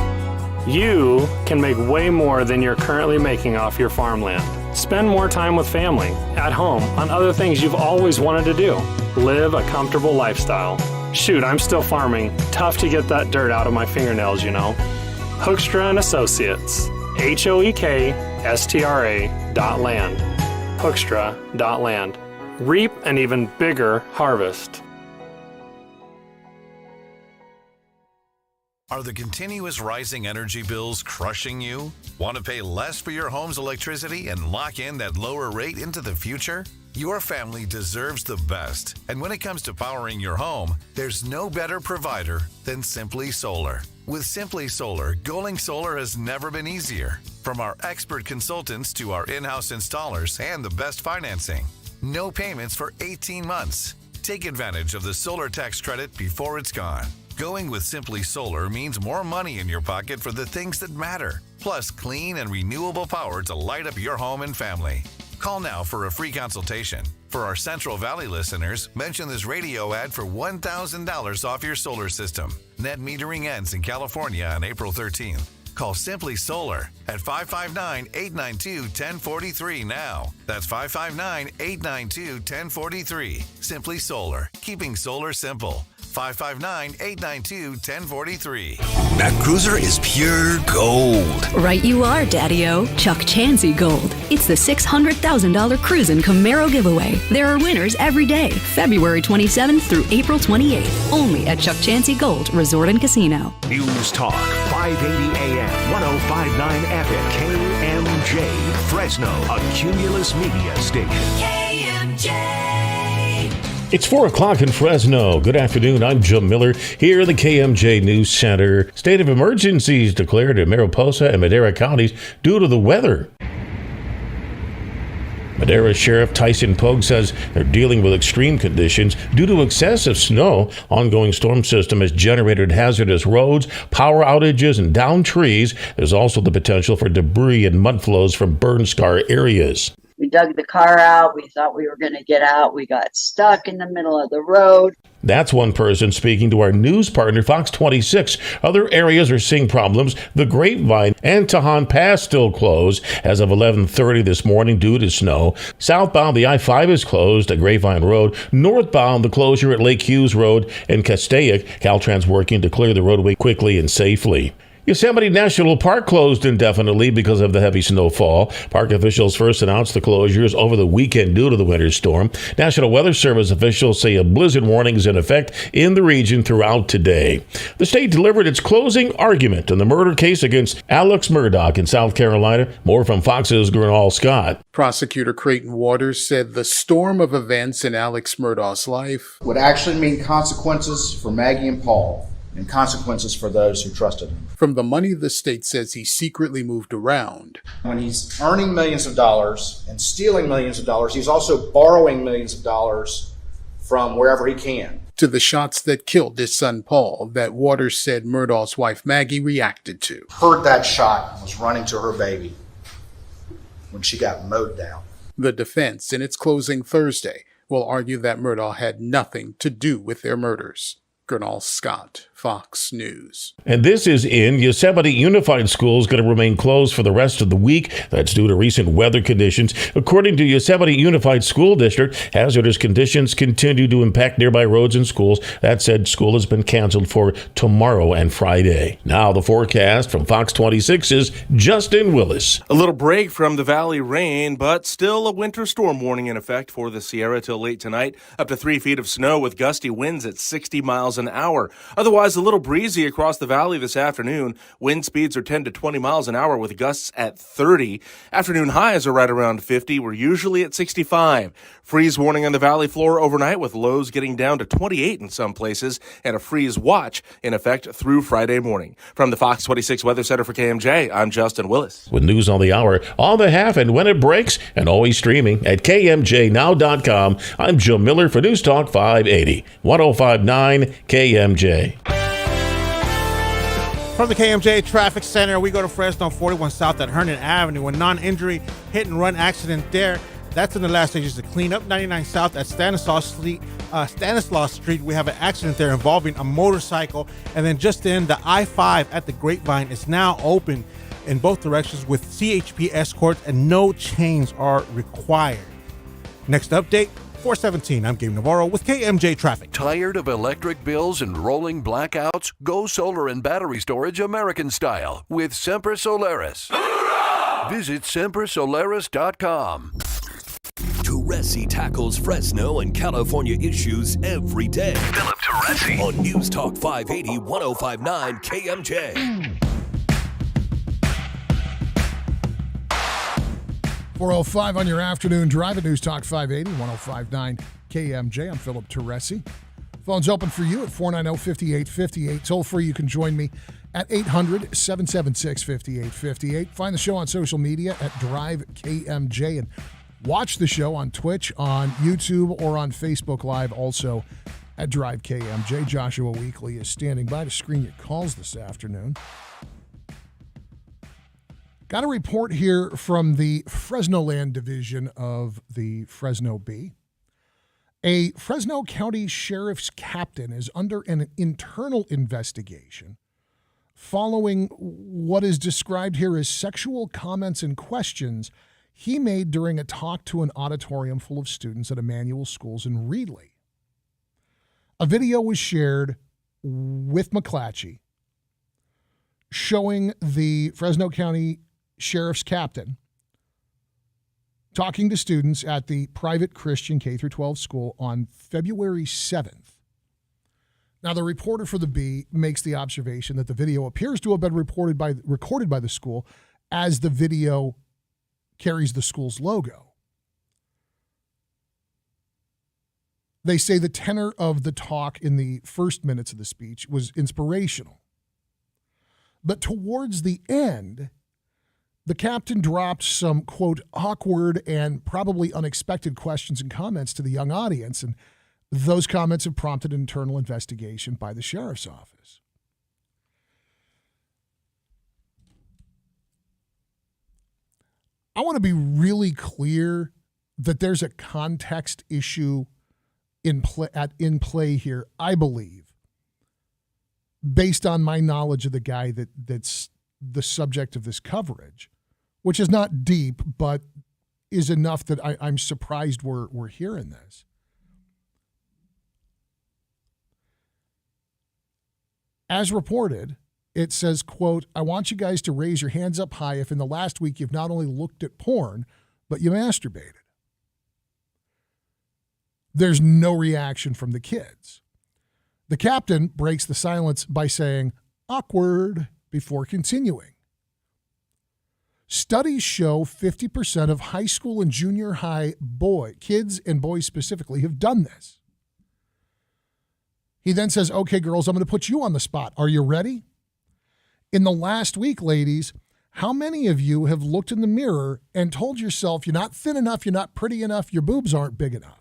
You can make way more than you're currently making off your farmland. Spend more time with family, at home, on other things you've always wanted to do. Live a comfortable lifestyle. Shoot, I'm still farming. Tough to get that dirt out of my fingernails, you know. Hoekstra & Associates. HOEKSTRA.land. Hoekstra.land. Reap an even bigger harvest. Are the continuous rising energy bills crushing you? Want to pay less for your home's electricity and lock in that lower rate into the future? Your family deserves the best. And when it comes to powering your home, there's no better provider than Simply Solar. With Simply Solar, going solar has never been easier. From our expert consultants to our in-house installers and the best financing. No payments for 18 months. Take advantage of the solar tax credit before it's gone. Going with Simply Solar means more money in your pocket for the things that matter, plus clean and renewable power to light up your home and family. Call now for a free consultation. For our Central Valley listeners, mention this radio ad for $1,000 off your solar system. Net metering ends in California on April 13th. Call Simply Solar at 559-892-1043 now. That's 559-892-1043. Simply Solar, keeping solar simple. 559-892-1043. That cruiser is pure gold. Right you are, Daddy-O. Chuck Chansey Gold. It's the $600,000 Cruisin' Camaro giveaway. There are winners every day, February 27th through April 28th. Only at Chuck Chansey Gold Resort and Casino. News Talk 580 AM 1059 FM KMJ Fresno, a Cumulus Media station. KMJ. It's 4 o'clock in Fresno. Good afternoon. I'm Jim Miller here in the KMJ News Center. State of emergencies declared in Mariposa and Madera counties due to the weather. Madera Sheriff Tyson Pogue says they're dealing with extreme conditions due to excessive snow. Ongoing storm system has generated hazardous roads, power outages, and downed trees. There's also the potential for debris and mud flows from burn scar areas. We dug the car out. We thought we were going to get out. We got stuck in the middle of the road. That's one person speaking to our news partner, Fox 26. Other areas are seeing problems. The Grapevine and Tahan Pass still closed as of 11:30 this morning due to snow. Southbound, the I-5 is closed at Grapevine Road. Northbound, the closure at Lake Hughes Road and Castaic. Caltrans working to clear the roadway quickly and safely. Yosemite National Park closed indefinitely because of the heavy snowfall. Park officials first announced the closures over the weekend due to the winter storm. National Weather Service officials say a blizzard warning is in effect in the region throughout today. The state delivered its closing argument in the murder case against Alex Murdaugh in South Carolina. More from Fox's Gernal Scott. Prosecutor Creighton Waters said the storm of events in Alex Murdaugh's life would actually mean consequences for Maggie and Paul, and consequences for those who trusted him. From the money the state says he secretly moved around. When he's earning millions of dollars and stealing millions of dollars, he's also borrowing millions of dollars from wherever he can. To the shots that killed his son Paul that Waters said Murdaugh's wife Maggie reacted to. Heard that shot and was running to her baby when she got mowed down. The defense, in its closing Thursday, will argue that Murdaugh had nothing to do with their murders. Gernal Scott, Fox News. And this is in Yosemite Unified School is going to remain closed for the rest of the week. That's due to recent weather conditions. According to Yosemite Unified School District, hazardous conditions continue to impact nearby roads and schools. That said, school has been canceled for tomorrow and Friday. Now the forecast from Fox 26 is Justin Willis. A little break from the valley rain, but still a winter storm warning in effect for the Sierra till late tonight. Up to 3 feet of snow with gusty winds at 60 miles an hour. Otherwise, a little breezy across the valley this afternoon. Wind speeds are 10 to 20 miles an hour with gusts at 30. Afternoon highs are right around 50. We're usually at 65. Freeze warning on the valley floor overnight with lows getting down to 28 in some places and a freeze watch in effect through Friday morning. From the Fox 26 Weather Center for KMJ, I'm Justin Willis. With news on the hour, on the half, and when it breaks, and always streaming at KMJNow.com. I'm Joe Miller for News Talk 580, 1059 KMJ. From the KMJ Traffic Center, we go to Fresno 41 South at Herndon Avenue. A non-injury hit-and-run accident there. That's in the last stages of cleanup. 99 South at Stanislaus Street, we have an accident there involving a motorcycle. And then just in, the I-5 at the Grapevine is now open in both directions with CHP escorts, and no chains are required. Next update, 417. I'm Gabe Navarro with KMJ Traffic. Tired of electric bills and rolling blackouts? Go solar and battery storage American style with Semper Solaris. Visit sempersolaris.com. Teresi tackles Fresno and California issues every day. Philip Teresi on News Talk 580 1059 KMJ. 4:05 on your afternoon drive at News Talk 580, 1059 KMJ. I'm Philip Teresi. Phone's open for you at 490-5858. Toll free, you can join me at 800-776-5858. Find the show on social media at Drive KMJ and watch the show on Twitch, on YouTube, or on Facebook Live, also at Drive KMJ. Joshua Weekly is standing by to screen your calls this afternoon. Got a report here from the Fresno Land Division of the Fresno Bee. A Fresno County Sheriff's captain is under an internal investigation following what is described here as sexual comments and questions he made during a talk to an auditorium full of students at Emmanuel Schools in Reedley. A video was shared with McClatchy showing the Fresno County Sheriff's captain talking to students at the private Christian K-12 school on February 7th. Now, the reporter for the Bee makes the observation that the video appears to have been recorded by the school, as the video carries the school's logo. They say the tenor of the talk in the first minutes of the speech was inspirational. But towards the end, the captain dropped some, quote, awkward and probably unexpected questions and comments to the young audience, and those comments have prompted an internal investigation by the sheriff's office. I want to be really clear that there's a context issue in play here, I believe, based on my knowledge of the guy that's the subject of this coverage, which is not deep, but is enough that I'm surprised we're hearing this. As reported, it says, quote, I want you guys to raise your hands up high if in the last week you've not only looked at porn, but you masturbated. There's no reaction from the kids. The captain breaks the silence by saying, awkward, before continuing. Studies show 50% of high school and junior high kids and boys specifically, have done this. He then says, okay, girls, I'm going to put you on the spot. Are you ready? In the last week, ladies, how many of you have looked in the mirror and told yourself you're not thin enough, you're not pretty enough, your boobs aren't big enough?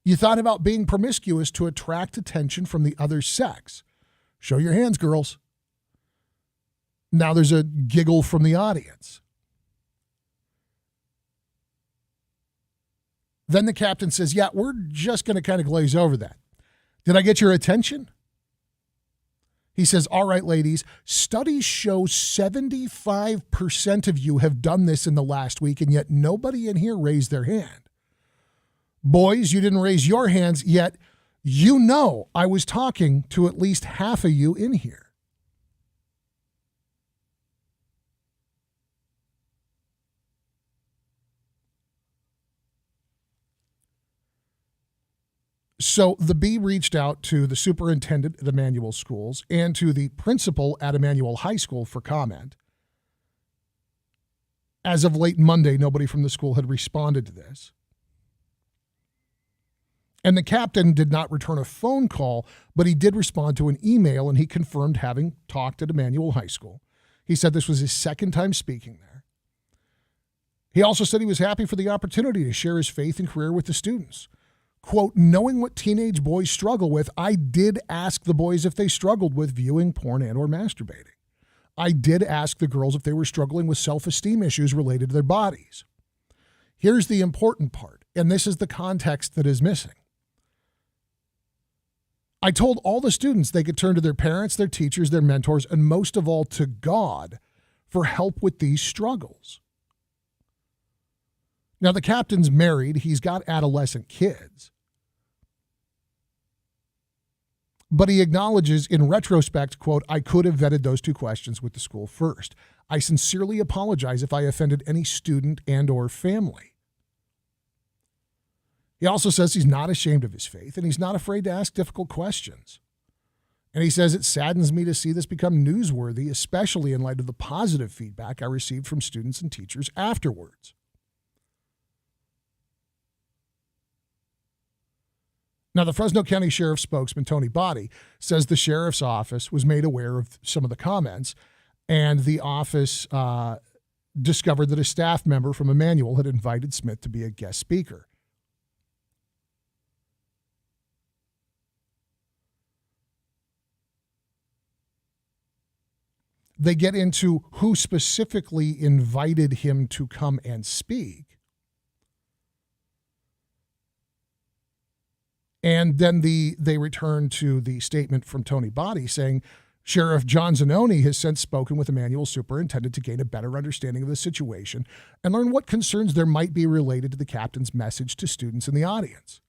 You thought about being promiscuous to attract attention from the other sex. Show your hands, girls. Now there's a giggle from the audience. Then the captain says, yeah, we're just going to kind of glaze over that. Did I get your attention? He says, all right, ladies, studies show 75% of you have done this in the last week, and yet nobody in here raised their hand. Boys, you didn't raise your hands, yet you know I was talking to at least half of you in here. So the Bee reached out to the superintendent at Emmanuel Schools and to the principal at Emmanuel High School for comment. As of late Monday, nobody from the school had responded to this. And the captain did not return a phone call, but he did respond to an email, and he confirmed having talked at Emmanuel High School. He said this was his second time speaking there. He also said he was happy for the opportunity to share his faith and career with the students. Quote, knowing what teenage boys struggle with, I did ask the boys if they struggled with viewing porn and or masturbating. I did ask the girls if they were struggling with self-esteem issues related to their bodies. Here's the important part, and this is the context that is missing. I told all the students they could turn to their parents, their teachers, their mentors, and most of all to God for help with these struggles. Now, the captain's married. He's got adolescent kids. But he acknowledges in retrospect, quote, I could have vetted those two questions with the school first. I sincerely apologize if I offended any student and or family. He also says he's not ashamed of his faith and he's not afraid to ask difficult questions. And he says it saddens me to see this become newsworthy, especially in light of the positive feedback I received from students and teachers afterwards. Now, the Fresno County Sheriff's spokesman, Tony Body, says the sheriff's office was made aware of some of the comments, and the office discovered that a staff member from Emmanuel had invited Smith to be a guest speaker. They get into who specifically invited him to come and speak. And then they return to the statement from Tony Body saying, Sheriff John Zanoni has since spoken with Emmanuel's superintendent to gain a better understanding of the situation and learn what concerns there might be related to the captain's message to students in the audience.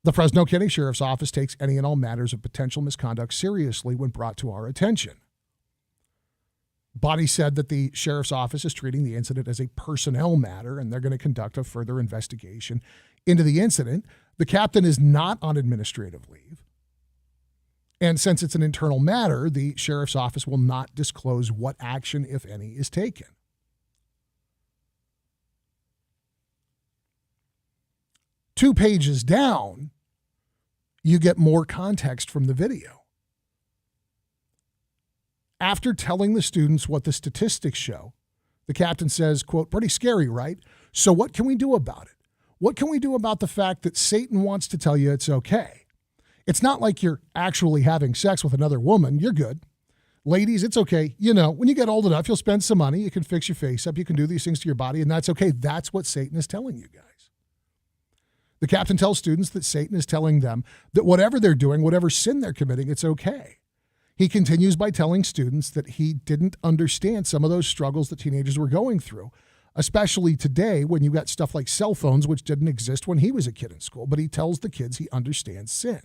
The Fresno County Sheriff's Office takes any and all matters of potential misconduct seriously when brought to our attention. Body said that the Sheriff's Office is treating the incident as a personnel matter, and they're going to conduct a further investigation into the incident. The captain is not on administrative leave. And since it's an internal matter, the Sheriff's Office will not disclose what action, if any, is taken. Two pages down, you get more context from the video. After telling the students what the statistics show, the captain says, quote, "Pretty scary, right? So what can we do about it? What can we do about the fact that Satan wants to tell you it's okay? It's not like you're actually having sex with another woman. You're good. Ladies, it's okay. You know, when you get old enough, you'll spend some money. You can fix your face up. You can do these things to your body, and that's okay. That's what Satan is telling you guys." The captain tells students that Satan is telling them that whatever they're doing, whatever sin they're committing, it's okay. He continues by telling students that he didn't understand some of those struggles that teenagers were going through, especially today when you got stuff like cell phones, which didn't exist when he was a kid in school. But he tells the kids he understands sin.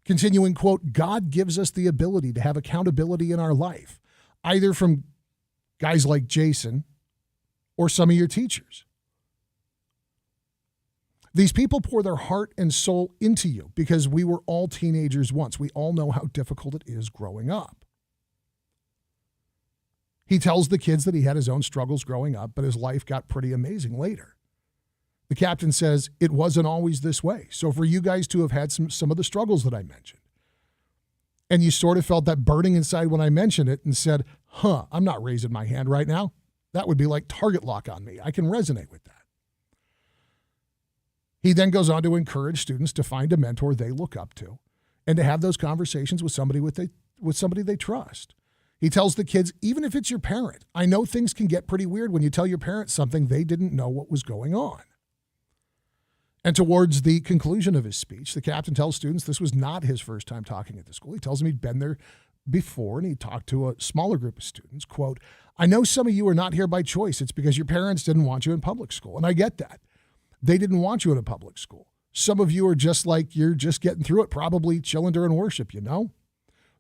Continuing, quote, "God gives us the ability to have accountability in our life, either from guys like Jason or some of your teachers. These people pour their heart and soul into you because we were all teenagers once. We all know how difficult it is growing up." He tells the kids that he had his own struggles growing up, but his life got pretty amazing later. The captain says, "It wasn't always this way. So for you guys to have had some of the struggles that I mentioned, and you sort of felt that burning inside when I mentioned it and said, I'm not raising my hand right now. That would be like target lock on me. I can resonate with that." He then goes on to encourage students to find a mentor they look up to and to have those conversations with somebody they trust. He tells the kids, even if it's your parent, I know things can get pretty weird when you tell your parents something they didn't know what was going on. And towards the conclusion of his speech, the captain tells students this was not his first time talking at the school. He tells them he'd been there before, and he talked to a smaller group of students. Quote, "I know some of you are not here by choice. It's because your parents didn't want you in public school, and I get that. They didn't want you in a public school. Some of you are just like you're just getting through it, probably chilling during worship, you know?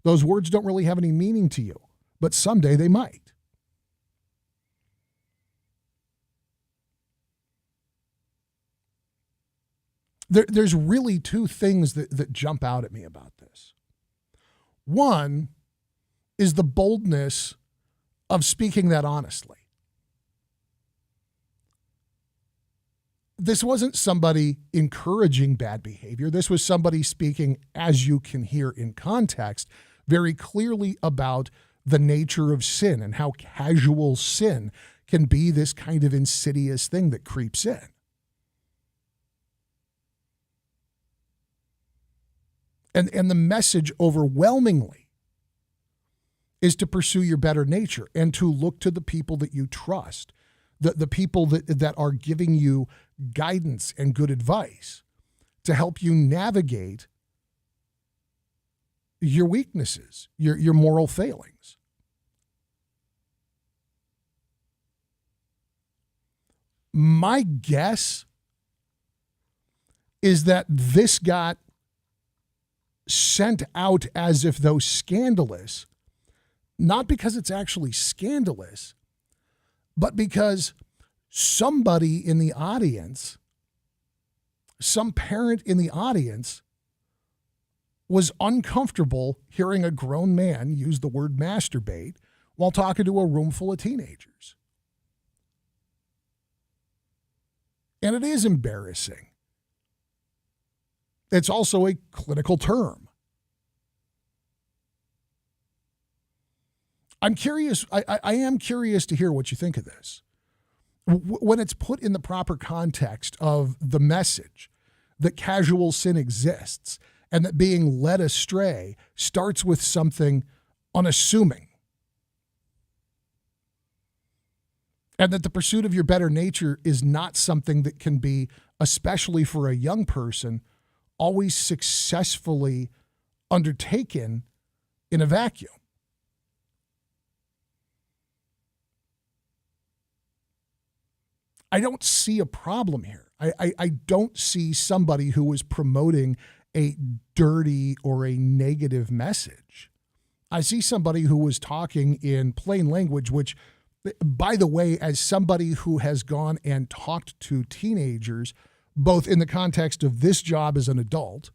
Those words don't really have any meaning to you, but someday they might." There's really two things that jump out at me about this. One is the boldness of speaking that honestly. This wasn't somebody encouraging bad behavior. This was somebody speaking, as you can hear in context, very clearly about the nature of sin and how casual sin can be this kind of insidious thing that creeps in. And the message overwhelmingly is to pursue your better nature and to look to the people that you trust, the people that are giving you guidance and good advice to help you navigate your weaknesses, your moral failings. My guess is that this got sent out as if though scandalous, not because it's actually scandalous, but because somebody in the audience, some parent in the audience, was uncomfortable hearing a grown man use the word masturbate while talking to a room full of teenagers. And it is embarrassing. It's also a clinical term. I'm curious. I am curious to hear what you think of this. When it's put in the proper context of the message that casual sin exists and that being led astray starts with something unassuming, and that the pursuit of your better nature is not something that can be, especially for a young person, always successfully undertaken in a vacuum. I don't see a problem here. I don't see somebody who is promoting a dirty or a negative message. I see somebody who was talking in plain language, which, by the way, as somebody who has gone and talked to teenagers, both in the context of this job as an adult,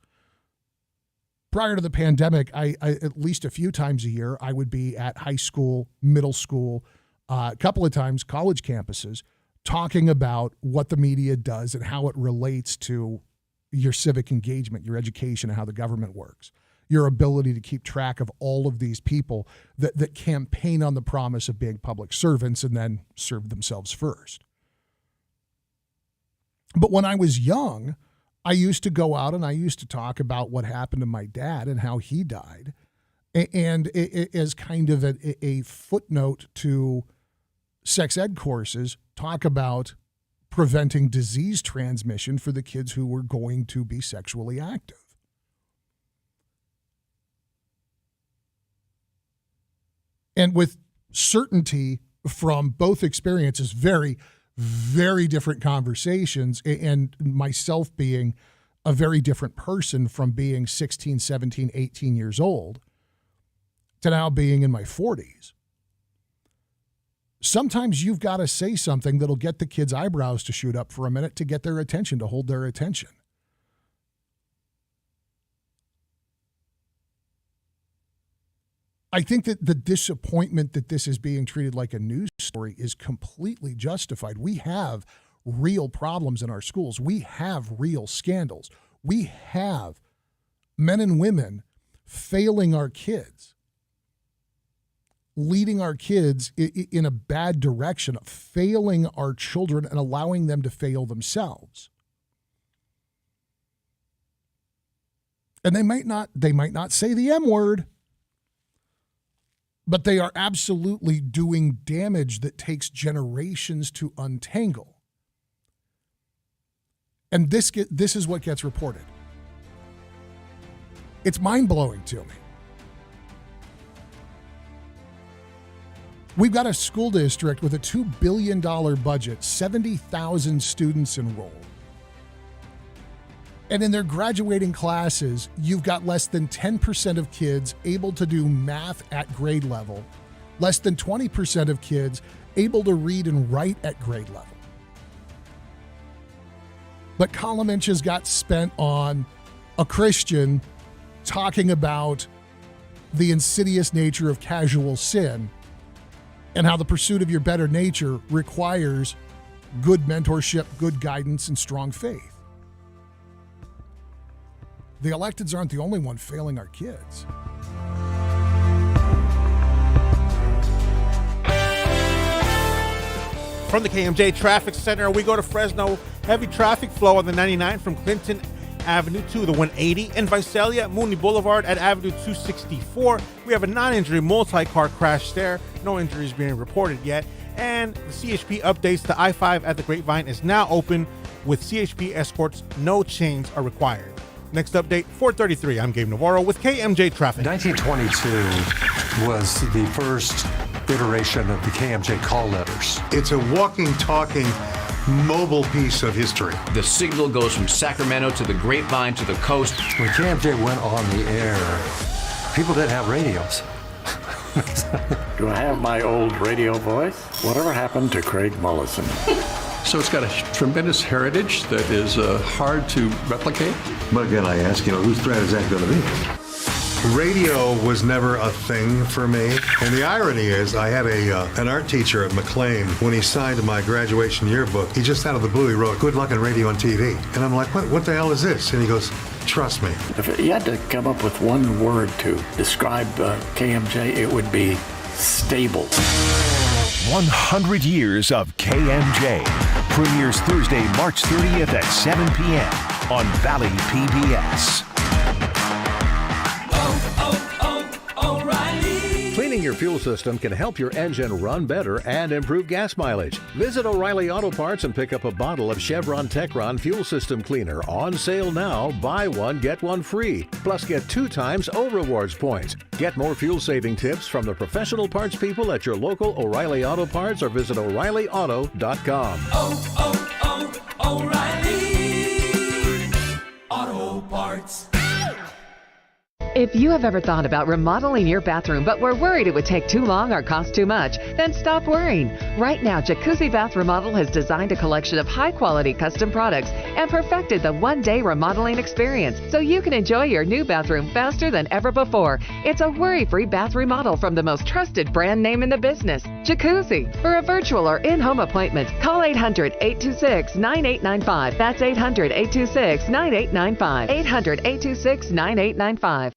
prior to the pandemic, I at least a few times a year, I would be at high school, middle school, a couple of times college campuses, talking about what the media does and how it relates to your civic engagement, your education, and how the government works, your ability to keep track of all of these people that campaign on the promise of being public servants and then serve themselves first. But when I was young, I used to go out and I used to talk about what happened to my dad and how he died, and as kind of a footnote to sex ed courses, talk about preventing disease transmission for the kids who were going to be sexually active. And with certainty from both experiences, very, very different conversations, and myself being a very different person from being 16, 17, 18 years old to now being in my 40s. Sometimes you've got to say something that'll get the kids' eyebrows to shoot up for a minute to get their attention, to hold their attention. I think that the disappointment that this is being treated like a news story is completely justified. We have real problems in our schools. We have real scandals. We have men and women failing our kids, leading our kids in a bad direction, failing our children and allowing them to fail themselves. And they might not say the M word, but they are absolutely doing damage that takes generations to untangle. And this is what gets reported. It's mind-blowing to me. We've got a school district with a $2 billion budget, 70,000 students enrolled. And in their graduating classes, you've got less than 10% of kids able to do math at grade level, less than 20% of kids able to read and write at grade level. But column inches got spent on a Christian talking about the insidious nature of casual sin and how the pursuit of your better nature requires good mentorship, good guidance, and strong faith. The electeds aren't the only one failing our kids. From the KMJ Traffic Center, we go to Fresno. Heavy traffic flow on the 99 from Clinton Avenue to the 180 and Visalia Mooney Boulevard at Avenue 264. We have a non-injury multi-car crash there. No injuries being reported yet. And the CHP updates, the I-5 at the Grapevine is now open with CHP escorts. No chains are required. Next update, 4:33. I'm Gabe Navarro with KMJ Traffic. 1922 was the first iteration of the KMJ call letters. It's a walking, talking, mobile piece of history. The signal goes from Sacramento to the Grapevine to the coast. When KMJ went on the air, people didn't have radios. Do I have my old radio voice? Whatever happened to Craig Mullison? So it's got a tremendous heritage that is hard to replicate. But again, I ask, whose threat is that going to be? Radio was never a thing for me. And the irony is, I had an art teacher at McLean. When he signed my graduation yearbook, he just out of the blue, he wrote, "Good luck in radio and TV." And I'm like, what the hell is this? And he goes, "Trust me." If you had to come up with one word to describe KMJ, it would be stable. 100 years of KMJ premieres Thursday, March 30th at 7 p.m. on Valley PBS. O'Reilly. Cleaning your fuel system can help your engine run better and improve gas mileage. Visit O'Reilly Auto Parts and pick up a bottle of Chevron Techron Fuel System Cleaner on sale now. Buy one, get one free. Plus, get 2 times O Rewards points. Get more fuel-saving tips from the professional parts people at your local O'Reilly Auto Parts or visit O'ReillyAuto.com. O'Reilly Auto Parts. If you have ever thought about remodeling your bathroom but were worried it would take too long or cost too much, then stop worrying. Right now, Jacuzzi Bath Remodel has designed a collection of high-quality custom products and perfected the one-day remodeling experience so you can enjoy your new bathroom faster than ever before. It's a worry-free bath remodel from the most trusted brand name in the business, Jacuzzi. For a virtual or in-home appointment, call 800-826-9895. That's 800-826-9895. 800-826-9895.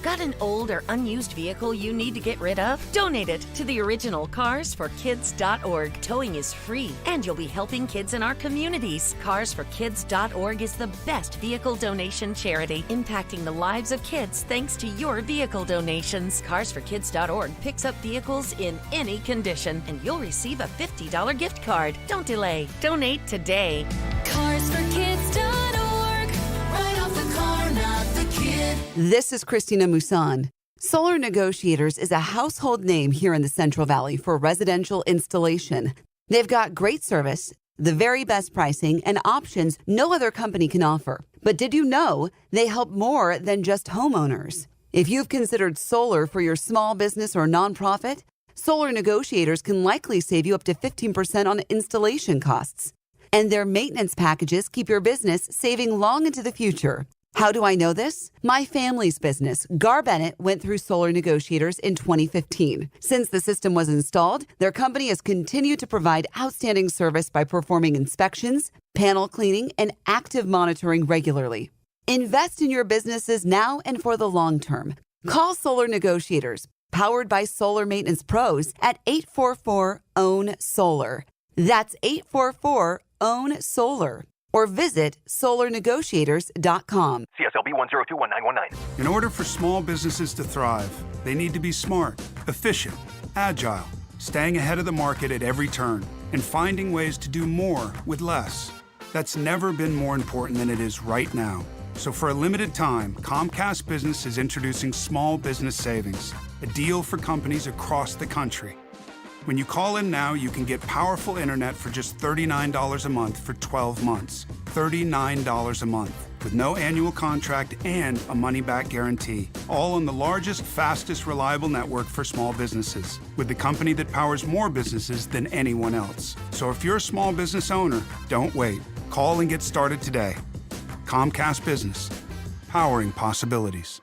Got an old or unused vehicle you need to get rid of? Donate it to the original carsforkids.org. Towing is free, and you'll be helping kids in our communities. Carsforkids.org is the best vehicle donation charity, impacting the lives of kids thanks to your vehicle donations. Carsforkids.org picks up vehicles in any condition, and you'll receive a $50 gift card. Don't delay. Donate today. Carsforkids.org. Right off the car, not the kid. This is Christina Musan. Solar Negotiators is a household name here in the Central Valley for residential installation. They've got great service, the very best pricing, and options no other company can offer. But did you know they help more than just homeowners? If you've considered solar for your small business or nonprofit, Solar Negotiators can likely save you up to 15% on installation costs. And their maintenance packages keep your business saving long into the future. How do I know this? My family's business, Gar Bennett, went through Solar Negotiators in 2015. Since the system was installed, their company has continued to provide outstanding service by performing inspections, panel cleaning, and active monitoring regularly. Invest in your businesses now and for the long term. Call Solar Negotiators, powered by Solar Maintenance Pros, at 844-OWN-SOLAR. That's 844-OWN-SOLAR. Or visit solarnegotiators.com. CSLB 1021919. In order for small businesses to thrive, they need to be smart, efficient, agile, staying ahead of the market at every turn, and finding ways to do more with less. That's never been more important than it is right now. So for a limited time, Comcast Business is introducing Small Business Savings, a deal for companies across the country. When you call in now, you can get powerful internet for just $39 a month for 12 months. $39 a month, with no annual contract and a money-back guarantee. All on the largest, fastest, reliable network for small businesses, with the company that powers more businesses than anyone else. So if you're a small business owner, don't wait. Call and get started today. Comcast Business, powering possibilities.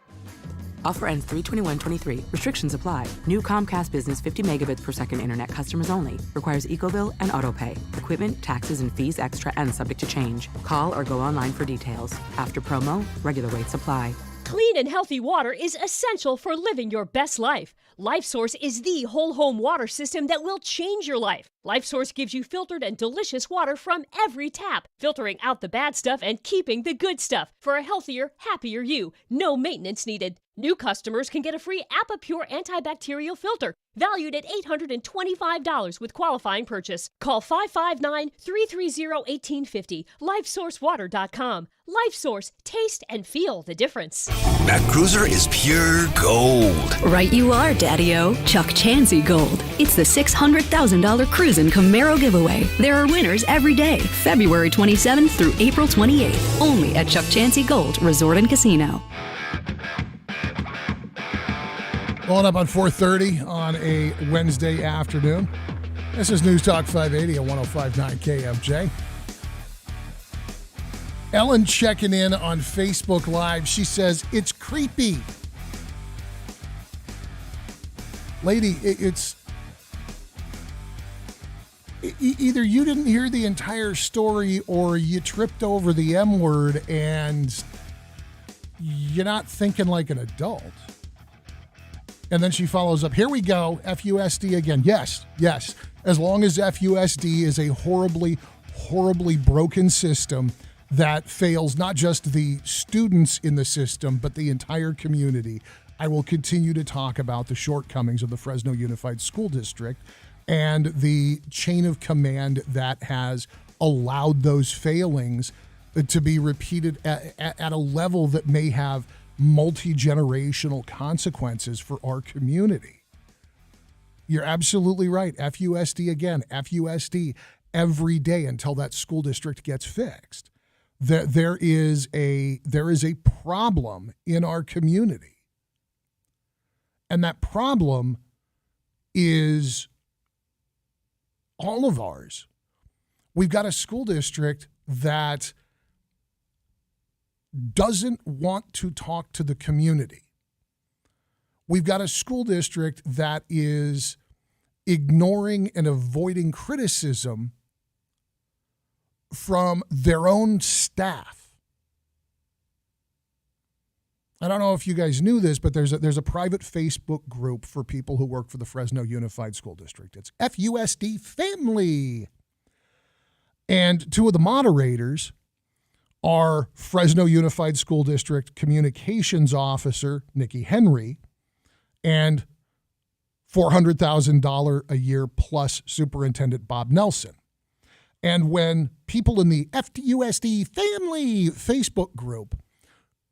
Offer ends 3/21/23. Restrictions apply. New Comcast Business 50 megabits per second internet customers only. Requires EcoBill and AutoPay. Equipment, taxes, and fees extra and subject to change. Call or go online for details. After promo, regular rates apply. Clean and healthy water is essential for living your best life. LifeSource is the whole home water system that will change your life. LifeSource gives you filtered and delicious water from every tap, filtering out the bad stuff and keeping the good stuff for a healthier, happier you. No maintenance needed. New customers can get a free APA-Pure antibacterial filter, valued at $825 with qualifying purchase. Call 559-330-1850. LifeSourceWater.com. LifeSource. Taste and feel the difference. That cruiser is pure gold. Right you are, Daddy-O. Chuck Chansey Gold. It's the $600,000 Cruisin' Camaro giveaway. There are winners every day, February 27th through April 28th, only at Chuck Chansey Gold Resort and Casino. Blowing up on 4:30 on a Wednesday afternoon. This is News Talk 580 at 105.9 KMJ. Ellen checking in on Facebook Live. She says, it's creepy. Lady, it's... Either you didn't hear the entire story or you tripped over the M word and you're not thinking like an adult. And then she follows up, here we go, FUSD again. Yes, as long as FUSD is a horribly, horribly broken system that fails not just the students in the system, but the entire community. I will continue to talk about the shortcomings of the Fresno Unified School District and the chain of command that has allowed those failings to be repeated at a level that may have multi-generational consequences for our community. You're absolutely right. FUSD again, FUSD every day until that school district gets fixed. There is a problem in our community. And that problem is all of ours. We've got a school district that doesn't want to talk to the community. We've got a school district that is ignoring and avoiding criticism from their own staff. I don't know if you guys knew this, but there's a private Facebook group for people who work for the Fresno Unified School District. It's FUSD Family. And two of the moderators are Fresno Unified School District Communications Officer Nikki Henry and $400,000 a year plus Superintendent Bob Nelson. And when people in the FUSD Family Facebook group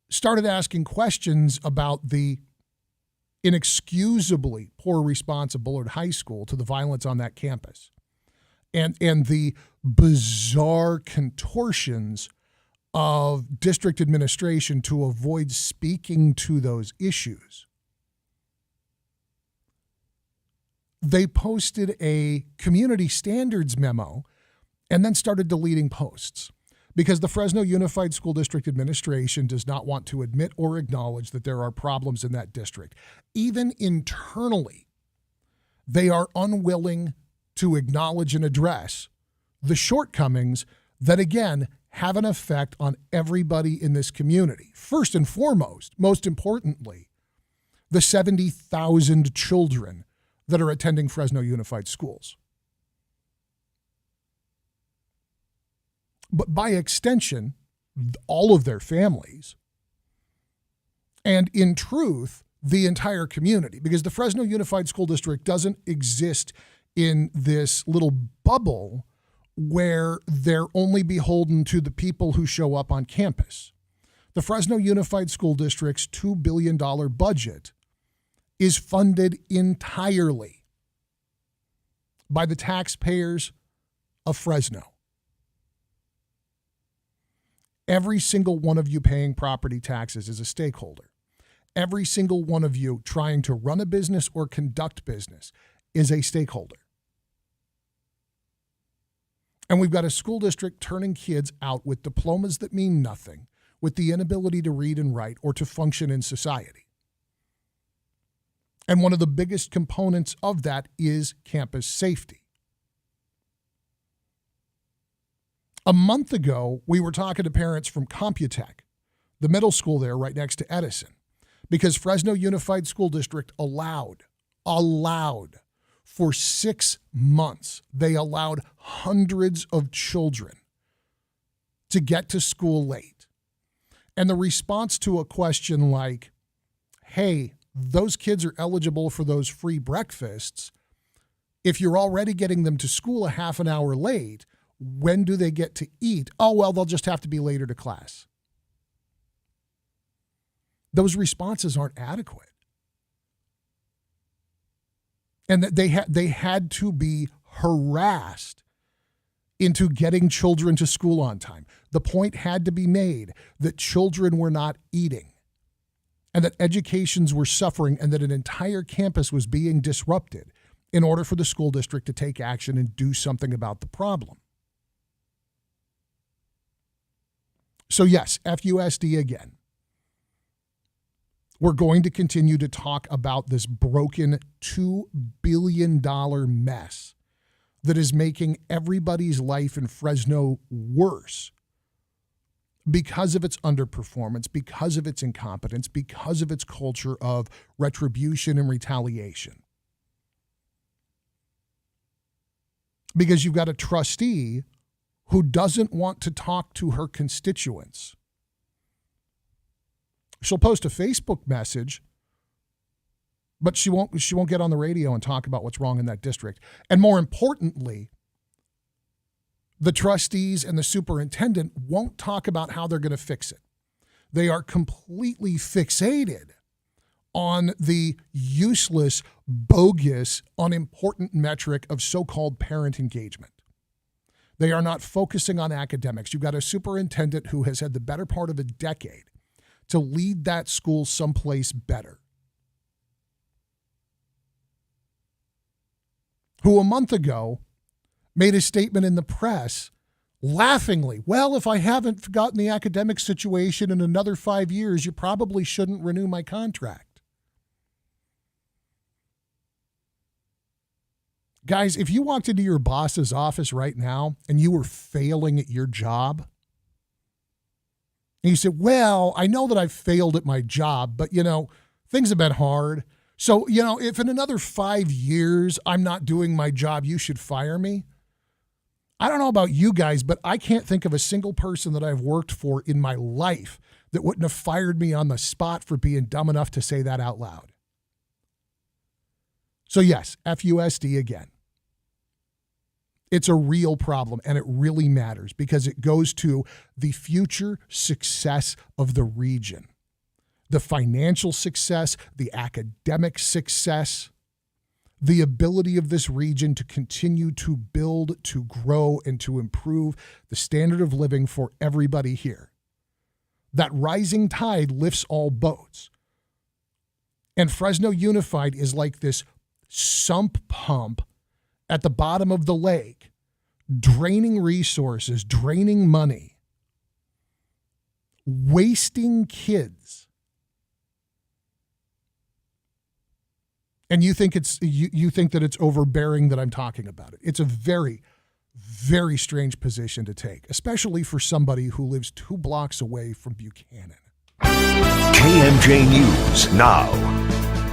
started asking questions about the inexcusably poor response of Bullard High School to the violence on that campus and the bizarre contortions of district administration to avoid speaking to those issues, they posted a community standards memo and then started deleting posts. Because the Fresno Unified School District Administration does not want to admit or acknowledge that there are problems in that district. Even internally, they are unwilling to acknowledge and address the shortcomings that, again, have an effect on everybody in this community. First and foremost, most importantly, the 70,000 children that are attending Fresno Unified Schools. But by extension, all of their families, and in truth, the entire community, because the Fresno Unified School District doesn't exist in this little bubble where they're only beholden to the people who show up on campus. The Fresno Unified School District's $2 billion budget is funded entirely by the taxpayers of Fresno. Every single one of you paying property taxes is a stakeholder. Every single one of you trying to run a business or conduct business is a stakeholder. And we've got a school district turning kids out with diplomas that mean nothing, with the inability to read and write or to function in society. And one of the biggest components of that is campus safety. A month ago, we were talking to parents from Computech, the middle school there right next to Edison, because Fresno Unified School District allowed for 6 months, they allowed hundreds of children to get to school late. And the response to a question like, hey, those kids are eligible for those free breakfasts. If you're already getting them to school a half an hour late, when do they get to eat? Oh, well, they'll just have to be later to class. Those responses aren't adequate. And that they had to be harassed into getting children to school on time. The point had to be made that children were not eating and that educations were suffering and that an entire campus was being disrupted in order for the school district to take action and do something about the problem. So yes, FUSD again. We're going to continue to talk about this broken $2 billion mess that is making everybody's life in Fresno worse because of its underperformance, because of its incompetence, because of its culture of retribution and retaliation. Because you've got a trustee who doesn't want to talk to her constituents. She'll post a Facebook message But she won't get on the radio and talk about what's wrong in that district. And more importantly, the trustees and the superintendent won't talk about how they're going to fix it. They are completely fixated on the useless, bogus, unimportant metric of so-called parent engagement. They are not focusing on academics. You've got a superintendent who has had the better part of a decade to lead that school someplace better, who a month ago made a statement in the press laughingly, well, if I haven't gotten the academic situation in another 5 years, you probably shouldn't renew my contract. Guys, if you walked into your boss's office right now and you were failing at your job, and you said, well, I know that I've failed at my job, but, things have been hard. So, if in another 5 years I'm not doing my job, you should fire me. I don't know about you guys, but I can't think of a single person that I've worked for in my life that wouldn't have fired me on the spot for being dumb enough to say that out loud. So yes, FUSD again. It's a real problem, and it really matters because it goes to the future success of the region, the financial success, the academic success, the ability of this region to continue to build, to grow, and to improve the standard of living for everybody here. That rising tide lifts all boats. And Fresno Unified is like this sump pump at the bottom of the lake, draining resources, draining money, wasting kids. And you think you think that it's overbearing that I'm talking about it. It's a very, very strange position to take, especially for somebody who lives 2 blocks away from Buchanan. KMJ News now.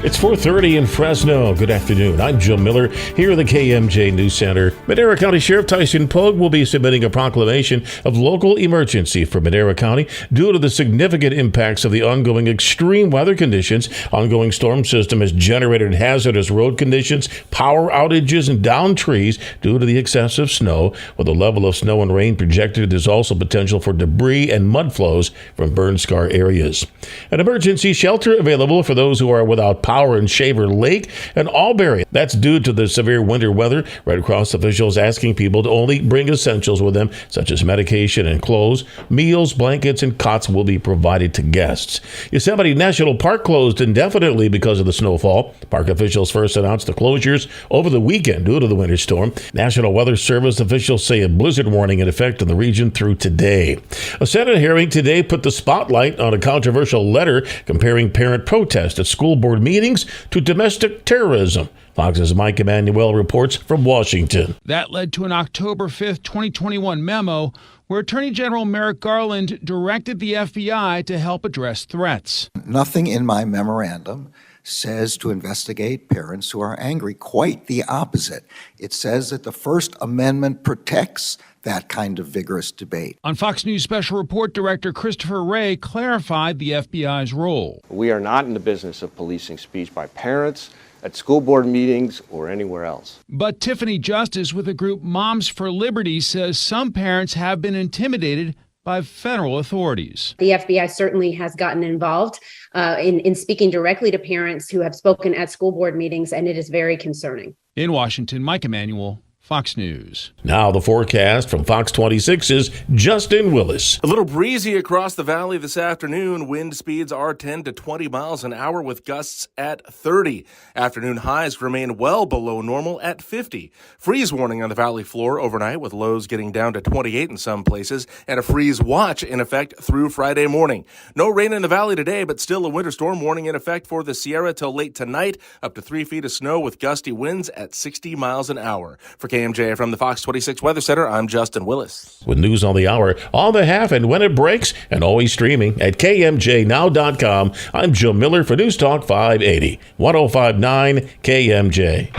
It's 4:30 in Fresno. Good afternoon. I'm Joe Miller here at the KMJ News Center. Madera County Sheriff Tyson Pogue will be submitting a proclamation of local emergency for Madera County due to the significant impacts of the ongoing extreme weather conditions. Ongoing storm system has generated hazardous road conditions, power outages, and downed trees due to the excessive snow. With the level of snow and rain projected, there's also potential for debris and mud flows from burn scar areas. An emergency shelter available for those who are without power in Shaver Lake and Albury. That's due to the severe winter weather. Red Cross officials asking people to only bring essentials with them, such as medication and clothes. Meals, blankets, and cots will be provided to guests. Yosemite National Park closed indefinitely because of the snowfall. Park officials first announced the closures over the weekend due to the winter storm. National Weather Service officials say a blizzard warning in effect in the region through today. A Senate hearing today put the spotlight on a controversial letter comparing parent protest at school board meetings to domestic terrorism. Fox's Mike Emanuel reports from Washington. That led to an October 5th, 2021 memo where Attorney General Merrick Garland directed the FBI to help address threats. Nothing in my memorandum says to investigate parents who are angry. Quite the opposite. It says that the First Amendment protects that kind of vigorous debate. On Fox News Special Report Director Christopher Wray clarified the FBI's role. We are not in the business of policing speech by parents at school board meetings or anywhere else. But Tiffany Justice with the group Moms for Liberty says some parents have been intimidated by federal authorities. The FBI certainly has gotten involved in speaking directly to parents who have spoken at school board meetings, and it is very concerning. In Washington, Mike Emanuel, Fox News. Now the forecast from Fox 26's Justin Willis. A little breezy across the valley this afternoon. Wind speeds are 10 to 20 miles an hour with gusts at 30. Afternoon highs remain well below normal at 50. Freeze warning on the valley floor overnight with lows getting down to 28 in some places and a freeze watch in effect through Friday morning. No rain in the valley today, but still a winter storm warning in effect for the Sierra till late tonight. Up to 3 feet of snow with gusty winds at 60 miles an hour. For KMJ from the Fox 26 Weather Center, I'm Justin Willis. With news on the hour, on the half, and when it breaks, and always streaming at KMJNow.com, I'm Joe Miller for News Talk 580, 105.9 KMJ.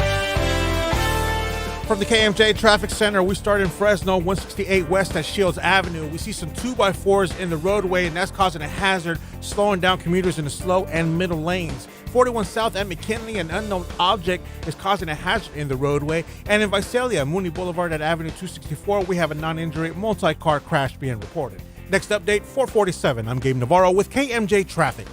From the KMJ Traffic Center, we start in Fresno, 168 West at Shields Avenue. We see some 2x4s in the roadway, and that's causing a hazard, slowing down commuters in the slow and middle lanes. 41 South at McKinley, an unknown object is causing a hazard in the roadway. And in Visalia, Mooney Boulevard at Avenue 264, we have a non-injury multi-car crash being reported. Next update, 447. I'm Gabe Navarro with KMJ Traffic.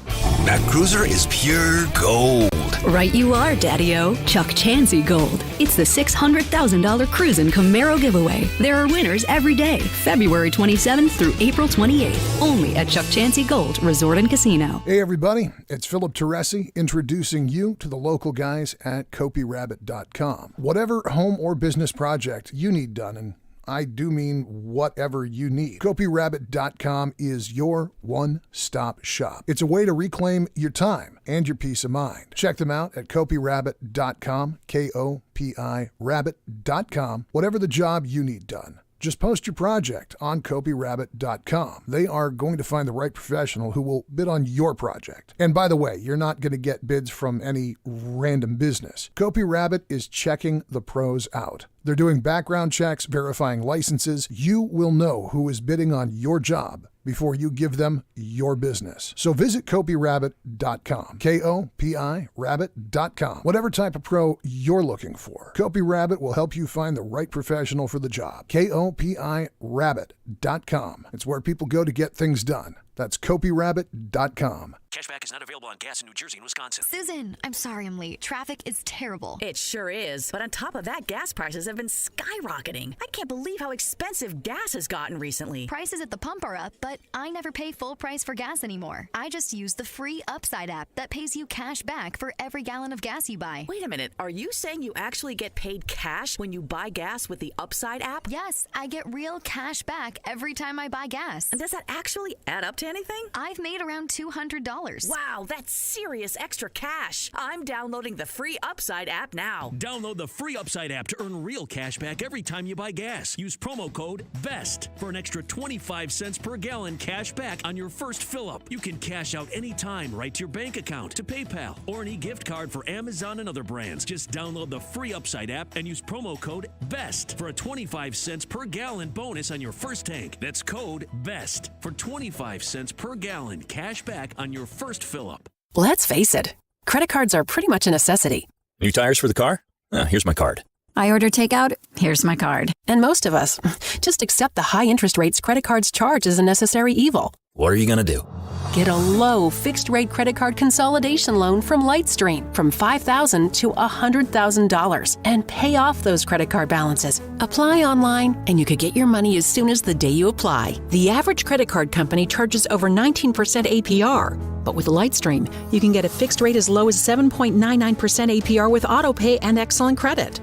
That cruiser is pure gold. Right you are, Daddy-O. Chuck Chansey Gold. It's the $600,000 Cruisin' Camaro giveaway. There are winners every day, February 27th through April 28th, only at Chuck Chansey Gold Resort and Casino. Hey everybody, it's Philip Teresi introducing you to the local guys at CopyRabbit.com. Whatever home or business project you need done, and I do mean whatever you need, CopyRabbit.com is your one-stop shop. It's a way to reclaim your time and your peace of mind. Check them out at CopyRabbit.com, K-O-P-I Rabbit.com. Whatever the job you need done, just post your project on CopyRabbit.com. They are going to find the right professional who will bid on your project. And by the way, you're not going to get bids from any random business. CopyRabbit is checking the pros out. They're doing background checks, verifying licenses. You will know who is bidding on your job before you give them your business. So visit CopyRabbit.com, K-O-P-I Rabbit.com. Whatever type of pro you're looking for, CopyRabbit will help you find the right professional for the job. K-O-P-I Rabbit.com. It's where people go to get things done. That's CopyRabbit.com. Cashback is not available on gas in New Jersey and Wisconsin. Susan, I'm sorry I'm late. Traffic is terrible. It sure is. But on top of that, gas prices have been skyrocketing. I can't believe how expensive gas has gotten recently. Prices at the pump are up, but I never pay full price for gas anymore. I just use the free Upside app that pays you cash back for every gallon of gas you buy. Wait a minute. Are you saying you actually get paid cash when you buy gas with the Upside app? Yes, I get real cash back every time I buy gas. And does that actually add up to anything? I've made around $200. Wow, that's serious extra cash. I'm downloading the free Upside app now. Download the free Upside app to earn real cash back every time you buy gas. Use promo code BEST for an extra 25 cents per gallon cash back on your first fill-up. You can cash out anytime right to your bank account, to PayPal, or an e-gift card for Amazon and other brands. Just download the free Upside app and use promo code BEST for a 25 cents per gallon bonus on your first tank. That's code BEST for 25 cents per gallon cash back on your first fill-up. Let's face it, credit cards are pretty much a necessity. New tires for the car? Here's my card. I order takeout, here's my card. And most of us just accept the high interest rates credit cards charge as a necessary evil. What are you going to do? Get a low fixed-rate credit card consolidation loan from Lightstream from $5,000 to $100,000 and pay off those credit card balances. Apply online, and you could get your money as soon as the day you apply. The average credit card company charges over 19% APR. But with Lightstream, you can get a fixed rate as low as 7.99% APR with autopay and excellent credit.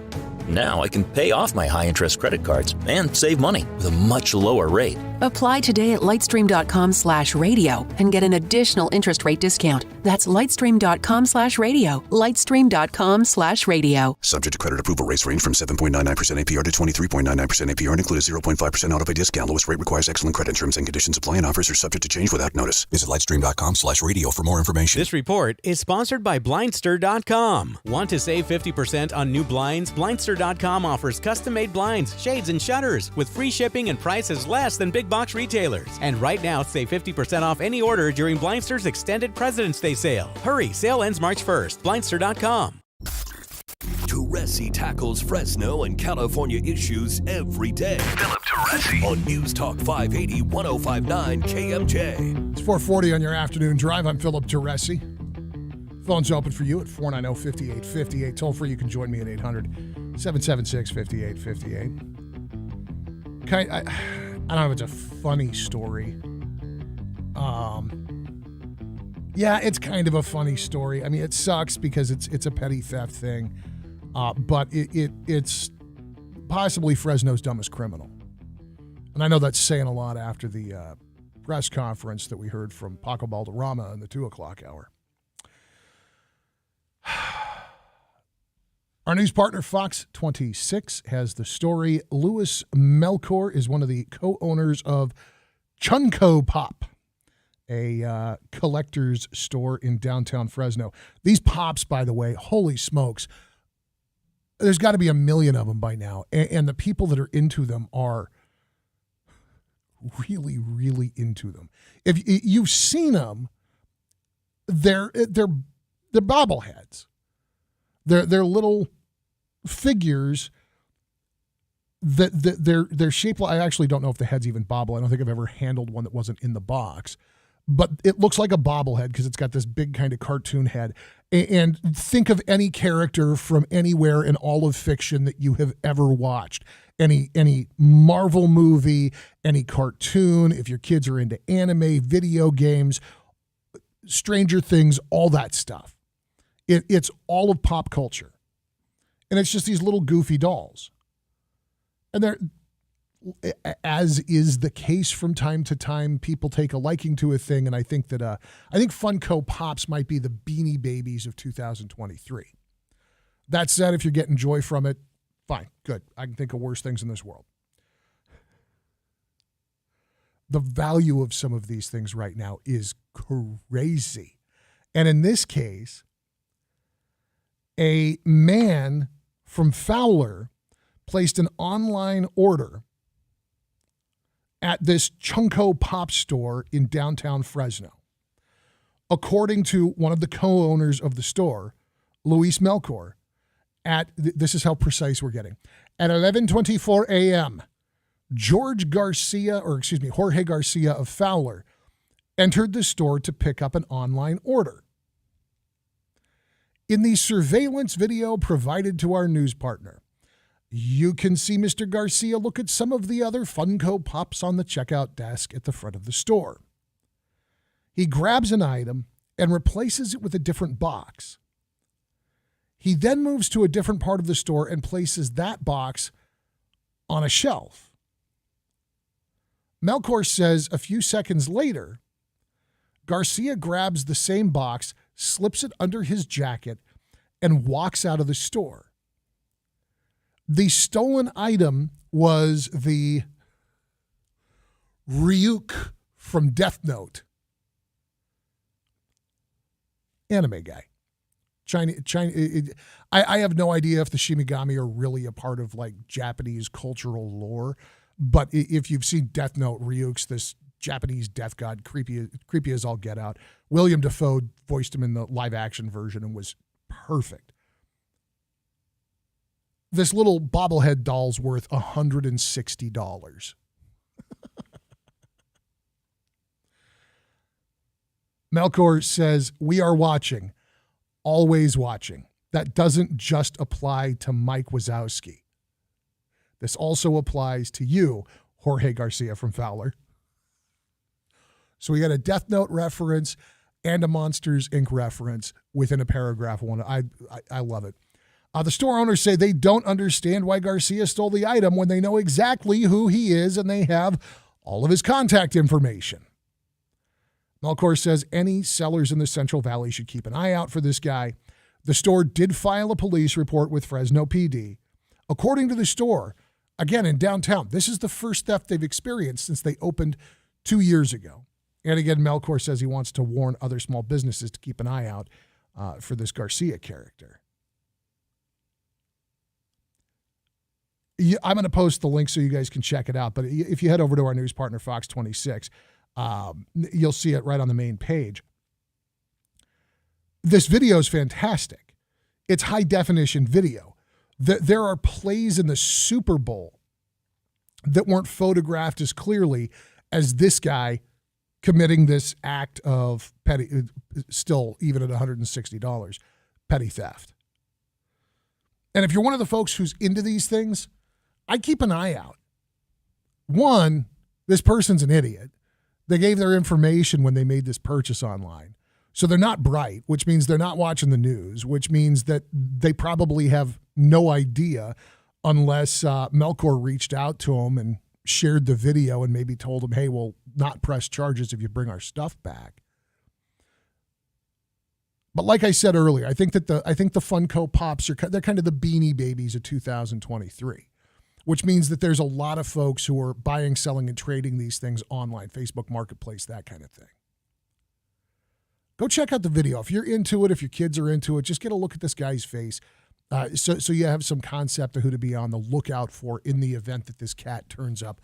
Now I can pay off my high-interest credit cards and save money with a much lower rate. Apply today at lightstream.com/radio and get an additional interest rate discount. That's lightstream.com/radio. Lightstream.com/radio. Subject to credit approval. Rates range from 7.99% APR to 23.99% APR and include a 0.5% autopay discount. Lowest rate requires excellent credit. Terms and conditions apply and offers are subject to change without notice. Visit lightstream.com/radio for more information. This report is sponsored by Blindster.com. Want to save 50% on new blinds? Blindster.com offers custom-made blinds, shades, and shutters with free shipping and prices less than big box retailers. And right now, save 50% off any order during Blindster's extended President's Day sale. Hurry, sale ends March 1st. Blindster.com. Teresi tackles Fresno and California issues every day. Philip Teresi on News Talk 580 1059 KMJ. It's 4:40 on your afternoon drive. I'm Philip Teresi. Phone's open for you at 490-5858. Toll free, you can join me at 800-776-5858. I don't know if it's a funny story. Yeah, it's kind of a funny story. I mean, it sucks because it's a petty theft thing, but it's possibly Fresno's dumbest criminal. And I know that's saying a lot after the press conference that we heard from Paco Balderrama in the 2 o'clock hour. Our news partner, Fox 26, has the story. Louis Melchor is one of the co-owners of Chunko Pop, a collector's store in downtown Fresno. These pops, by the way, holy smokes, there's got to be 1 million of them by now. And the people that are into them are really, really into them. If you've seen them, they're They're bobbleheads. They're little figures that they're shaped. I actually don't know if the heads even bobble. I don't think I've ever handled one that wasn't in the box. But it looks like a bobblehead because it's got this big kind of cartoon head. And think of any character from anywhere in all of fiction that you have ever watched. Any Marvel movie, any cartoon, if your kids are into anime, video games, Stranger Things, all that stuff. It's all of pop culture. And it's just these little goofy dolls. And they're, as is the case from time to time, people take a liking to a thing, and I think Funko Pops might be the Beanie Babies of 2023. That said, if you're getting joy from it, fine, good. I can think of worse things in this world. The value of some of these things right now is crazy. And in this case, a man from Fowler placed an online order at this Chunko Pop store in downtown Fresno. According to one of the co-owners of the store, Luis Melchor, this is how precise we're getting, at 11:24 a.m., Jorge Garcia of Fowler entered the store to pick up an online order. In the surveillance video provided to our news partner, you can see Mr. Garcia look at some of the other Funko Pops on the checkout desk at the front of the store. He grabs an item and replaces it with a different box. He then moves to a different part of the store and places that box on a shelf. Melchor says a few seconds later, Garcia grabs the same box, slips it under his jacket, and walks out of the store. The stolen item was the Ryuk from Death Note. Anime guy. I have no idea if the Shimigami are really a part of like Japanese cultural lore, but if you've seen Death Note, Ryuk's this Japanese death god, creepy as all get out. William Dafoe voiced him in the live action version and was perfect. This little bobblehead doll's worth $160. Melchor says, "We are watching, always watching." That doesn't just apply to Mike Wazowski. This also applies to you, Jorge Garcia from Fowler. So we got a Death Note reference and a Monsters, Inc. reference within a paragraph one. I love it. The store owners say they don't understand why Garcia stole the item when they know exactly who he is and they have all of his contact information. Melchor says any sellers in the Central Valley should keep an eye out for this guy. The store did file a police report with Fresno PD. According to the store, again in downtown, this is the first theft they've experienced since they opened 2 years ago. And again, Melchor says he wants to warn other small businesses to keep an eye out for this Garcia character. I'm going to post the link so you guys can check it out. But if you head over to our news partner, Fox 26, you'll see it right on the main page. This video is fantastic. It's high definition video. There are plays in the Super Bowl that weren't photographed as clearly as this guy committing this act of petty, still even at $160, petty theft. And if you're one of the folks who's into these things, I keep an eye out. One, this person's an idiot. They gave their information when they made this purchase online. So they're not bright, which means they're not watching the news, which means that they probably have no idea unless Melchor reached out to them and shared the video and maybe told them, hey, we'll not press charges if you bring our stuff back. But like I said earlier, I think the Funko Pops they're kind of the Beanie Babies of 2023. Which means that there's a lot of folks who are buying, selling, and trading these things online, Facebook Marketplace, that kind of thing. Go check out the video. If you're into it, if your kids are into it, just get a look at this guy's face so you have some concept of who to be on the lookout for in the event that this cat turns up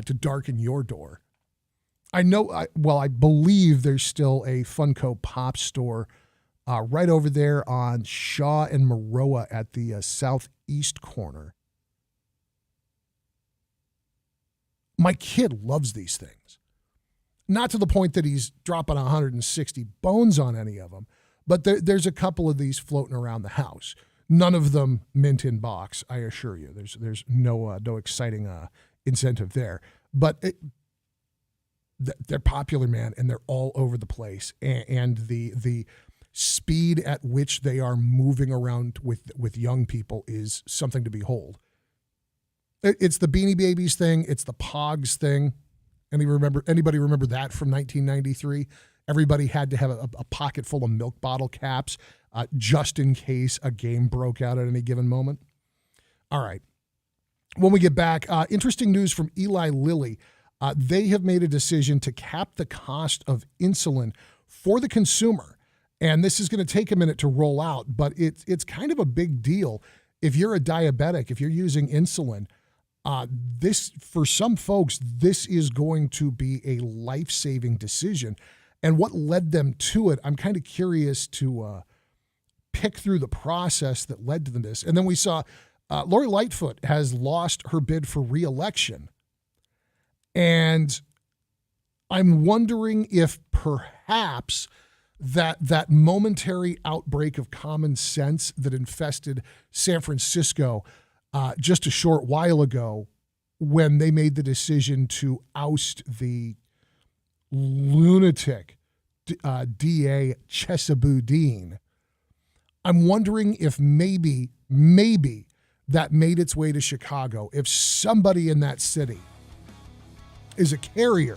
to darken your door. I believe there's still a Funko Pop store right over there on Shaw and Maroa at the southeast corner. My kid loves these things. Not to the point that he's dropping 160 bones on any of them, but there's a couple of these floating around the house. None of them mint in box, I assure you. There's no exciting incentive there. But they're popular, man, and they're all over the place. And the speed at which they are moving around with young people is something to behold. It's the Beanie Babies thing. It's the Pogs thing. Anybody remember that from 1993? Everybody had to have a pocket full of milk bottle caps just in case a game broke out at any given moment. All right. When we get back, interesting news from Eli Lilly. They have made a decision to cap the cost of insulin for the consumer. And this is going to take a minute to roll out, but it's kind of a big deal. If you're a diabetic, if you're using insulin, this, for some folks, this is going to be a life-saving decision. And what led them to it, I'm kind of curious to pick through the process that led to this. And then we saw Lori Lightfoot has lost her bid for re-election. And I'm wondering if perhaps that momentary outbreak of common sense that infested San Francisco just a short while ago when they made the decision to oust the lunatic DA Chesaboudin. I'm wondering if maybe that made its way to Chicago. If somebody in that city is a carrier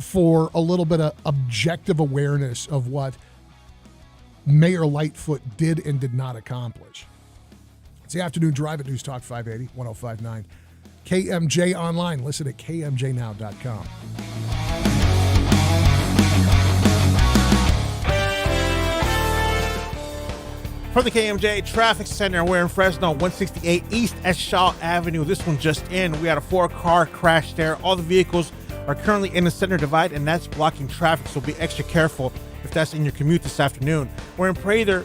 for a little bit of objective awareness of what Mayor Lightfoot did and did not accomplish. It's the Afternoon Drive at News Talk 580, 105.9. KMJ online. Listen at kmjnow.com. From the KMJ Traffic Center, we're in Fresno, 168 East at Shaw Avenue. This one just in. We had a 4-car crash there. All the vehicles are currently in the center divide, and that's blocking traffic, so be extra careful if that's in your commute this afternoon. We're in Prather,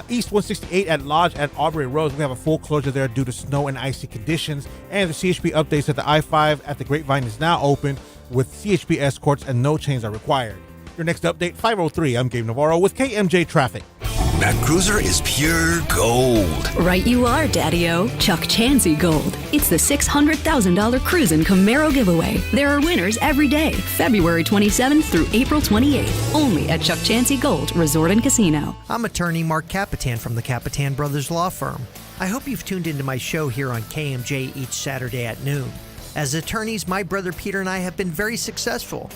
East 168 at Lodge at Aubrey Road. We have a full closure there due to snow and icy conditions. And the CHP updates that the I-5 at the Grapevine is now open with CHP escorts and no chains are required. Your next update, 5:03. I'm Gabe Navarro with KMJ Traffic. That cruiser is pure gold. Right you are, Daddy-O. Chuck Chansey Gold. It's the $600,000 Cruisin' Camaro giveaway. There are winners every day, February 27th through April 28th, only at Chuck Chansey Gold Resort and Casino. I'm attorney Mark Capitan from the Capitan Brothers Law Firm. I hope you've tuned into my show here on KMJ each Saturday at noon. As attorneys, my brother Peter and I have been very successful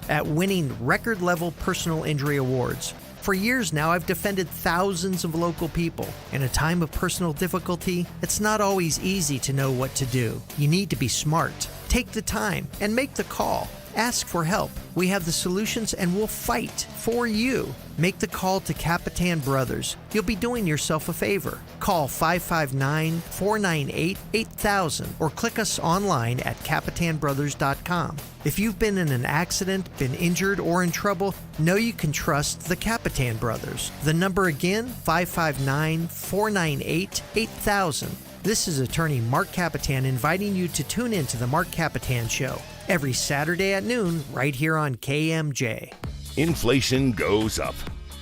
at winning record-level personal injury awards. For years now, I've defended thousands of local people. In a time of personal difficulty, it's not always easy to know what to do. You need to be smart. Take the time and make the call. Ask for help. We have the solutions and we'll fight for you. Make the call to Capitan Brothers. You'll be doing yourself a favor. Call 559-498-8000 or click us online at capitanbrothers.com. If you've been in an accident, been injured, or in trouble, know you can trust the Capitan Brothers. The number again, 559-498-8000. This is attorney Mark Capitan inviting you to tune in to the Mark Capitan Show every Saturday at noon right here on KMJ. Inflation goes up.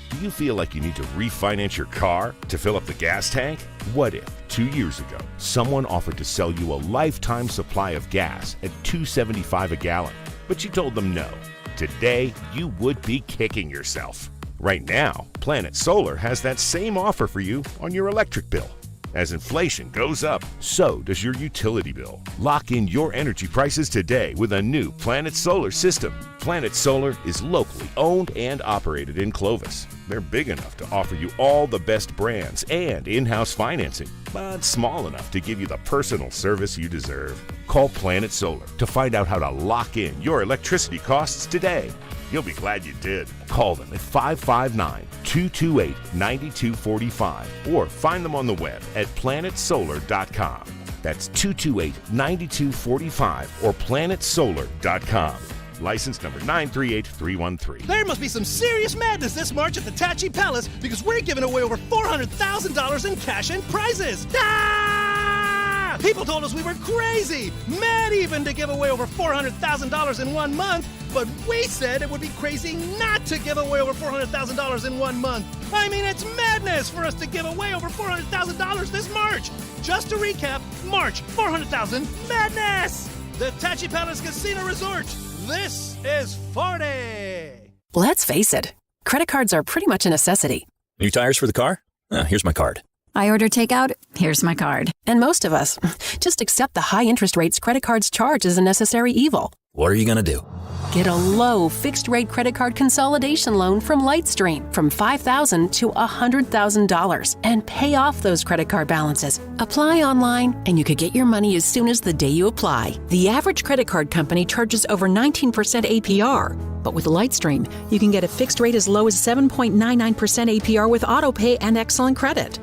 Do you feel like you need to refinance your car to fill up the gas tank? What if 2 years ago someone offered to sell you a lifetime supply of gas at $2.75 a gallon, but you told them no? Today, you would be kicking yourself. Right now, Planet Solar has that same offer for you on your electric bill. As inflation goes up, so does your utility bill. Lock in your energy prices today with a new Planet Solar system. Planet Solar is locally owned and operated in Clovis. They're big enough to offer you all the best brands and in-house financing, but small enough to give you the personal service you deserve. Call Planet Solar to find out how to lock in your electricity costs today. You'll be glad you did. Call them at 559-228-9245 or find them on the web at planetsolar.com. That's 228-9245 or planetsolar.com. License number 938313. There must be some serious madness this March at the Tachi Palace because we're giving away over $400,000 in cash and prizes. Ah! People told us we were crazy, mad even, to give away over $400,000 in 1 month, but we said it would be crazy not to give away over $400,000 in 1 month. I mean, it's madness for us to give away over $400,000 this March. Just to recap, March, $400,000 madness! The Tachi Palace Casino Resort. This is 40. Let's face it, credit cards are pretty much a necessity. New tires for the car? Here's my card. I order takeout. Here's my card. And most of us just accept the high interest rates credit cards charge as a necessary evil. What are you going to do? Get a low fixed-rate credit card consolidation loan from Lightstream from $5,000 to $100,000 and pay off those credit card balances. Apply online, and you could get your money as soon as the day you apply. The average credit card company charges over 19% APR. But with Lightstream, you can get a fixed rate as low as 7.99% APR with autopay and excellent credit.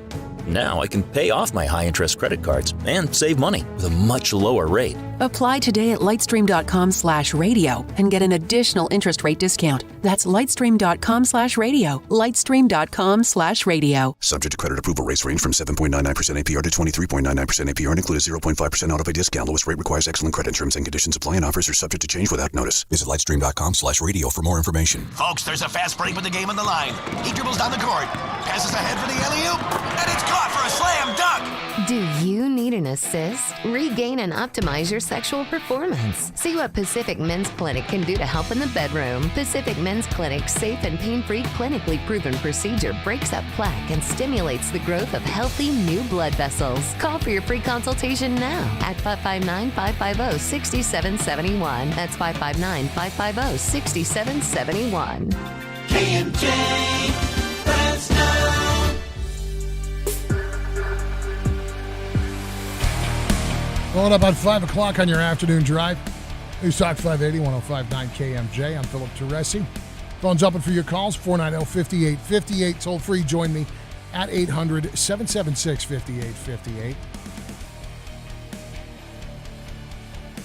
Now I can pay off my high-interest credit cards and save money with a much lower rate. Apply today at lightstream.com/radio and get an additional interest rate discount. That's lightstream.com/radio. Lightstream.com/radio. Subject to credit approval. Rates range from 7.99% APR to 23.99% APR and include a 0.5% autopay discount. Lowest rate requires excellent credit. Terms and conditions apply, and offers are subject to change without notice. Visit lightstream.com/radio for more information. Folks, there's a fast break with the game on the line. He dribbles down the court, passes ahead for the alley-oop, and it's caught for a slam dunk. Do you need an assist? Regain and optimize your sexual performance. See what Pacific Men's Clinic can do to help in the bedroom. Pacific Men's Clinic's safe and pain-free, clinically proven procedure breaks up plaque and stimulates the growth of healthy new blood vessels. Call for your free consultation now at 559-550-6771. That's 559-550-6771. KMJ Fresno. Rolling up on 5 o'clock on your afternoon drive. News Talk 580, 105.9 KMJ. I'm Philip Teresi. Phone's open for your calls, 490-5858. Toll free, join me at 800-776-5858.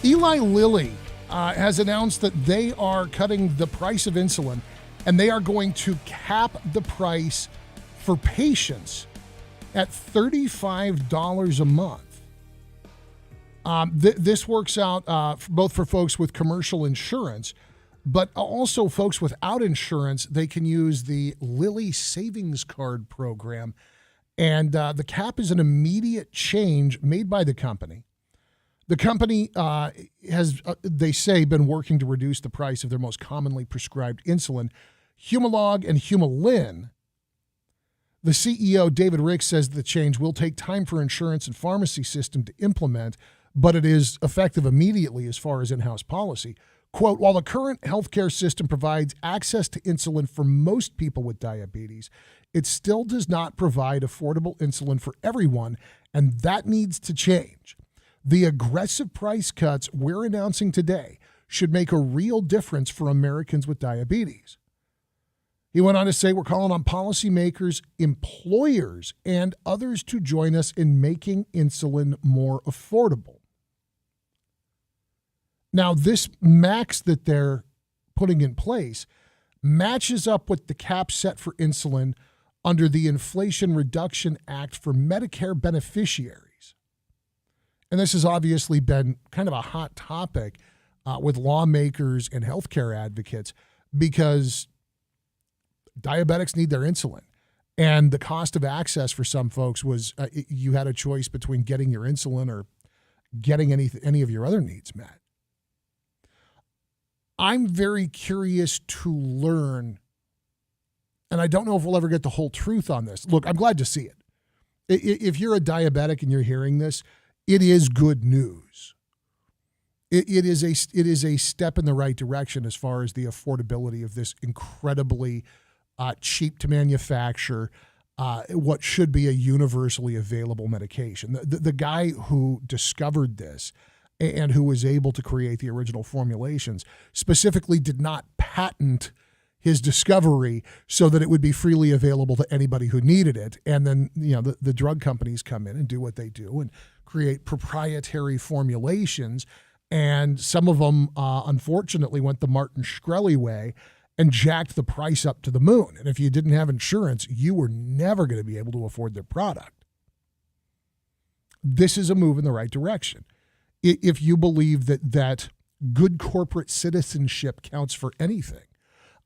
Eli Lilly has announced that they are cutting the price of insulin, and they are going to cap the price for patients at $35 a month. This works out both for folks with commercial insurance, but also folks without insurance. They can use the Lilly Savings Card program, and the cap is an immediate change made by the company. The company has, they say, been working to reduce the price of their most commonly prescribed insulin, Humalog and Humulin. The CEO, David Ricks, says the change will take time for insurance and pharmacy system to implement, but it is effective immediately as far as in-house policy. Quote, while the current healthcare system provides access to insulin for most people with diabetes, it still does not provide affordable insulin for everyone, and that needs to change. The aggressive price cuts we're announcing today should make a real difference for Americans with diabetes. He went on to say, we're calling on policymakers, employers, and others to join us in making insulin more affordable. Now, this max that they're putting in place matches up with the cap set for insulin under the Inflation Reduction Act for Medicare beneficiaries. And this has obviously been kind of a hot topic with lawmakers and healthcare advocates because diabetics need their insulin. And the cost of access for some folks was you had a choice between getting your insulin or getting any of your other needs met. I'm very curious to learn, and I don't know if we'll ever get the whole truth on this. Look, I'm glad to see it. If you're a diabetic and you're hearing this, it is good news. It is a step in the right direction as far as the affordability of this incredibly cheap to manufacture, what should be a universally available medication. The guy who discovered this and who was able to create the original formulations specifically did not patent his discovery so that it would be freely available to anybody who needed it. And then, the drug companies come in and do what they do and create proprietary formulations And some of them, unfortunately, went the Martin Shkreli way and jacked the price up to the moon. And if you didn't have insurance, you were never going to be able to afford their product. This is a move in the right direction. If you believe that good corporate citizenship counts for anything,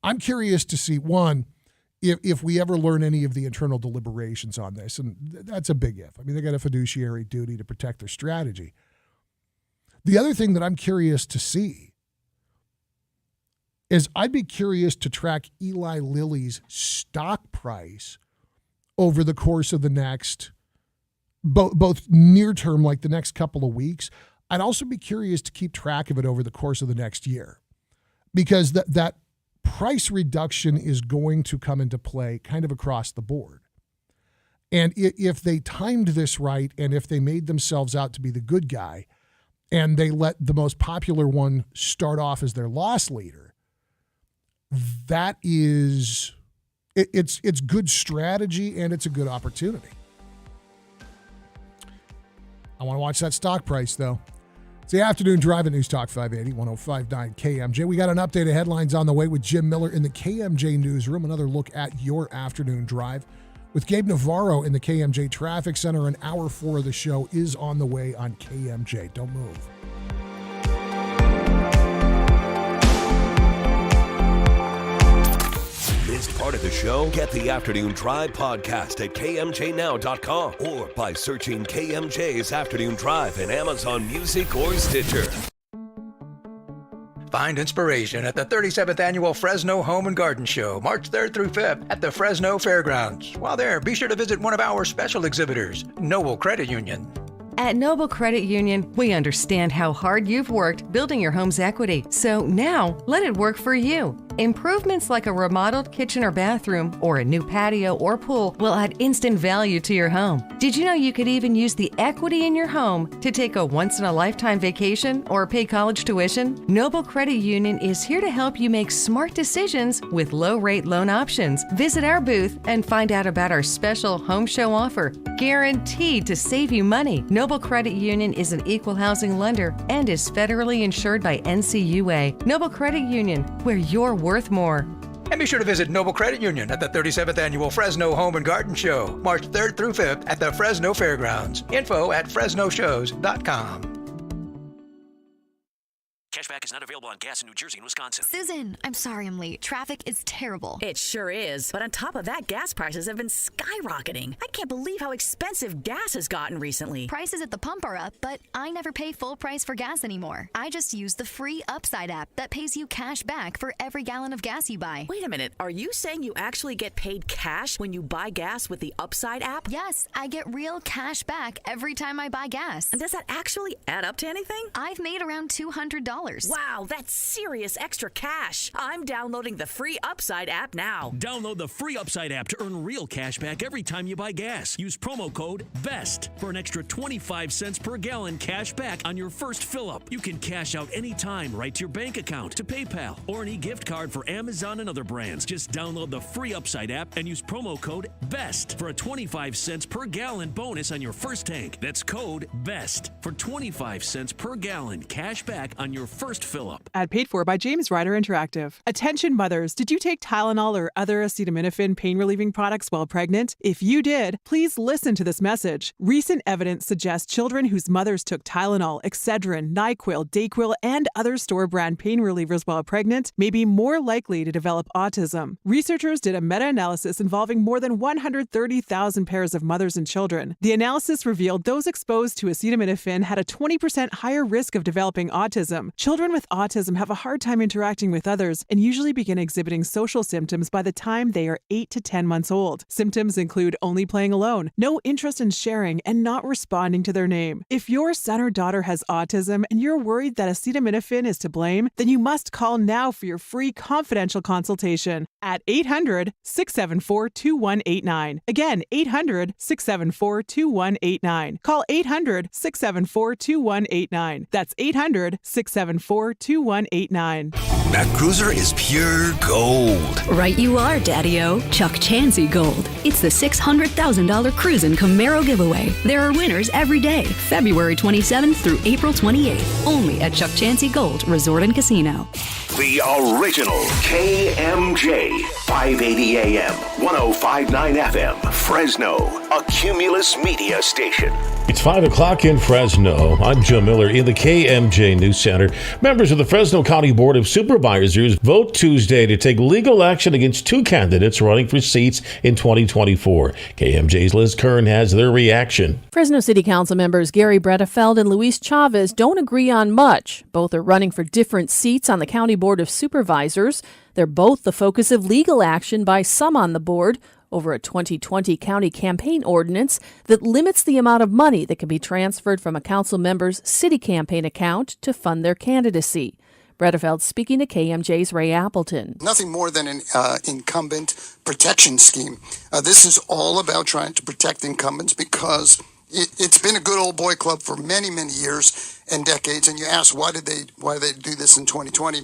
I'm curious to see, one, if we ever learn any of the internal deliberations on this, and that's a big if. I mean, they got a fiduciary duty to protect their strategy. The other thing that I'm curious to see is I'd be curious to track Eli Lilly's stock price over the course of the next, both near term, like the next couple of weeks. I'd also be curious to keep track of it over the course of the next year, because that price reduction is going to come into play kind of across the board. And if they timed this right, and if they made themselves out to be the good guy, and they let the most popular one start off as their loss leader, that is, it's good strategy, and it's a good opportunity. I want to watch that stock price, though. It's the Afternoon Drive at News Talk 580, 105.9 KMJ. We got an update of headlines on the way with Jim Miller in the KMJ newsroom. Another look at your afternoon drive with Gabe Navarro in the KMJ Traffic Center. An hour 4 of the show is on the way on KMJ. Don't move. Missed part of the show? Get the Afternoon Drive podcast at kmjnow.com or by searching KMJ's Afternoon Drive in Amazon Music or Stitcher. Find inspiration at the 37th Annual Fresno Home and Garden Show, March 3rd through 5th at the Fresno Fairgrounds. While there, be sure to visit one of our special exhibitors, Noble Credit Union. At Noble Credit Union, we understand how hard you've worked building your home's equity. So now, let it work for you. Improvements like a remodeled kitchen or bathroom or a new patio or pool will add instant value to your home. Did you know you could even use the equity in your home to take a once-in-a-lifetime vacation or pay college tuition? Noble Credit Union is here to help you make smart decisions with low-rate loan options. Visit our booth and find out about our special home show offer, guaranteed to save you money. Noble Credit Union is an equal housing lender and is federally insured by NCUA. Noble Credit Union, where you're worth more. And be sure to visit Noble Credit Union at the 37th Annual Fresno Home and Garden Show, March 3rd through 5th at the Fresno Fairgrounds. Info at fresnoshows.com. Cashback is not available on gas in New Jersey and Wisconsin. Susan, I'm sorry I'm late. Traffic is terrible. It sure is. But on top of that, gas prices have been skyrocketing. I can't believe how expensive gas has gotten recently. Prices at the pump are up, but I never pay full price for gas anymore. I just use the free Upside app that pays you cash back for every gallon of gas you buy. Wait a minute. Are you saying you actually get paid cash when you buy gas with the Upside app? Yes, I get real cash back every time I buy gas. And does that actually add up to anything? I've made around $200. Wow, that's serious extra cash. I'm downloading the free Upside app now. Download the free Upside app to earn real cash back every time you buy gas. Use promo code BEST for an extra 25 cents per gallon cash back on your first fill-up. You can cash out anytime right to your bank account, to PayPal, or an e-gift card for Amazon and other brands. Just download the free Upside app and use promo code BEST for a 25 cents per gallon bonus on your first tank. That's code BEST for 25 cents per gallon cash back on your first fill-up. Ad paid for by James Ryder Interactive. Attention mothers, did you take Tylenol or other acetaminophen pain-relieving products while pregnant? If you did, please listen to this message. Recent evidence suggests children whose mothers took Tylenol, Excedrin, NyQuil, Dayquil, and other store-brand pain relievers while pregnant may be more likely to develop autism. Researchers did a meta-analysis involving more than 130,000 pairs of mothers and children. The analysis revealed those exposed to acetaminophen had a 20% higher risk of developing autism. Children with autism have a hard time interacting with others and usually begin exhibiting social symptoms by the time they are 8 to 10 months old. Symptoms include only playing alone, no interest in sharing, and not responding to their name. If your son or daughter has autism and you're worried that acetaminophen is to blame, then you must call now for your free confidential consultation at 800-674-2189. Again, 800-674-2189. Call 800-674-2189. That's 800-674-2189. 814-2189. That cruiser is pure gold. Right you are, Daddy-O. Chuck Chansey Gold. It's the $600,000 Cruisin' Camaro giveaway. There are winners every day, February 27th through April 28th, only at Chuck Chansey Gold Resort and Casino. The original KMJ, 580 AM, 105.9 FM, Fresno, a Cumulus media station. It's 5 o'clock in Fresno. I'm Joe Miller in the KMJ News Center. Members of the Fresno County Board of Supervisors vote Tuesday to take legal action against two candidates running for seats in 2024. KMJ's Liz Kern has their reaction. Fresno City Council members Gary Bredefeld and Luis Chavez don't agree on much. Both are running for different seats on the County Board of Supervisors. They're both the focus of legal action by some on the board over a 2020 county campaign ordinance that limits the amount of money that can be transferred from a council member's city campaign account to fund their candidacy. Bredefeld speaking to KMJ's Ray Appleton. Nothing more than an incumbent protection scheme. This is all about trying to protect incumbents because it's been a good old boy club for many, many years and decades. And you ask, why did they do this in 2020?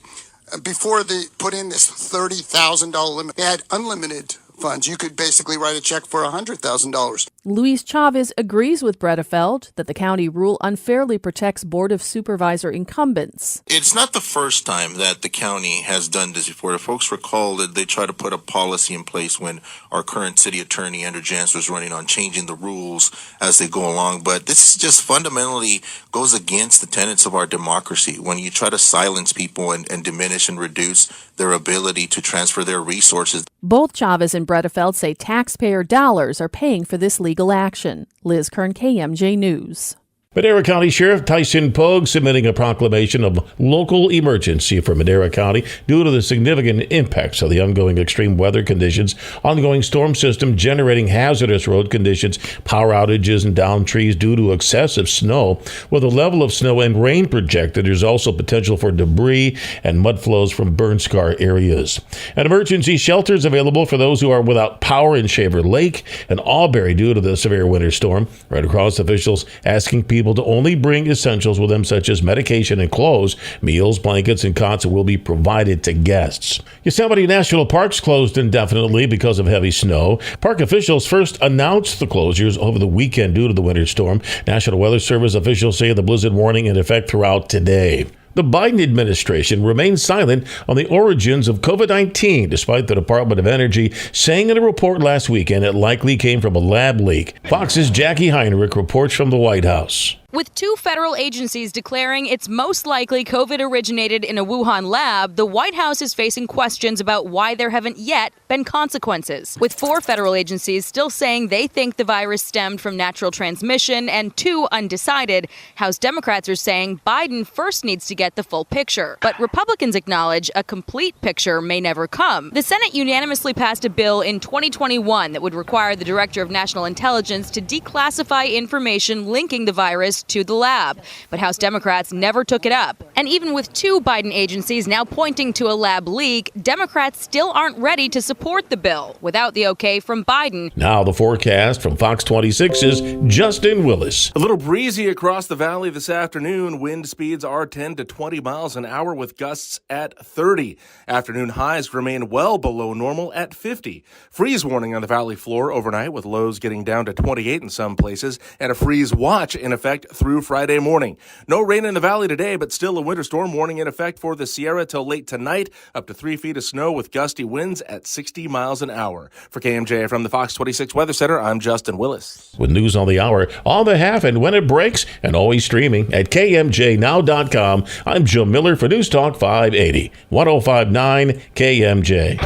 Before they put in this $30,000 limit, they had unlimited funds. You could basically write a check for $100,000. Luis Chavez agrees with Bredefeld that the county rule unfairly protects Board of Supervisor incumbents. It's not the first time that the county has done this before. If folks recall that they tried to put a policy in place when our current city attorney, Andrew Jans, was running on changing the rules as they go along. But this just fundamentally goes against the tenets of our democracy. When you try to silence people and diminish and reduce their ability to transfer their resources. Both Chavez and Bredefeld say taxpayer dollars are paying for this legal action. Liz Kern, KMJ News. Madera County Sheriff Tyson Pogue submitting a proclamation of local emergency for Madera County due to the significant impacts of the ongoing extreme weather conditions, ongoing storm system generating hazardous road conditions, power outages, and downed trees due to excessive snow. With a level of snow and rain projected, there's also potential for debris and mud flows from burn scar areas. An emergency shelter is available for those who are without power in Shaver Lake and Albury due to the severe winter storm. Red Cross officials asking people to only bring essentials with them such as medication and clothes. Meals, blankets, and cots will be provided to guests. Yosemite National Park's closed indefinitely because of heavy snow. Park officials first announced the closures over the weekend due to the winter storm. National Weather Service officials say the blizzard warning in effect throughout today. The Biden administration remains silent on the origins of COVID-19, despite the Department of Energy saying in a report last weekend it likely came from a lab leak. Fox's Jackie Heinrich reports from the White House. With two federal agencies declaring it's most likely COVID originated in a Wuhan lab, the White House is facing questions about why there haven't yet been consequences. With four federal agencies still saying they think the virus stemmed from natural transmission and two undecided, House Democrats are saying Biden first needs to get the full picture. But Republicans acknowledge a complete picture may never come. The Senate unanimously passed a bill in 2021 that would require the Director of National Intelligence to declassify information linking the virus to the lab. But House Democrats never took it up. And even with two Biden agencies now pointing to a lab leak, Democrats still aren't ready to support the bill without the okay from Biden. Now the forecast from Fox 26's Justin Willis. A little breezy across the valley this afternoon. Wind speeds are 10 to 20 miles an hour with gusts at 30. Afternoon highs remain well below normal at 50. Freeze warning on the valley floor overnight with lows getting down to 28 in some places and a freeze watch in effect through Friday morning. No rain in the valley today, but still a winter storm warning in effect for the Sierra till late tonight. Up to 3 feet of snow with gusty winds at 60 miles an hour. For KMJ from the Fox 26 Weather Center, I'm Justin Willis. With news on the hour, on the half, and when it breaks, and always streaming at KMJNow.com. I'm Joe Miller for News Talk 580, 105.9 KMJ.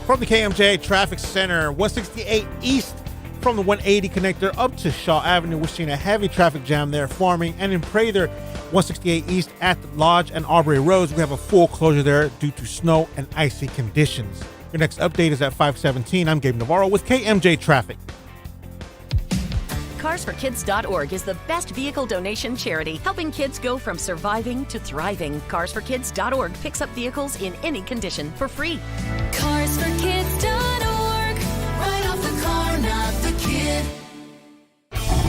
From the KMJ Traffic Center, 168 East from the 180 connector up to Shaw Avenue. We're seeing a heavy traffic jam there, Farming and in Prather, 168 East at the Lodge and Aubrey Roads. We have a full closure there due to snow and icy conditions. Your next update is at 5:17. I'm Gabe Navarro with KMJ Traffic. CarsForKids.org is the best vehicle donation charity, helping kids go from surviving to thriving. CarsForKids.org picks up vehicles in any condition for free. CarsForKids.org. Right off the car, not the kid.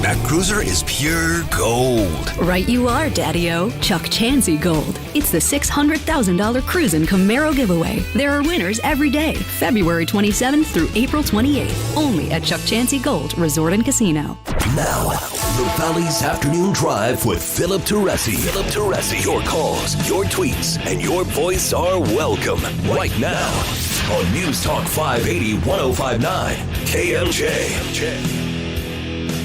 That cruiser is pure gold. Right you are, Daddy-O. Chuck Chansey Gold. It's the $600,000 Cruisin' Camaro giveaway. There are winners every day, February 27th through April 28th, only at Chuck Chansey Gold Resort and Casino. Now, the Valley's Afternoon Drive with Philip Teresi. Philip Teresi. Your calls, your tweets, and your voice are welcome right now on News Talk 580 1059 KMJ.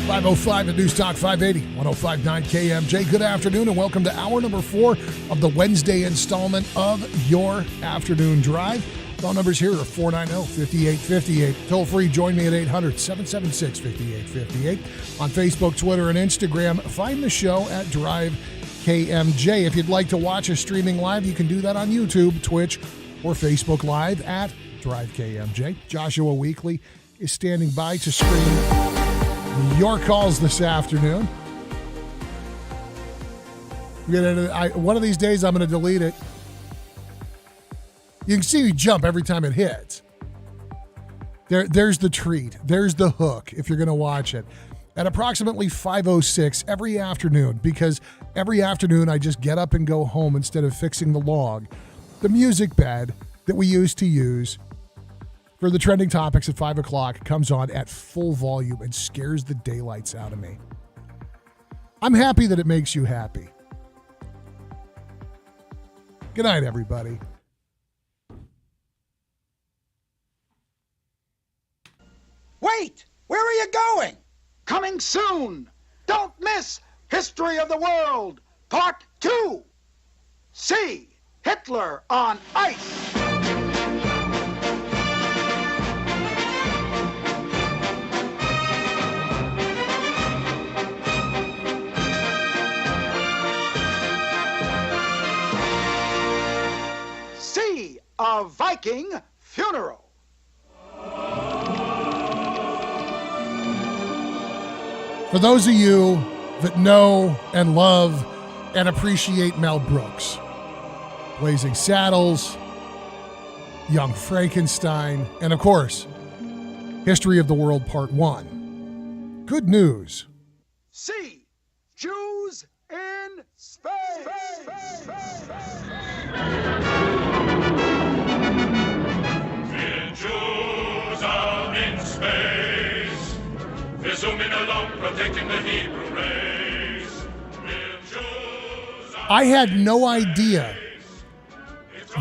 505 at News Talk 580, 1059 KMJ. Good afternoon and welcome to hour number 4 of the Wednesday installment of your Afternoon Drive. Phone numbers here are 490-5858. Toll free, join me at 800-776-5858. On Facebook, Twitter, and Instagram, find the show at Drive KMJ. If you'd like to watch us streaming live, you can do that on YouTube, Twitch, or Facebook Live at Drive KMJ. Joshua Weekly is standing by to screen your calls this afternoon. One of these days, I'm going to delete it. You can see me jump every time it hits. There's the treat. There's the hook if you're going to watch it. At approximately 5:06 every afternoon, because every afternoon I just get up and go home instead of fixing the log. The music bed that we used to use for the trending topics at 5 o'clock comes on at full volume and scares the daylights out of me. I'm happy that it makes you happy. Good night, everybody. Wait! Where are you going? Coming soon! Don't miss History of the World, Part 2. See Hitler on Ice. See a Viking funeral. For those of you that know and love and appreciate Mel Brooks, Blazing Saddles, Young Frankenstein, and of course, History of the World Part 1. Good news. See Jews in Space. Wir Jews are in space. Wir zooming along, protecting the Hebrew race. Wir Jews are I had no idea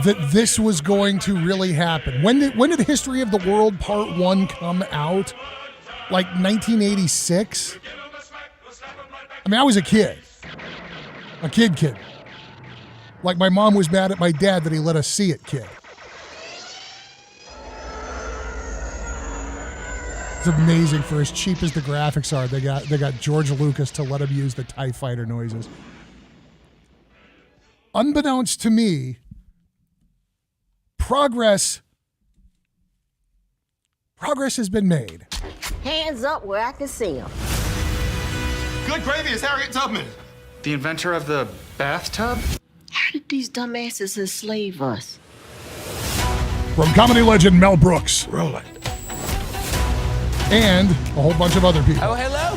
that this was going to really happen. When did History of the World Part 1 come out? Like 1986? I mean, I was a kid. A kid. Like my mom was mad at my dad that he let us see it, kid. It's amazing for as cheap as the graphics are. They got George Lucas to let him use the TIE fighter noises. Unbeknownst to me, progress has been made. Hands up where I can see them. Good gravy is Harriet Tubman. The inventor of the bathtub? How did these dumbasses enslave us? From comedy legend Mel Brooks. Roll it. And a whole bunch of other people. Oh, hello.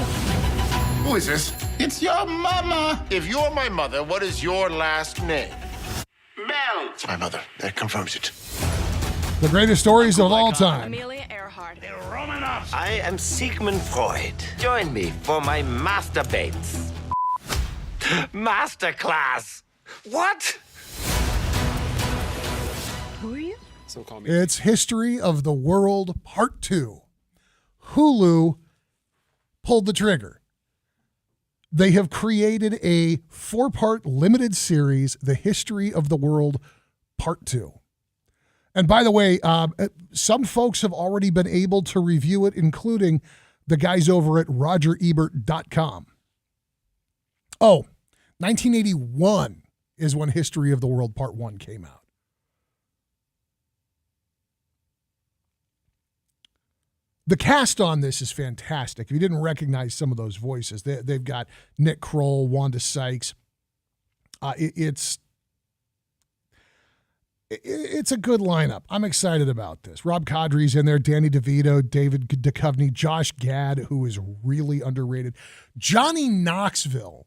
Who is this? It's your mama. If you're my mother, what is your last name? Mel. It's my mother. That confirms it. The greatest stories of all time. Amelia Earhart. I am Sigmund Freud. Join me for my masturbates. Masterclass. What? Who are you? So call me. It's History of the World Part 2. Hulu pulled the trigger. They have created a 4-part limited series, The History of the World Part 2. And by the way, some folks have already been able to review it, including the guys over at RogerEbert.com. Oh, 1981 is when History of the World Part 1 came out. The cast on this is fantastic. If you didn't recognize some of those voices, they've got Nick Kroll, Wanda Sykes. It's a good lineup. I'm excited about this. Rob Cadre's in there, Danny DeVito, David Duchovny, Josh Gad, who is really underrated, Johnny Knoxville,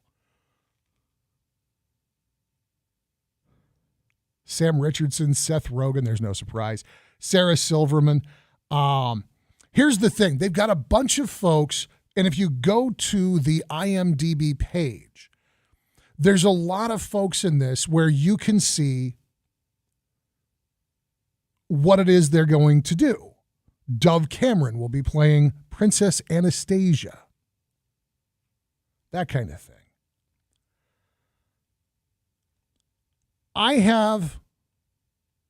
Sam Richardson, Seth Rogen, there's no surprise, Sarah Silverman. Here's the thing. They've got a bunch of folks, and if you go to the IMDb page, there's a lot of folks in this where you can see what it is they're going to do. Dove Cameron will be playing Princess Anastasia. That kind of thing. I have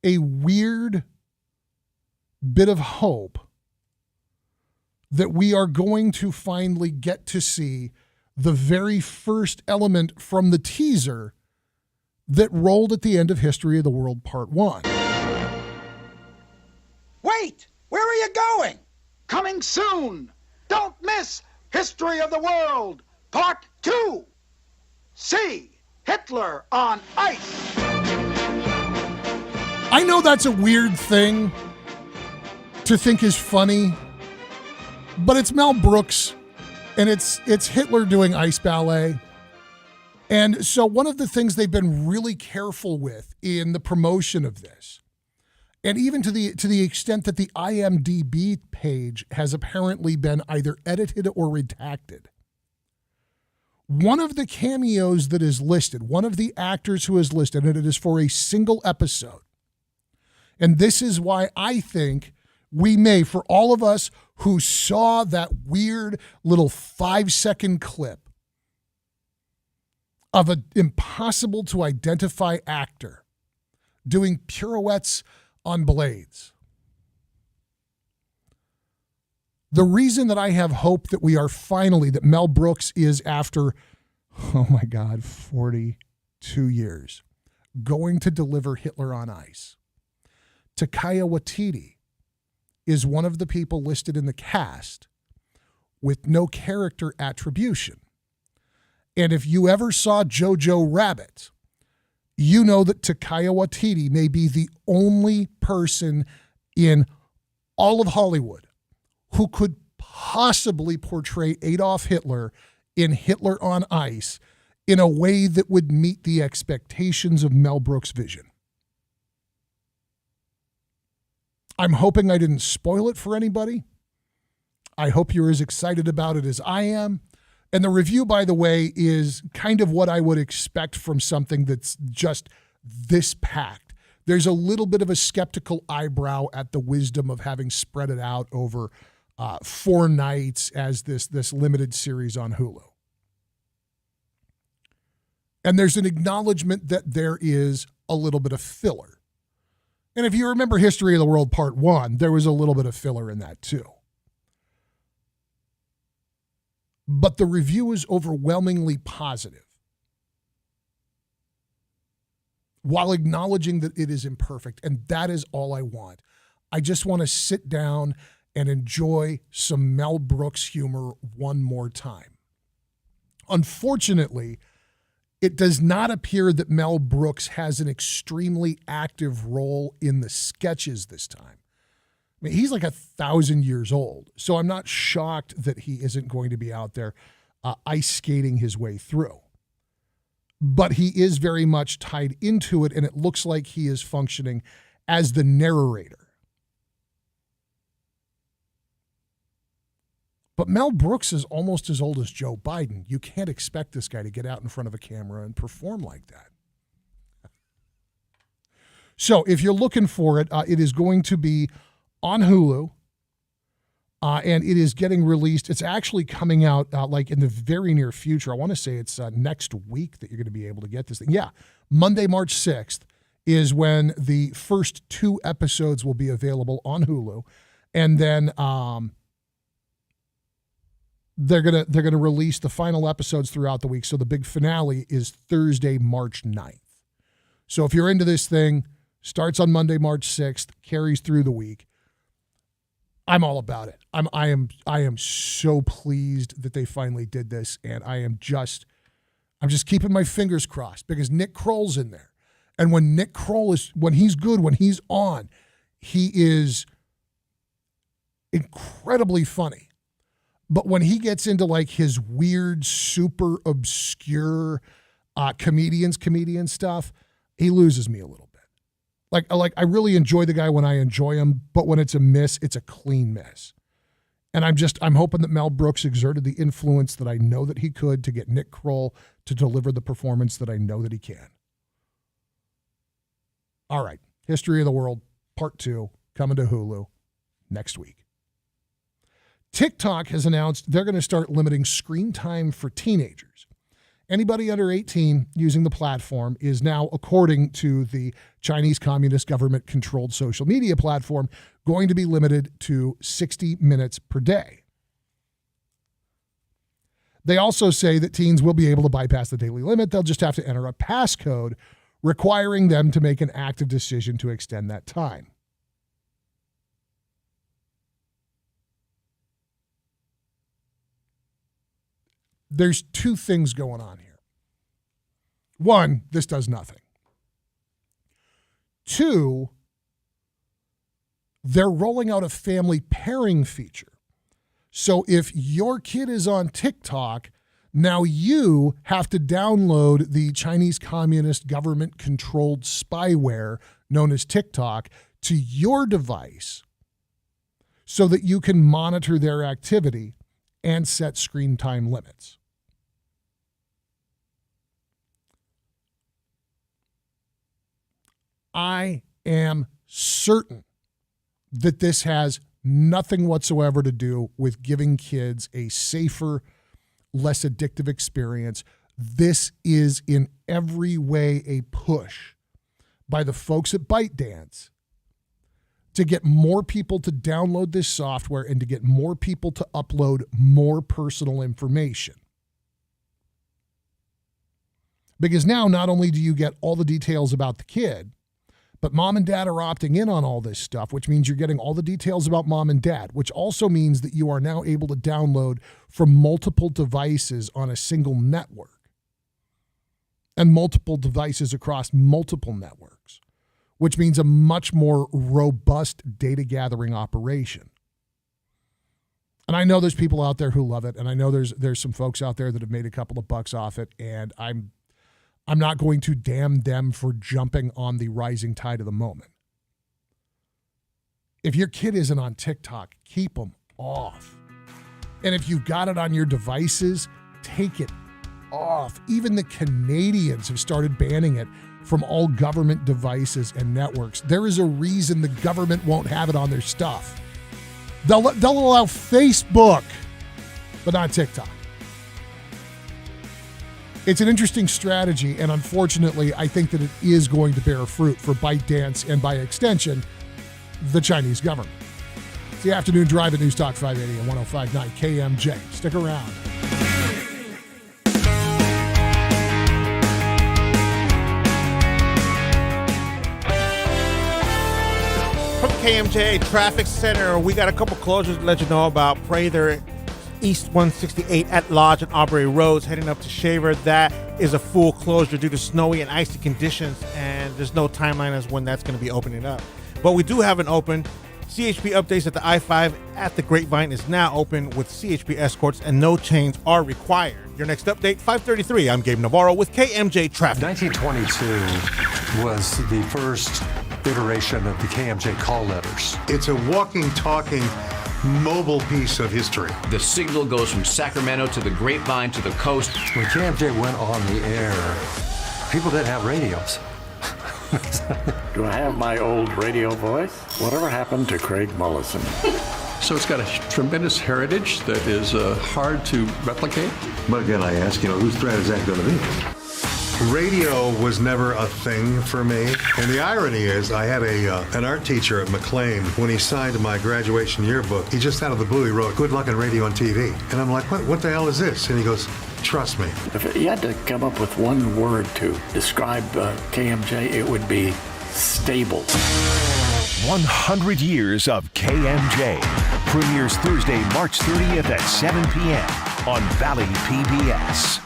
a weird bit of hope that we are going to finally get to see the very first element from the teaser that rolled at the end of History of the World Part 1. Wait! Where are you going? Coming soon! Don't miss History of the World Part 2! See Hitler on Ice! I know that's a weird thing to think is funny, but it's Mel Brooks, and it's Hitler doing ice ballet. And so one of the things they've been really careful with in the promotion of this, and even to the extent that the IMDb page has apparently been either edited or redacted, one of the cameos that is listed, one of the actors who is listed, and it is for a single episode. And this is why I think we may, for all of us who saw that weird little 5-second clip of an impossible to identify actor doing pirouettes on blades. The reason that I have hope that we are finally, that Mel Brooks is after, oh my God, 42 years, going to deliver Hitler on Ice. Taika Waititi is one of the people listed in the cast with no character attribution. And if you ever saw Jojo Rabbit, you know that Taika Waititi may be the only person in all of Hollywood who could possibly portray Adolf Hitler in Hitler on Ice in a way that would meet the expectations of Mel Brooks' vision. I'm hoping I didn't spoil it for anybody. I hope you're as excited about it as I am. And the review, by the way, is kind of what I would expect from something that's just this packed. There's a little bit of a skeptical eyebrow at the wisdom of having spread it out over 4 nights as this limited series on Hulu. And there's an acknowledgement that there is a little bit of filler. And if you remember History of the World Part 1, there was a little bit of filler in that too. But the review is overwhelmingly positive, while acknowledging that it is imperfect, and that is all I want. I just want to sit down and enjoy some Mel Brooks humor one more time. Unfortunately, it does not appear that Mel Brooks has an extremely active role in the sketches this time. I mean, he's like 1,000 years old, so I'm not shocked that he isn't going to be out there ice skating his way through. But he is very much tied into it, and it looks like he is functioning as the narrator. But Mel Brooks is almost as old as Joe Biden. You can't expect this guy to get out in front of a camera and perform like that. So if you're looking for it, it is going to be on Hulu, and it is getting released. It's actually coming out like in the very near future. I want to say it's next week that you're going to be able to get this thing. Yeah, Monday, March 6th is when the first 2 episodes will be available on Hulu, and then they're gonna release the final episodes throughout the week. So the big finale is Thursday, March 9th. So if you're into this thing, starts on Monday, March 6th, carries through the week. I'm all about it. I am so pleased that they finally did this, and I'm just keeping my fingers crossed because Nick Kroll's in there. And when Nick Kroll when he's good, when he's on, he is incredibly funny. But when he gets into like his weird, super obscure comedian stuff, he loses me a little bit. Like I really enjoy the guy when I enjoy him, but when it's a miss, it's a clean miss. And I'm hoping that Mel Brooks exerted the influence that I know that he could to get Nick Kroll to deliver the performance that I know that he can. All right, History of the World, Part 2, coming to Hulu next week. TikTok has announced they're going to start limiting screen time for teenagers. Anybody under 18 using the platform is now, according to the Chinese Communist government-controlled social media platform, going to be limited to 60 minutes per day. They also say that teens will be able to bypass the daily limit. They'll just have to enter a passcode requiring them to make an active decision to extend that time. There's two things going on here. One, this does nothing. Two, they're rolling out a family pairing feature. So if your kid is on TikTok, now you have to download the Chinese Communist government-controlled spyware known as TikTok to your device so that you can monitor their activity and set screen time limits. I am certain that this has nothing whatsoever to do with giving kids a safer, less addictive experience. This is in every way a push by the folks at ByteDance to get more people to download this software and to get more people to upload more personal information. Because now not only do you get all the details about the kid, but mom and dad are opting in on all this stuff, which means you're getting all the details about mom and dad, which also means that you are now able to download from multiple devices on a single network and multiple devices across multiple networks, which means a much more robust data gathering operation. And I know there's people out there who love it, and I know there's some folks out there that have made a couple of bucks off it, and I'm not going to damn them for jumping on the rising tide of the moment. If your kid isn't on TikTok, keep them off. And if you've got it on your devices, take it off. Even the Canadians have started banning it from all government devices and networks. There is a reason the government won't have it on their stuff. They'll allow Facebook, but not TikTok. It's an interesting strategy, and unfortunately, I think that it is going to bear fruit for ByteDance and, by extension, the Chinese government. It's the Afternoon Drive at News Talk 580 and 105.9 KMJ. Stick around. From KMJ Traffic Center, we got a couple closures to let you know about. Prather East 168 at Lodge and Aubrey Roads heading up to Shaver. That is a full closure due to snowy and icy conditions, and there's no timeline as when that's going to be opening up. But we do have an open. CHP updates at the I-5 at the Grapevine is now open with CHP escorts, and no chains are required. Your next update, 5:33. I'm Gabe Navarro with KMJ Traffic. 1922 was the first iteration of the KMJ call letters. It's a walking, talking, mobile piece of history. The signal goes from Sacramento to the Grapevine to the coast. When KMJ went on the air, people didn't have radios. Do I have my old radio voice? Whatever happened to Craig Mullison? So it's got a tremendous heritage that is hard to replicate. But again, I ask, whose threat is that going to be? Radio was never a thing for me. And the irony is, I had an art teacher at McLean. When he signed my graduation yearbook, he just out of the blue, he wrote, "Good luck in radio and TV." And I'm like, what the hell is this? And he goes, "Trust me." If you had to come up with one word to describe KMJ, it would be stable. 100 years of KMJ. Premieres Thursday, March 30th at 7 p.m. on Valley PBS.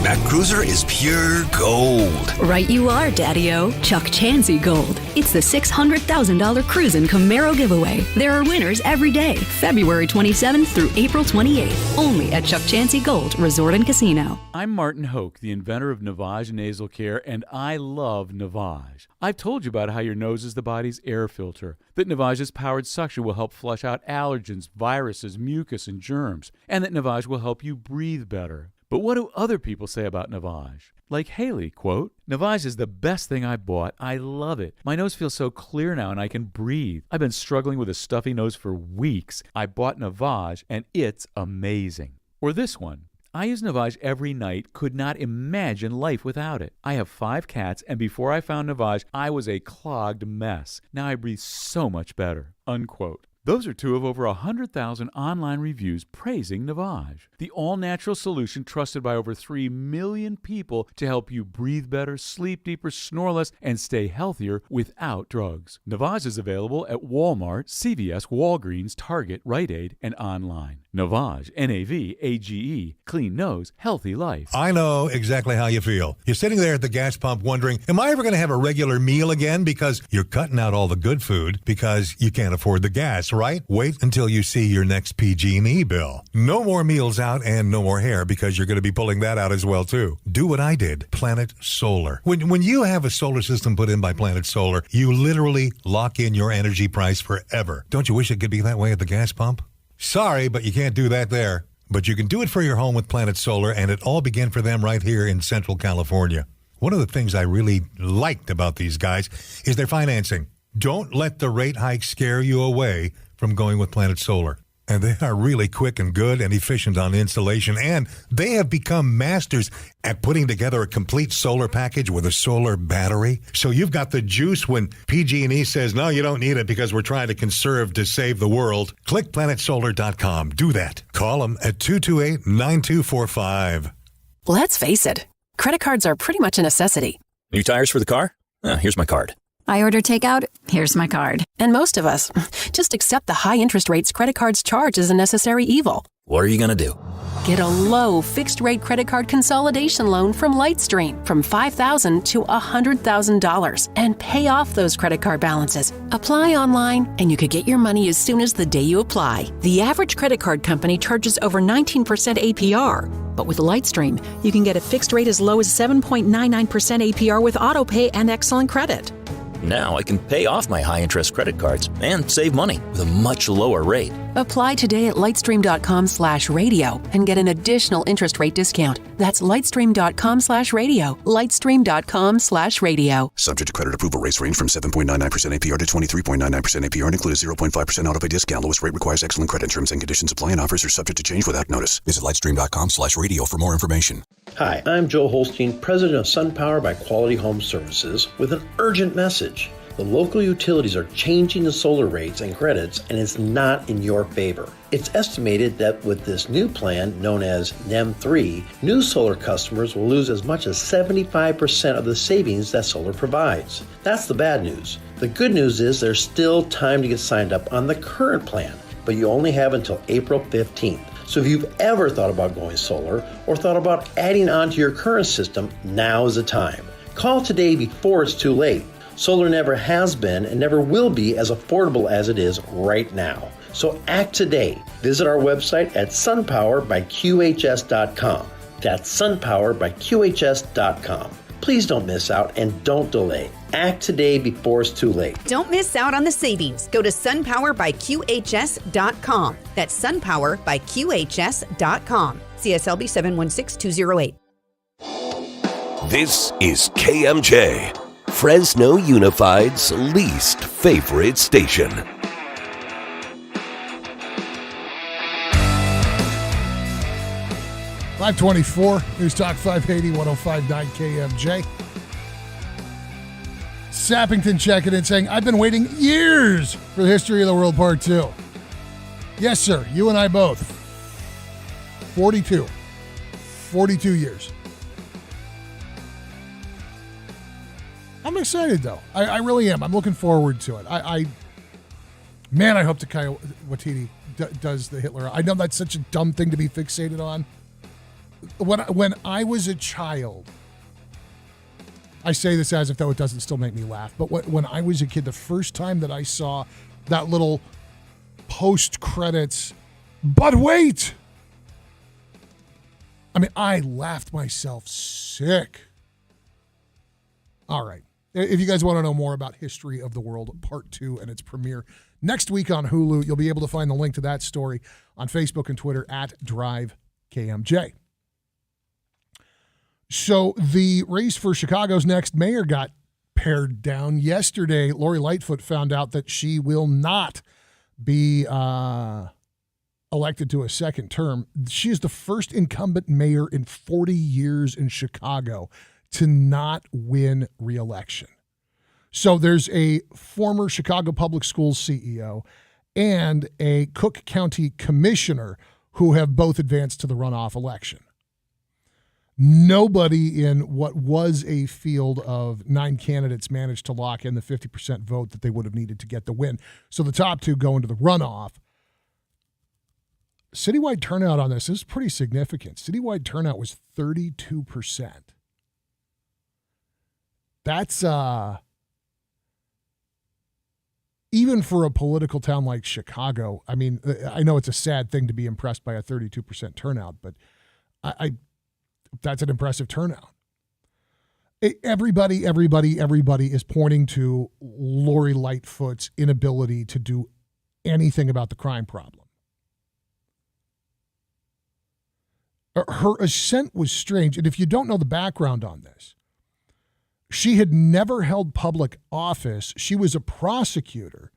That cruiser is pure gold. Right you are, Daddy-O. Chuck Chansey Gold. It's the $600,000 Cruisin' Camaro giveaway. There are winners every day, February 27th through April 28th. Only at Chuck Chansey Gold Resort and Casino. I'm Martin Hoke, the inventor of Navage Nasal Care, and I love Navage. I've told you about how your nose is the body's air filter, that Navage's powered suction will help flush out allergens, viruses, mucus, and germs, and that Navage will help you breathe better. But what do other people say about Navage? Like Haley, quote, "Navage is the best thing I bought. I love it. My nose feels so clear now and I can breathe. I've been struggling with a stuffy nose for weeks. I bought Navage and it's amazing." Or this one, "I use Navage every night, could not imagine life without it. I have 5 cats, and before I found Navage, I was a clogged mess. Now I breathe so much better." Unquote. Those are 2 of over 100,000 online reviews praising Navage, the all-natural solution trusted by over 3 million people to help you breathe better, sleep deeper, snore less, and stay healthier without drugs. Navage is available at Walmart, CVS, Walgreens, Target, Rite Aid, and online. Navage, Navage, clean nose, healthy life. I know exactly how you feel. You're sitting there at the gas pump wondering, am I ever going to have a regular meal again? Because you're cutting out all the good food because you can't afford the gas, right? Wait until you see your next PG&E bill. No more meals out and no more hair because you're going to be pulling that out as well, too. Do what I did. Planet Solar. When you have a solar system put in by Planet Solar, you literally lock in your energy price forever. Don't you wish it could be that way at the gas pump? Sorry, but you can't do that there. But you can do it for your home with Planet Solar, and it all began for them right here in Central California. One of the things I really liked about these guys is their financing. Don't let the rate hike scare you away from going with Planet Solar. And they are really quick and good and efficient on installation, and they have become masters at putting together a complete solar package with a solar battery. So you've got the juice when PG&E says, no, you don't need it because we're trying to conserve to save the world. Click planetsolar.com. Do that. Call them at 228-9245. Let's face it, credit cards are pretty much a necessity. New tires for the car? Here's my card. I order takeout, here's my card. And most of us just accept the high interest rates credit cards charge as a necessary evil. What are you going to do? Get a low fixed-rate credit card consolidation loan from Lightstream from $5,000 to $100,000 and pay off those credit card balances. Apply online, and you could get your money as soon as the day you apply. The average credit card company charges over 19% APR. But with Lightstream, you can get a fixed rate as low as 7.99% APR with AutoPay and excellent credit. Now I can pay off my high-interest credit cards and save money with a much lower rate. Apply today at lightstream.com/radio and get an additional interest rate discount. That's lightstream.com/radio. Lightstream.com/radio. Subject to credit approval. Rates range from 7.99% APR to 23.99% APR and include a 0.5% autopay discount. Lowest rate requires excellent credit. Terms and conditions apply and offers are subject to change without notice. Visit lightstream.com/radio for more information. Hi, I'm Joe Holstein, president of SunPower by Quality Home Services, with an urgent message. The local utilities are changing the solar rates and credits, and it's not in your favor. It's estimated that with this new plan, known as NEM 3, new solar customers will lose as much as 75% of the savings that solar provides. That's the bad news. The good news is there's still time to get signed up on the current plan, but you only have until April 15th. So if you've ever thought about going solar or thought about adding on to your current system, now is the time. Call today before it's too late. Solar never has been and never will be as affordable as it is right now. So act today. Visit our website at sunpowerbyqhs.com. That's sunpowerbyqhs.com. Please don't miss out and don't delay. Act today before it's too late. Don't miss out on the savings. Go to sunpowerbyqhs.com. That's sunpowerbyqhs.com. CSLB 716208. This is KMJ, Fresno Unified's least favorite station. .524 News Talk 580 105.9 KMJ. Sappington checking in saying, I've been waiting years for the History of the World Part 2. Yes, sir. You and I both. 42 years. I'm excited, though. I really am. I'm looking forward to it. I hope Taika Waititi does the Hitler. I know that's such a dumb thing to be fixated on. when I was a child, I say this as if though it doesn't still make me laugh, but when I was a kid, the first time that I saw that little post-credits, but wait! I mean, I laughed myself sick. All right. If you guys want to know more about History of the World, Part 2 and its premiere next week on Hulu, you'll be able to find the link to that story on Facebook and Twitter at DriveKMJ. So the race for Chicago's next mayor got pared down. Yesterday, Lori Lightfoot found out that she will not be elected to a second term. She is the first incumbent mayor in 40 years in Chicago to not win re-election. So there's a former Chicago Public Schools CEO and a Cook County commissioner who have both advanced to the runoff election. Nobody in what was a field of 9 candidates managed to lock in the 50% vote that they would have needed to get the win. So the top two go into the runoff. Citywide turnout on this is pretty significant. Citywide turnout was 32%. That's even for a political town like Chicago. I mean, I know it's a sad thing to be impressed by a 32% turnout, but I that's an impressive turnout. Everybody is pointing to Lori Lightfoot's inability to do anything about the crime problem. Her ascent was strange, and if you don't know the background on this, she had never held public office. She was a prosecutor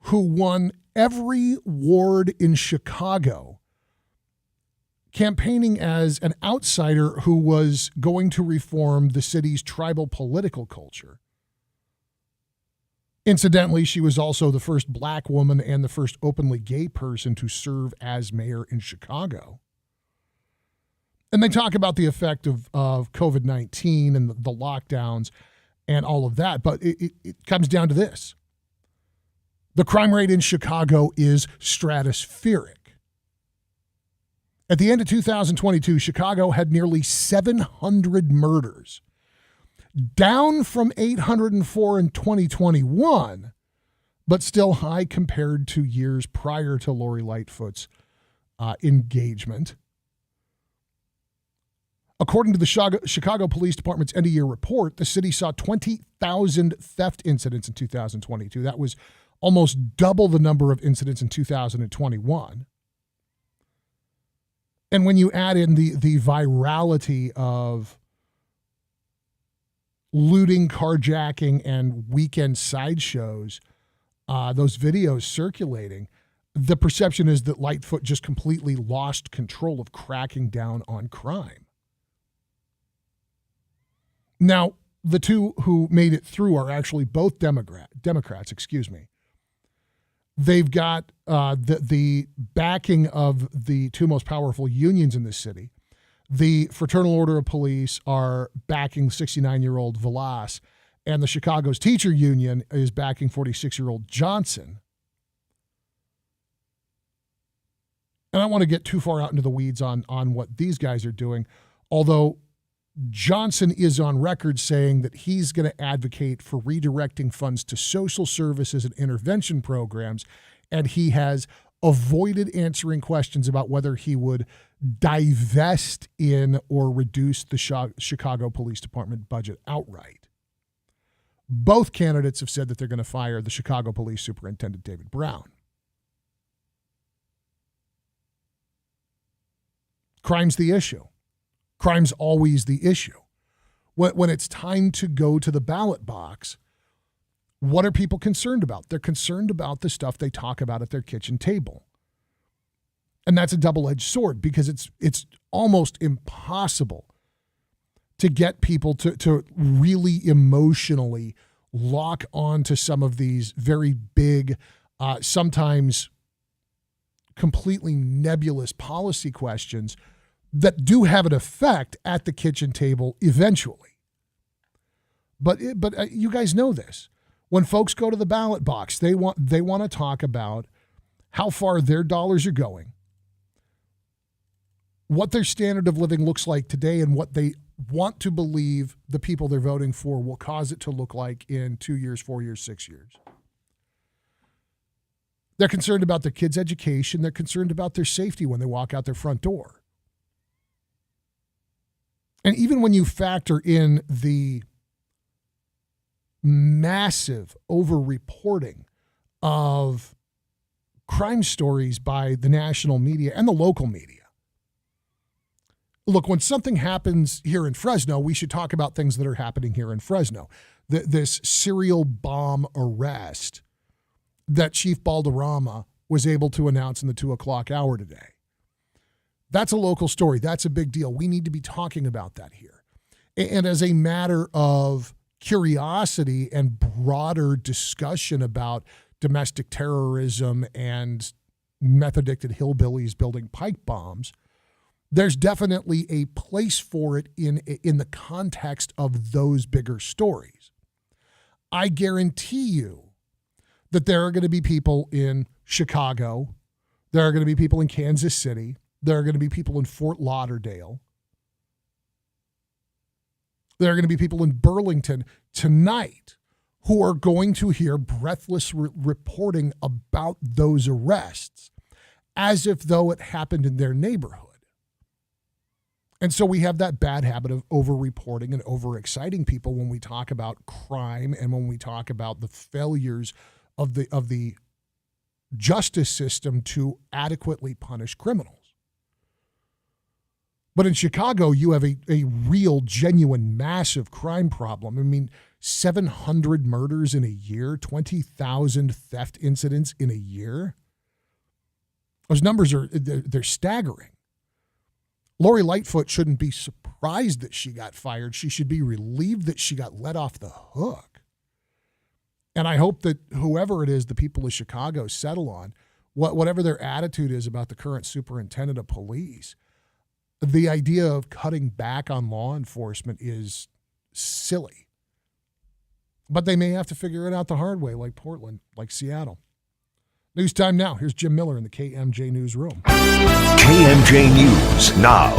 who won every ward in Chicago, campaigning as an outsider who was going to reform the city's tribal political culture. Incidentally, she was also the first black woman and the first openly gay person to serve as mayor in Chicago. And they talk about the effect of COVID-19 and the lockdowns and all of that, but it comes down to this. The crime rate in Chicago is stratospheric. At the end of 2022, Chicago had nearly 700 murders, down from 804 in 2021, but still high compared to years prior to Lori Lightfoot's engagement. According to the Chicago Police Department's end-of-year report, the city saw 20,000 theft incidents in 2022. That was almost double the number of incidents in 2021. And when you add in the virality of looting, carjacking, and weekend sideshows, those videos circulating, the perception is that Lightfoot just completely lost control of cracking down on crime. Now, the two who made it through are actually both Democrats. They've got the backing of the two most powerful unions in this city. The Fraternal Order of Police are backing 69-year-old Velas, and the Chicago's teacher union is backing 46-year-old Johnson. And I don't want to get too far out into the weeds on what these guys are doing, although Johnson is on record saying that he's going to advocate for redirecting funds to social services and intervention programs, and he has avoided answering questions about whether he would divest in or reduce the Chicago Police Department budget outright. Both candidates have said that they're going to fire the Chicago Police Superintendent David Brown. Crime's the issue. Crime's always the issue. When it's time to go to the ballot box, what are people concerned about? They're concerned about the stuff they talk about at their kitchen table. And that's a double-edged sword because it's almost impossible to get people to really emotionally lock on to some of these very big, sometimes completely nebulous policy questions that do have an effect at the kitchen table eventually. But you guys know this. When folks go to the ballot box, they want to talk about how far their dollars are going, what their standard of living looks like today and what they want to believe the people they're voting for will cause it to look like in 2 years, 4 years, 6 years. They're concerned about their kids' education. They're concerned about their safety when they walk out their front door. And even when you factor in the massive over-reporting of crime stories by the national media and the local media. Look, when something happens here in Fresno, we should talk about things that are happening here in Fresno. This serial bomb arrest that Chief Balderrama was able to announce in the 2 o'clock hour today. That's a local story. That's a big deal. We need to be talking about that here. And as a matter of curiosity and broader discussion about domestic terrorism and meth-addicted hillbillies building pipe bombs, there's definitely a place for it in the context of those bigger stories. I guarantee you that there are going to be people in Chicago, there are going to be people in Kansas City, there are going to be people in Fort Lauderdale, there are going to be people in Burlington tonight who are going to hear breathless reporting about those arrests as if though it happened in their neighborhood. And so we have that bad habit of over-reporting and over-exciting people when we talk about crime and when we talk about the failures of the justice system to adequately punish criminals. But in Chicago, you have a real, genuine, massive crime problem. I mean, 700 murders in a year, 20,000 theft incidents in a year. Those numbers they're staggering. Lori Lightfoot shouldn't be surprised that she got fired. She should be relieved that she got let off the hook. And I hope that whoever it is the people of Chicago settle on, whatever their attitude is about the current superintendent of police, the idea of cutting back on law enforcement is silly. But they may have to figure it out the hard way, like Portland, like Seattle. News time now. Here's Jim Miller in the KMJ Newsroom. KMJ News now.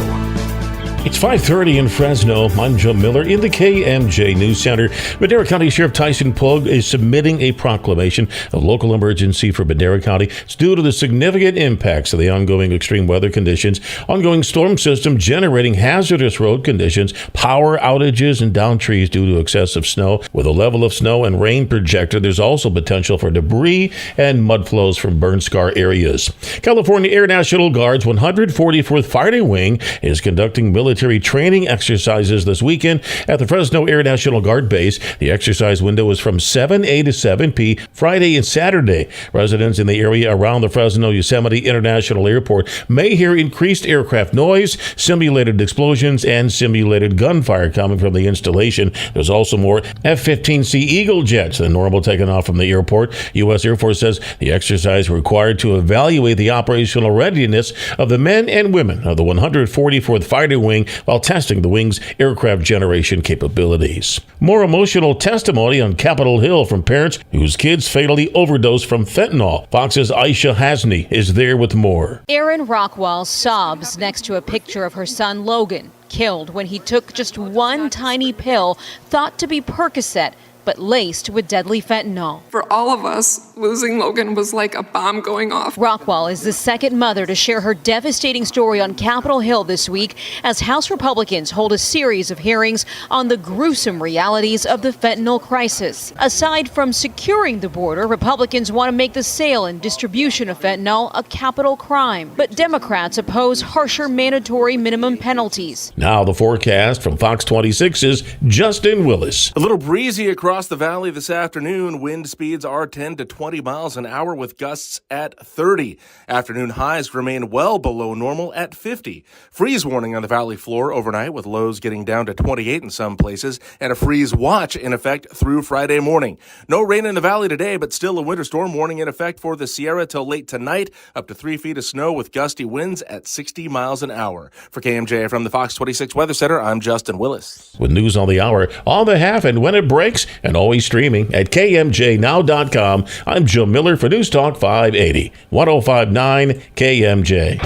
It's 5:30 in Fresno. I'm Joe Miller in the KMJ News Center. Madera County Sheriff Tyson Pogue is submitting a proclamation of local emergency for Madera County. It's due to the significant impacts of the ongoing extreme weather conditions, ongoing storm system generating hazardous road conditions, power outages, and downed trees due to excessive snow. With a level of snow and rain projected, there's also potential for debris and mud flows from burn scar areas. California Air National Guard's 144th Fighting Wing is conducting military training exercises this weekend at the Fresno Air National Guard Base. The exercise window is from 7 a to 7 p. Friday and Saturday. Residents in the area around the Fresno Yosemite International Airport may hear increased aircraft noise, simulated explosions, and simulated gunfire coming from the installation. There's also more F-15C Eagle jets than normal taking off from the airport. U.S. Air Force says the exercise required to evaluate the operational readiness of the men and women of the 144th Fighter Wing while testing the wing's aircraft generation capabilities. More emotional testimony on Capitol Hill from parents whose kids fatally overdosed from fentanyl. Fox's Aisha Hasni is there with more. Erin Rockwell sobs next to a picture of her son Logan, killed when he took just one tiny pill thought to be Percocet, but laced with deadly fentanyl. For all of us, losing Logan was like a bomb going off. Rockwell is the second mother to share her devastating story on Capitol Hill this week as House Republicans hold a series of hearings on the gruesome realities of the fentanyl crisis. Aside from securing the border, Republicans want to make the sale and distribution of fentanyl a capital crime. But Democrats oppose harsher mandatory minimum penalties. Now the forecast from Fox 26's Justin Willis. A little breezy across the valley this afternoon. Wind speeds are 10 to 20 miles an hour with gusts at 30. Afternoon highs remain well below normal at 50. Freeze warning on the valley floor overnight with lows getting down to 28 in some places and a freeze watch in effect through Friday morning. No rain in the valley today, but still a winter storm warning in effect for the Sierra till late tonight. Up to 3 feet of snow with gusty winds at 60 miles an hour. For KMJ from the Fox 26 Weather Center, I'm Justin Willis. With news on the hour, on the half, and when it breaks, and always streaming at KMJNow.com. I'm Joe Miller for News Talk 580, 105.9 KMJ.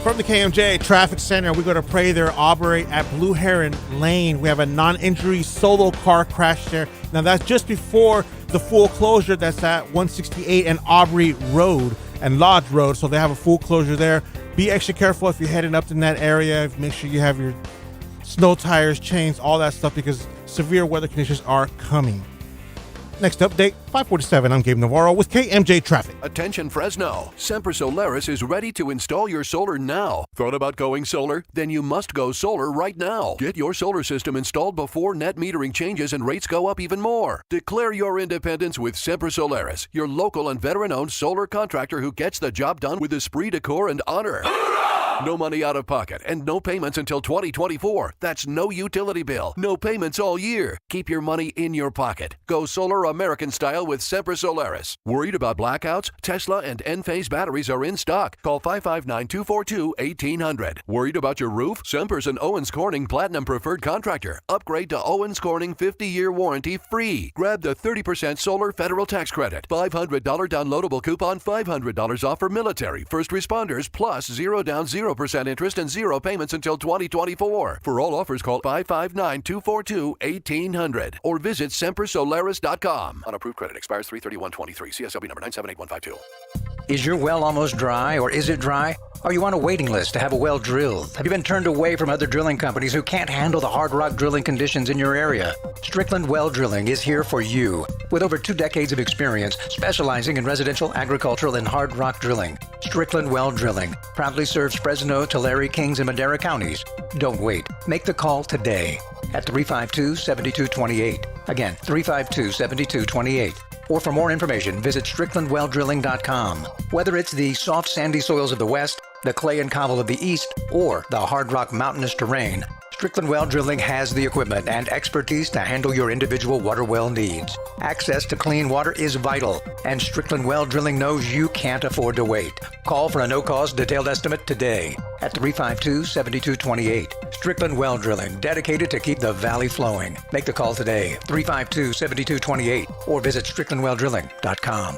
From the KMJ Traffic Center, we go to Prather, Aubrey at Blue Heron Lane. We have a non-injury solo car crash there. Now, that's just before the full closure that's at 168 and Aubrey Road and Lodge Road. So they have a full closure there. Be extra careful if you're heading up in that area. Make sure you have your snow tires, chains, all that stuff, because severe weather conditions are coming. Next update, 547. I'm Gabe Navarro with KMJ Traffic. Attention Fresno. Semper Solaris is ready to install your solar now. Thought about going solar? Then you must go solar right now. Get your solar system installed before net metering changes and rates go up even more. Declare your independence with Semper Solaris, your local and veteran-owned solar contractor who gets the job done with esprit de corps and honor. No money out of pocket and no payments until 2024. That's no utility bill, no payments all year. Keep your money in your pocket. Go solar American style with Semper Solaris. Worried about blackouts? Tesla and Enphase batteries are in stock. Call 559-242-1800. Worried about your roof? Semper's an Owens Corning Platinum Preferred Contractor. Upgrade to Owens Corning 50-year warranty free. Grab the 30% solar federal tax credit. $500 downloadable coupon, $500 off for military, first responders, plus 0 down 0% interest and 0 payments until 2024. For all offers, call 559-242-1800 or visit sempersolaris.com. Unapproved credit expires 3/31/23. CSLB number 978152. Is your well almost dry, or is it dry? Are you on a waiting list to have a well drilled? Have you been turned away from other drilling companies who can't handle the hard rock drilling conditions in your area? Strickland Well Drilling is here for you. With over 2 decades of experience specializing in residential, agricultural, and hard rock drilling, Strickland Well Drilling proudly serves Fresno, Tulare, Kings, and Madera counties. Don't wait. Make the call today at 352-7228. Again, 352-7228. Or for more information, visit StricklandWellDrilling.com. Whether it's the soft sandy soils of the west, the clay and cobble of the east, or the hard rock mountainous terrain, Strickland Well Drilling has the equipment and expertise to handle your individual water well needs. Access to clean water is vital, and Strickland Well Drilling knows you can't afford to wait. Call for a no-cost detailed estimate today at 352-7228. Strickland Well Drilling, dedicated to keep the valley flowing. Make the call today, 352-7228, or visit StricklandWellDrilling.com.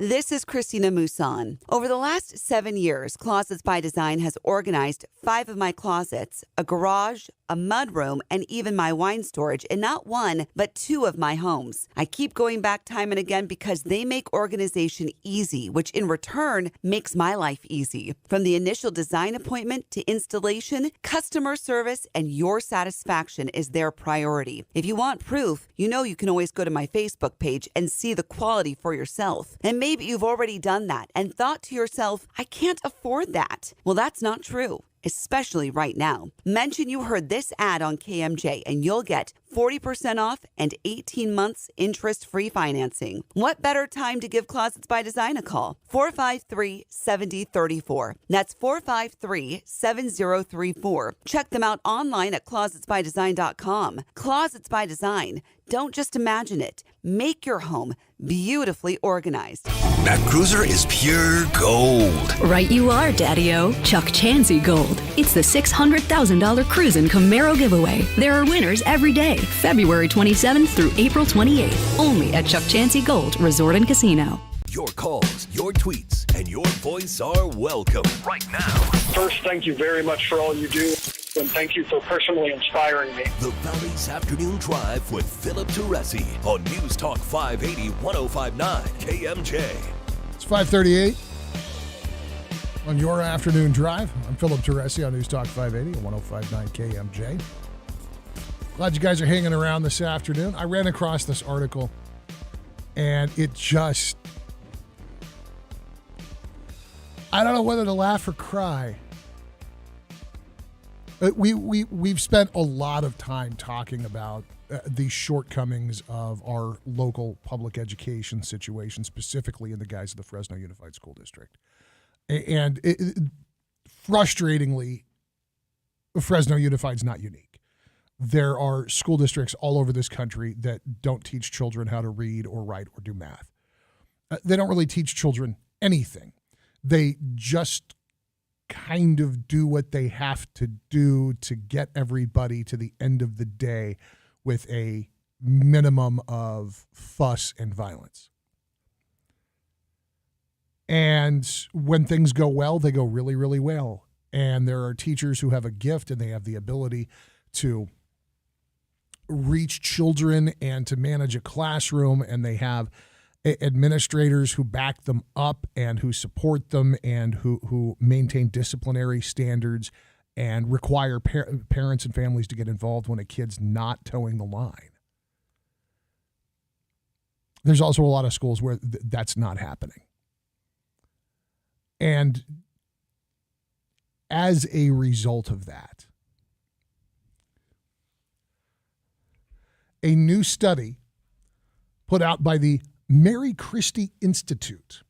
This is Christina Musan. Over the last 7 years, Closets by Design has organized 5 of my closets, a garage, a mudroom, and even my wine storage in not 1, but 2 of my homes. I keep going back time and again because they make organization easy, which in return makes my life easy. From the initial design appointment to installation, customer service and your satisfaction is their priority. If you want proof, you know you can always go to my Facebook page and see the quality for yourself. And maybe you've already done that and thought to yourself, I can't afford that. Well, that's not true, especially right now. Mention you heard this ad on KMJ and you'll get 40% off and 18 months interest-free financing. What better time to give Closets by Design a call? 453-7034. That's 453-7034. Check them out online at closetsbydesign.com. Closets by Design. Don't just imagine it. Make your home beautifully organized. That cruiser is pure gold. Right you are, Daddy-O. Chuck Chansey Gold. It's the $600,000 Cruisin' Camaro giveaway. There are winners every day, February 27th through April 28th. Only at Chuck Chansey Gold Resort and Casino. Your calls, your tweets, and your voice are welcome right now. First, thank you very much for all you do, and thank you for personally inspiring me. The Valley's Afternoon Drive with Philip Teresi on News Talk 580 1059 KMJ. It's 5:38 on your afternoon drive. I'm Philip Teresi on News Talk 580 and 1059 KMJ. Glad you guys are hanging around this afternoon. I ran across this article, and it just, I don't know whether to laugh or cry. We've spent a lot of time talking about the shortcomings of our local public education situation, specifically in the guise of the Fresno Unified School District. And frustratingly, Fresno Unified is not unique. There are school districts all over this country that don't teach children how to read or write or do math. They don't really teach children anything. They just kind of do what they have to do to get everybody to the end of the day with a minimum of fuss and violence. And when things go well, they go really, really well. And there are teachers who have a gift and they have the ability to reach children and to manage a classroom, and they have administrators who back them up and who support them and who maintain disciplinary standards and require parents and families to get involved when a kid's not towing the line. There's also a lot of schools where that's not happening. And as a result of that, a new study put out by the Mary Christie Institute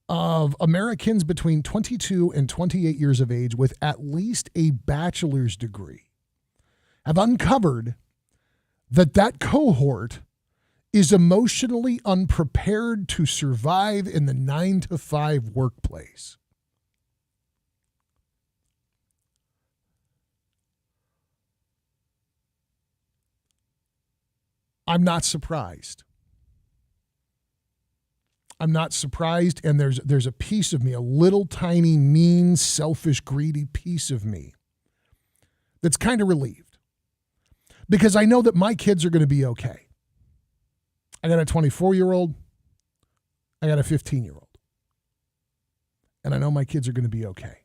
of Americans between 22 and 28 years of age with at least a bachelor's degree have uncovered that cohort is emotionally unprepared to survive in the 9-to-5 workplace. I'm not surprised. I'm not surprised, and there's a piece of me, a little tiny, mean, selfish, greedy piece of me that's kind of relieved because I know that my kids are going to be okay. I got a 24-year-old. I got a 15-year-old. And I know my kids are going to be okay.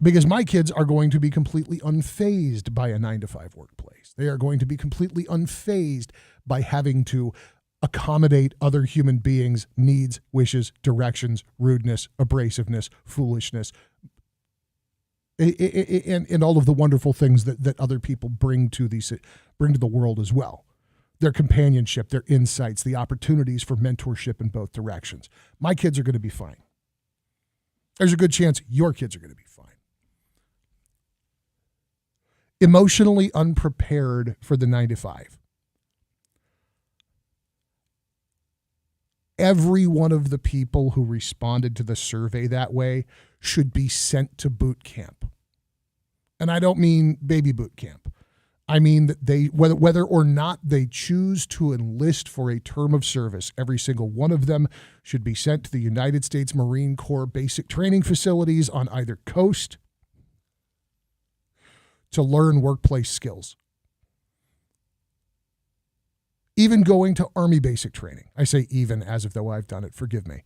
Because my kids are going to be completely unfazed by a 9-to-5 workplace. They are going to be completely unfazed by having to accommodate other human beings' needs, wishes, directions, rudeness, abrasiveness, foolishness, and all of the wonderful things that other people bring to the world as well. Their companionship, their insights, the opportunities for mentorship in both directions. My kids are going to be fine. There's a good chance your kids are going to be fine. Emotionally unprepared for the 9-to-5. Every one of the people who responded to the survey that way should be sent to boot camp. And I don't mean baby boot camp. I mean that they, whether or not they choose to enlist for a term of service, every single one of them should be sent to the United States Marine Corps basic training facilities on either coast to learn workplace skills. Even going to Army basic training. I say even as if though I've done it, forgive me.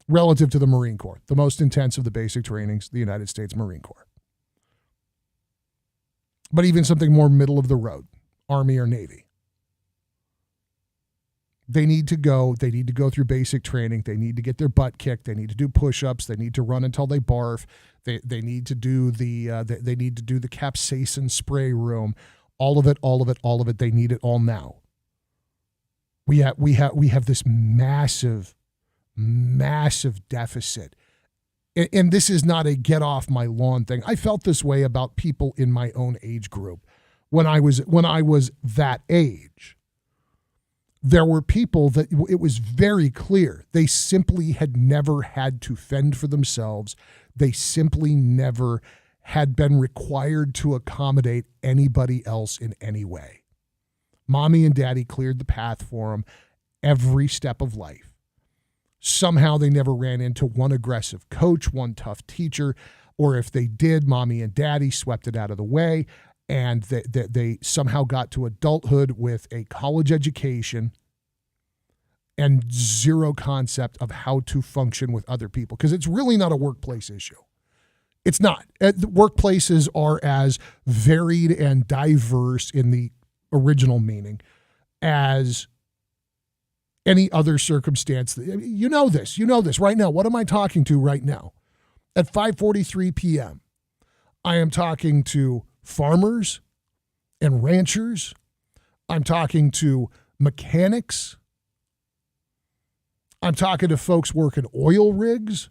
Relative to the Marine Corps, the most intense of the basic trainings, the United States Marine Corps. But even something more middle of the road, Army or Navy. They need to go through basic training. They need to get their butt kicked. They need to do push-ups. They need to run until they barf. They need to do the capsaicin spray room. All of it. They need it all now. We have this massive deficit. And this is not a get off my lawn thing. I felt this way about people in my own age group. When I was that age, there were people that it was very clear they simply had never had to fend for themselves. They simply never had been required to accommodate anybody else in any way. Mommy and daddy cleared the path for them every step of life. Somehow they never ran into one aggressive coach, one tough teacher, or if they did, mommy and daddy swept it out of the way, and they somehow got to adulthood with a college education and zero concept of how to function with other people, because it's really not a workplace issue. It's not. Workplaces are as varied and diverse in the original meaning as any other circumstance. You know this right now. What am I talking to right now? At 5:43 p.m., I am talking to farmers and ranchers. I'm talking to mechanics. I'm talking to folks working oil rigs.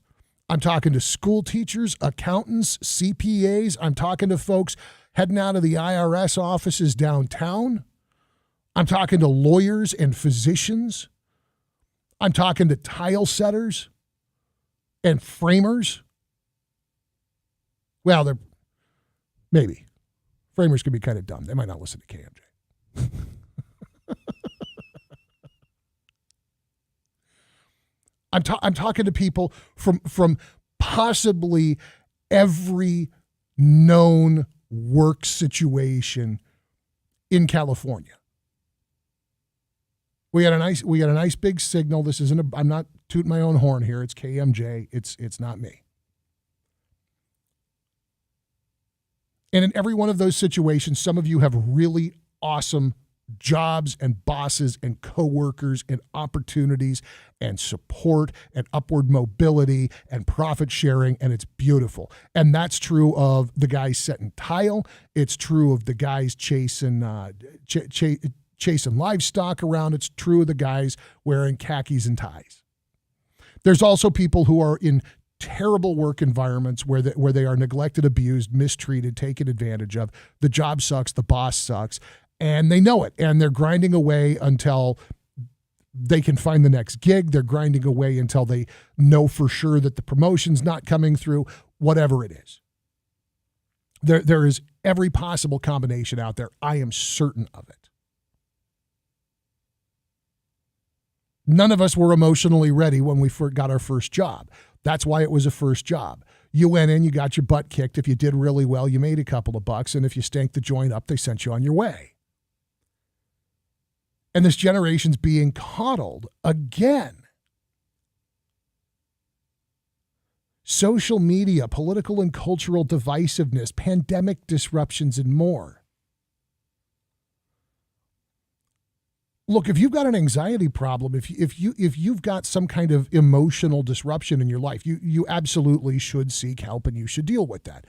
I'm talking to school teachers, accountants, CPAs. I'm talking to folks heading out of the IRS offices downtown. I'm talking to lawyers and physicians. I'm talking to tile setters and framers. Well, they're maybe. Framers can be kind of dumb. They might not listen to KMJ. I'm talking to people from possibly every known work situation in California. We got a nice big signal. This isn't I'm not tooting my own horn here. It's KMJ. It's not me. And in every one of those situations, some of you have really awesome jobs and bosses and coworkers and opportunities and support and upward mobility and profit sharing, and it's beautiful. And that's true of the guys setting tile. It's true of the guys chasing livestock around. It's true of the guys wearing khakis and ties. There's also people who are in terrible work environments where they are neglected, abused, mistreated, taken advantage of. The job sucks, the boss sucks, and they know it, and they're grinding away until they can find the next gig. They're grinding away until they know for sure that the promotion's not coming through, whatever it is. There is every possible combination out there. I am certain of it. None of us were emotionally ready when we got our first job. That's why it was a first job. You went in, you got your butt kicked. If you did really well, you made a couple of bucks. And if you stank the joint up, they sent you on your way. And this generation's being coddled again. Social media, political and cultural divisiveness, pandemic disruptions, and more. Look, if you've got an anxiety problem, if you've got some kind of emotional disruption in your life, you absolutely should seek help and you should deal with that.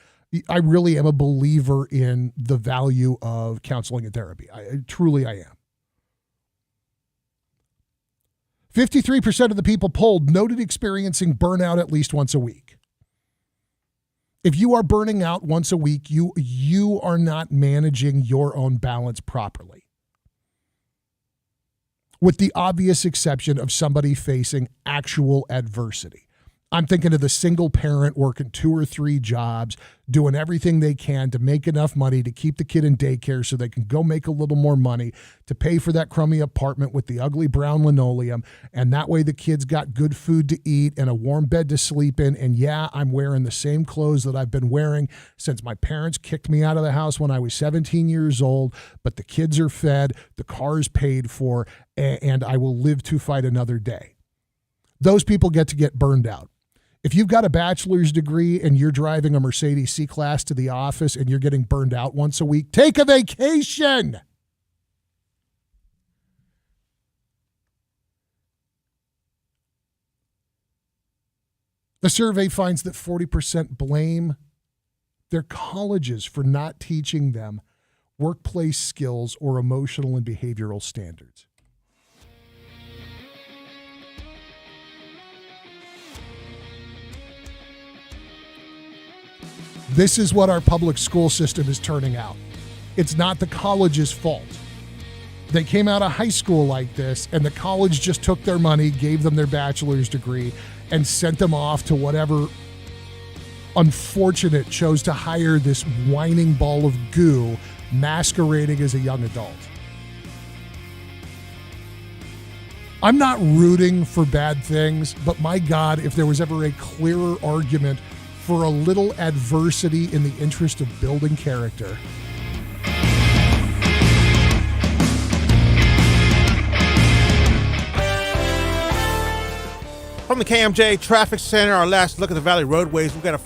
I really am a believer in the value of counseling and therapy. Truly I am. 53% of the people polled noted experiencing burnout at least once a week. If you are burning out once a week, you are not managing your own balance properly. With the obvious exception of somebody facing actual adversity. I'm thinking of the single parent working 2 or 3 jobs, doing everything they can to make enough money to keep the kid in daycare so they can go make a little more money to pay for that crummy apartment with the ugly brown linoleum. And that way the kid's got good food to eat and a warm bed to sleep in. And yeah, I'm wearing the same clothes that I've been wearing since my parents kicked me out of the house when I was 17 years old. But the kids are fed, the car's paid for, and I will live to fight another day. Those people get burned out. If you've got a bachelor's degree and you're driving a Mercedes C-Class to the office and you're getting burned out once a week, take a vacation. The survey finds that 40% blame their colleges for not teaching them workplace skills or emotional and behavioral standards. This is what our public school system is turning out. It's not the college's fault. They came out of high school like this, and the college just took their money, gave them their bachelor's degree, and sent them off to whatever unfortunate chose to hire this whining ball of goo masquerading as a young adult. I'm not rooting for bad things, but my God, if there was ever a clearer argument for a little adversity in the interest of building character. From the KMJ Traffic Center, our last look at the Valley roadways. We've got a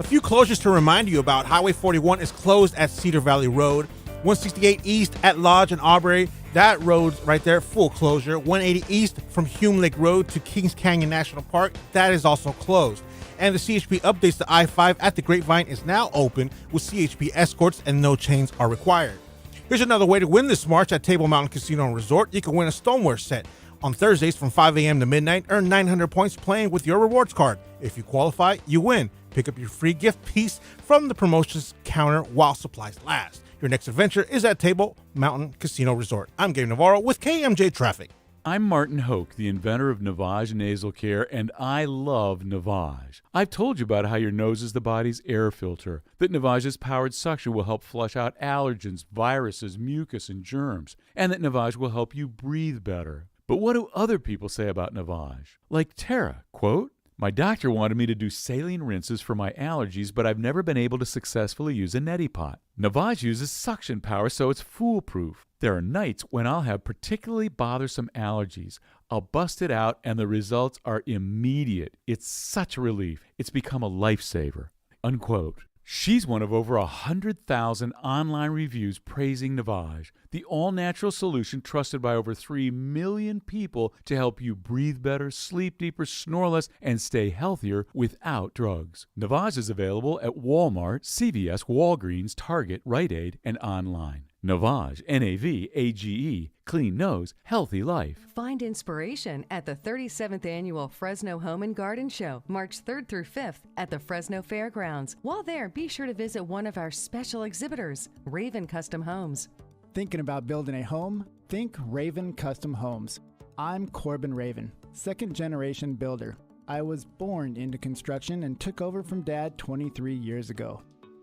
few closures to remind you about. Highway 41 is closed at Cedar Valley Road. 168 East at Lodge and Aubrey. That road's right there, full closure. 180 East from Hume Lake Road to Kings Canyon National Park. That is also closed. And the CHP updates to I-5 at the Grapevine is now open with CHP escorts and no chains are required. Here's another way to win this March at Table Mountain Casino and Resort. You can win a stoneware set. On Thursdays from 5 a.m. to midnight, earn 900 points playing with your rewards card. If you qualify, you win. Pick up your free gift piece from the promotions counter while supplies last. Your next adventure is at Table Mountain Casino Resort. I'm Gabe Navarro with KMJ Traffic. I'm Martin Hoke, the inventor of Navage Nasal Care, and I love Navage. I've told you about how your nose is the body's air filter, that Navage's powered suction will help flush out allergens, viruses, mucus, and germs, and that Navage will help you breathe better. But what do other people say about Navage? Like Tara, quote, "My doctor wanted me to do saline rinses for my allergies, but I've never been able to successfully use a neti pot. Navage uses suction power, so it's foolproof. There are nights when I'll have particularly bothersome allergies. I'll bust it out, and the results are immediate. It's such a relief. It's become a lifesaver." Unquote. She's one of over 100,000 online reviews praising Navage, the all-natural solution trusted by over 3 million people to help you breathe better, sleep deeper, snore less, and stay healthier without drugs. Navage is available at Walmart, CVS, Walgreens, Target, Rite Aid, and online. Navage, N-A-V-A-G-E, clean nose, healthy life. Find inspiration at the 37th Annual Fresno Home and Garden Show, March 3rd through 5th at the Fresno Fairgrounds. While there, be sure to visit one of our special exhibitors, Raven Custom Homes. Thinking about building a home? Think Raven Custom Homes. I'm Corbin Raven, second-generation builder. I was born into construction and took over from Dad 23 years ago.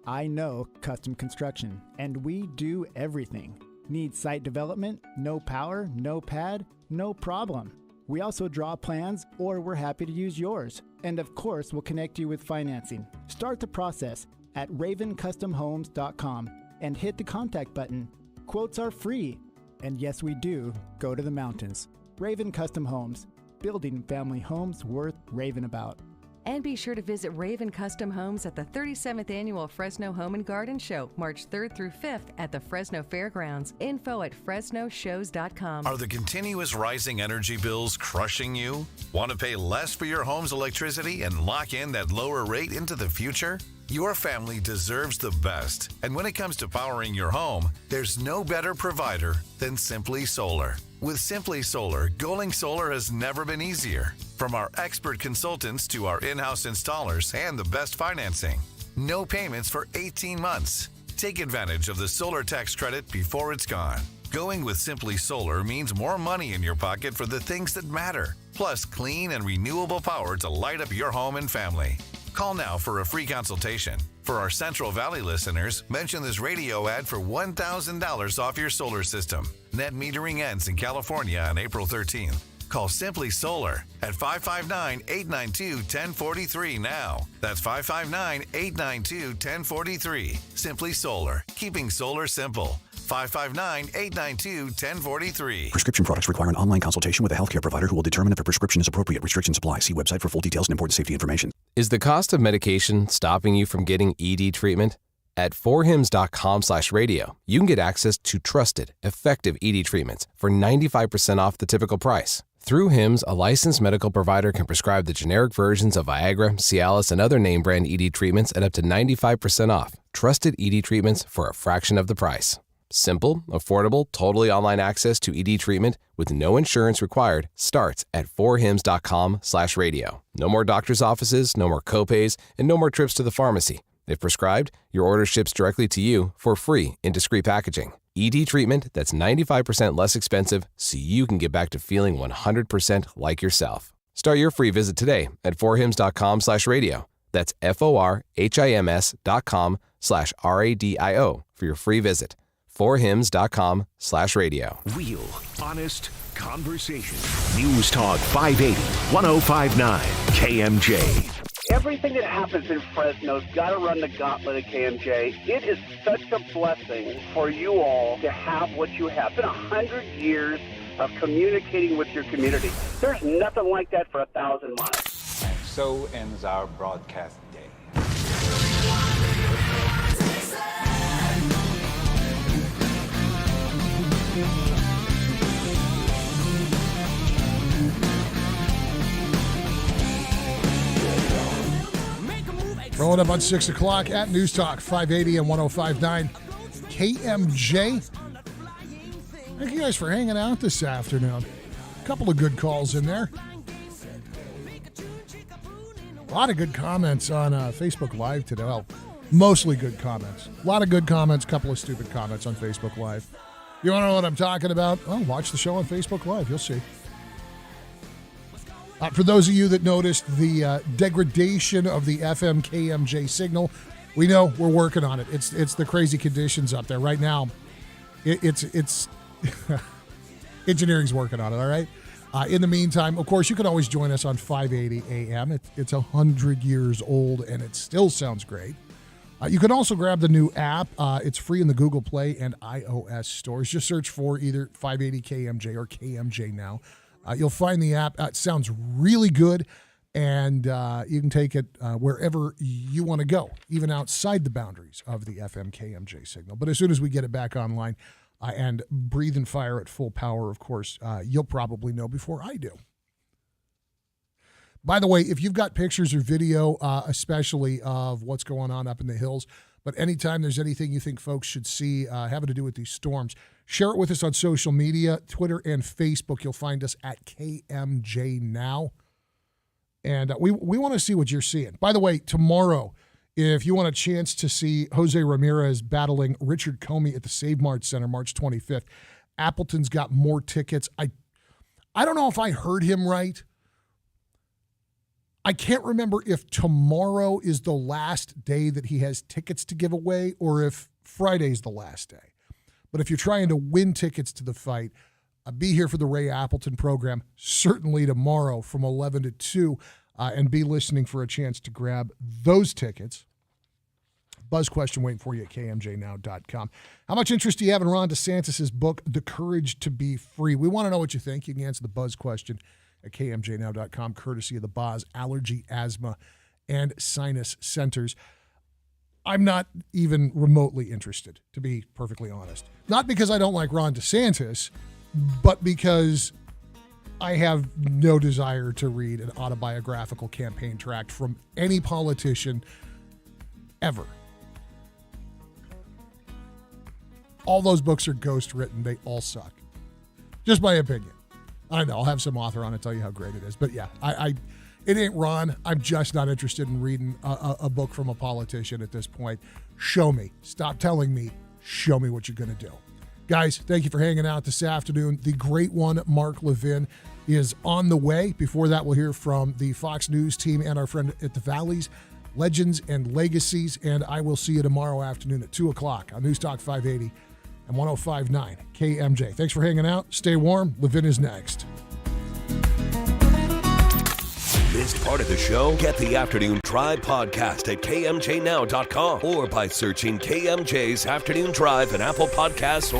I know custom construction, and we do everything. Need site development? No power, no pad? No problem. We also draw plans, or we're happy to use yours. And of course, we'll connect you with financing. Start the process at ravencustomhomes.com and hit the contact button. Quotes are free. And yes, we do go to the mountains. Raven Custom Homes, building family homes worth raving about. And be sure to visit Raven Custom Homes at the 37th Annual Fresno Home and Garden Show, March 3rd through 5th at the Fresno Fairgrounds. Info at fresnoshows.com. Are the continuous rising energy bills crushing you? Want to pay less for your home's electricity and lock in that lower rate into the future? Your family deserves the best. And when it comes to powering your home, there's no better provider than Simply Solar. With Simply Solar, going solar has never been easier. From our expert consultants to our in-house installers and the best financing. No payments for 18 months. Take advantage of the solar tax credit before it's gone. Going with Simply Solar means more money in your pocket for the things that matter. Plus clean and renewable power to light up your home and family. Call now for a free consultation. For our Central Valley listeners, mention this radio ad for $1,000 off your solar system. Net metering ends in California on April 13th. Call Simply Solar at 559-892-1043 now. That's 559-892-1043. Simply Solar, keeping solar simple. 559-892-1043. Prescription products require an online consultation with a healthcare provider who will determine if a prescription is appropriate. Restrictions apply. See website for full details and important safety information. Is the cost of medication stopping you from getting ED treatment? At forhims.com/radio, you can get access to trusted, effective ED treatments for 95% off the typical price. Through HIMS, a licensed medical provider can prescribe the generic versions of Viagra, Cialis, and other name brand ED treatments at up to 95% off. Trusted ED treatments for a fraction of the price. Simple, affordable, totally online access to ED treatment with no insurance required starts at forhims.com/radio. No more doctor's offices, no more copays, and no more trips to the pharmacy. If prescribed, your order ships directly to you for free in discreet packaging. ED treatment that's 95% less expensive so you can get back to feeling 100% like yourself. Start your free visit today at forhims.com/radio. That's forhims.com/radio for your free visit. forhims.com/radio. Real, honest conversation. News Talk 580, 1059, KMJ. Everything that happens in Fresno's got to run the gauntlet at KMJ. It is such a blessing for you all to have what you have. It's been 100 years of communicating with your community. There's nothing like that for 1,000 miles. And so ends our broadcast day. Rolling up on 6 o'clock at News Talk 580 and 1059 KMJ. Thank you guys for hanging out this afternoon. A couple of good calls in there. A lot of good comments on Facebook Live today. Well, mostly good comments. A lot of good comments, a couple of stupid comments on Facebook Live. You want to know what I'm talking about? Oh, watch the show on Facebook Live. You'll see. For those of you that noticed the degradation of the FM KMJ signal, we know we're working on it. It's the crazy conditions up there right now. It's engineering's working on it. All right. In the meantime, of course, you can always join us on 580 AM. It's 100 years old, and it still sounds great. You can also grab the new app. It's free in the Google Play and iOS stores. Just search for either 580 KMJ or KMJ Now. You'll find the app. It sounds really good, and you can take it wherever you want to go, even outside the boundaries of the FM KMJ signal. But as soon as we get it back online and breathe and fire at full power, of course, you'll probably know before I do. By the way, if you've got pictures or video, especially of what's going on up in the hills, but anytime there's anything you think folks should see having to do with these storms, share it with us on social media, Twitter and Facebook. You'll find us at KMJ Now. And we want to see what you're seeing. By the way, tomorrow, if you want a chance to see Jose Ramirez battling Richard Comey at the Save Mart Center, March 25th, Appleton's got more tickets. I don't know if I heard him right. I can't remember if tomorrow is the last day that he has tickets to give away or if Friday's the last day. But if you're trying to win tickets to the fight, be here for the Ray Appleton program, certainly tomorrow from 11 to 2, and be listening for a chance to grab those tickets. Buzz question waiting for you at KMJNow.com. How much interest do you have in Ron DeSantis' book, The Courage to Be Free? We want to know what you think. You can answer the Buzz question at KMJNow.com, courtesy of the Boz Allergy, Asthma, and Sinus Centers. I'm not even remotely interested, to be perfectly honest. Not because I don't like Ron DeSantis, but because I have no desire to read an autobiographical campaign tract from any politician ever. All those books are ghost written. They all suck. Just my opinion. I don't know. I'll have some author on it tell you how great it is. But yeah, it ain't Ron. I'm just not interested in reading a book from a politician at this point. Show me. Stop telling me. Show me what you're going to do. Guys, thank you for hanging out this afternoon. The great one, Mark Levin, is on the way. Before that, we'll hear from the Fox News team and our friend at the Valleys, Legends and Legacies. And I will see you tomorrow afternoon at 2 o'clock on News Talk 580 and 105.9 KMJ. Thanks for hanging out. Stay warm. Levin is next. Missed part of the show? Get the Afternoon Drive podcast at KMJNow.com or by searching KMJ's Afternoon Drive in Apple Podcasts or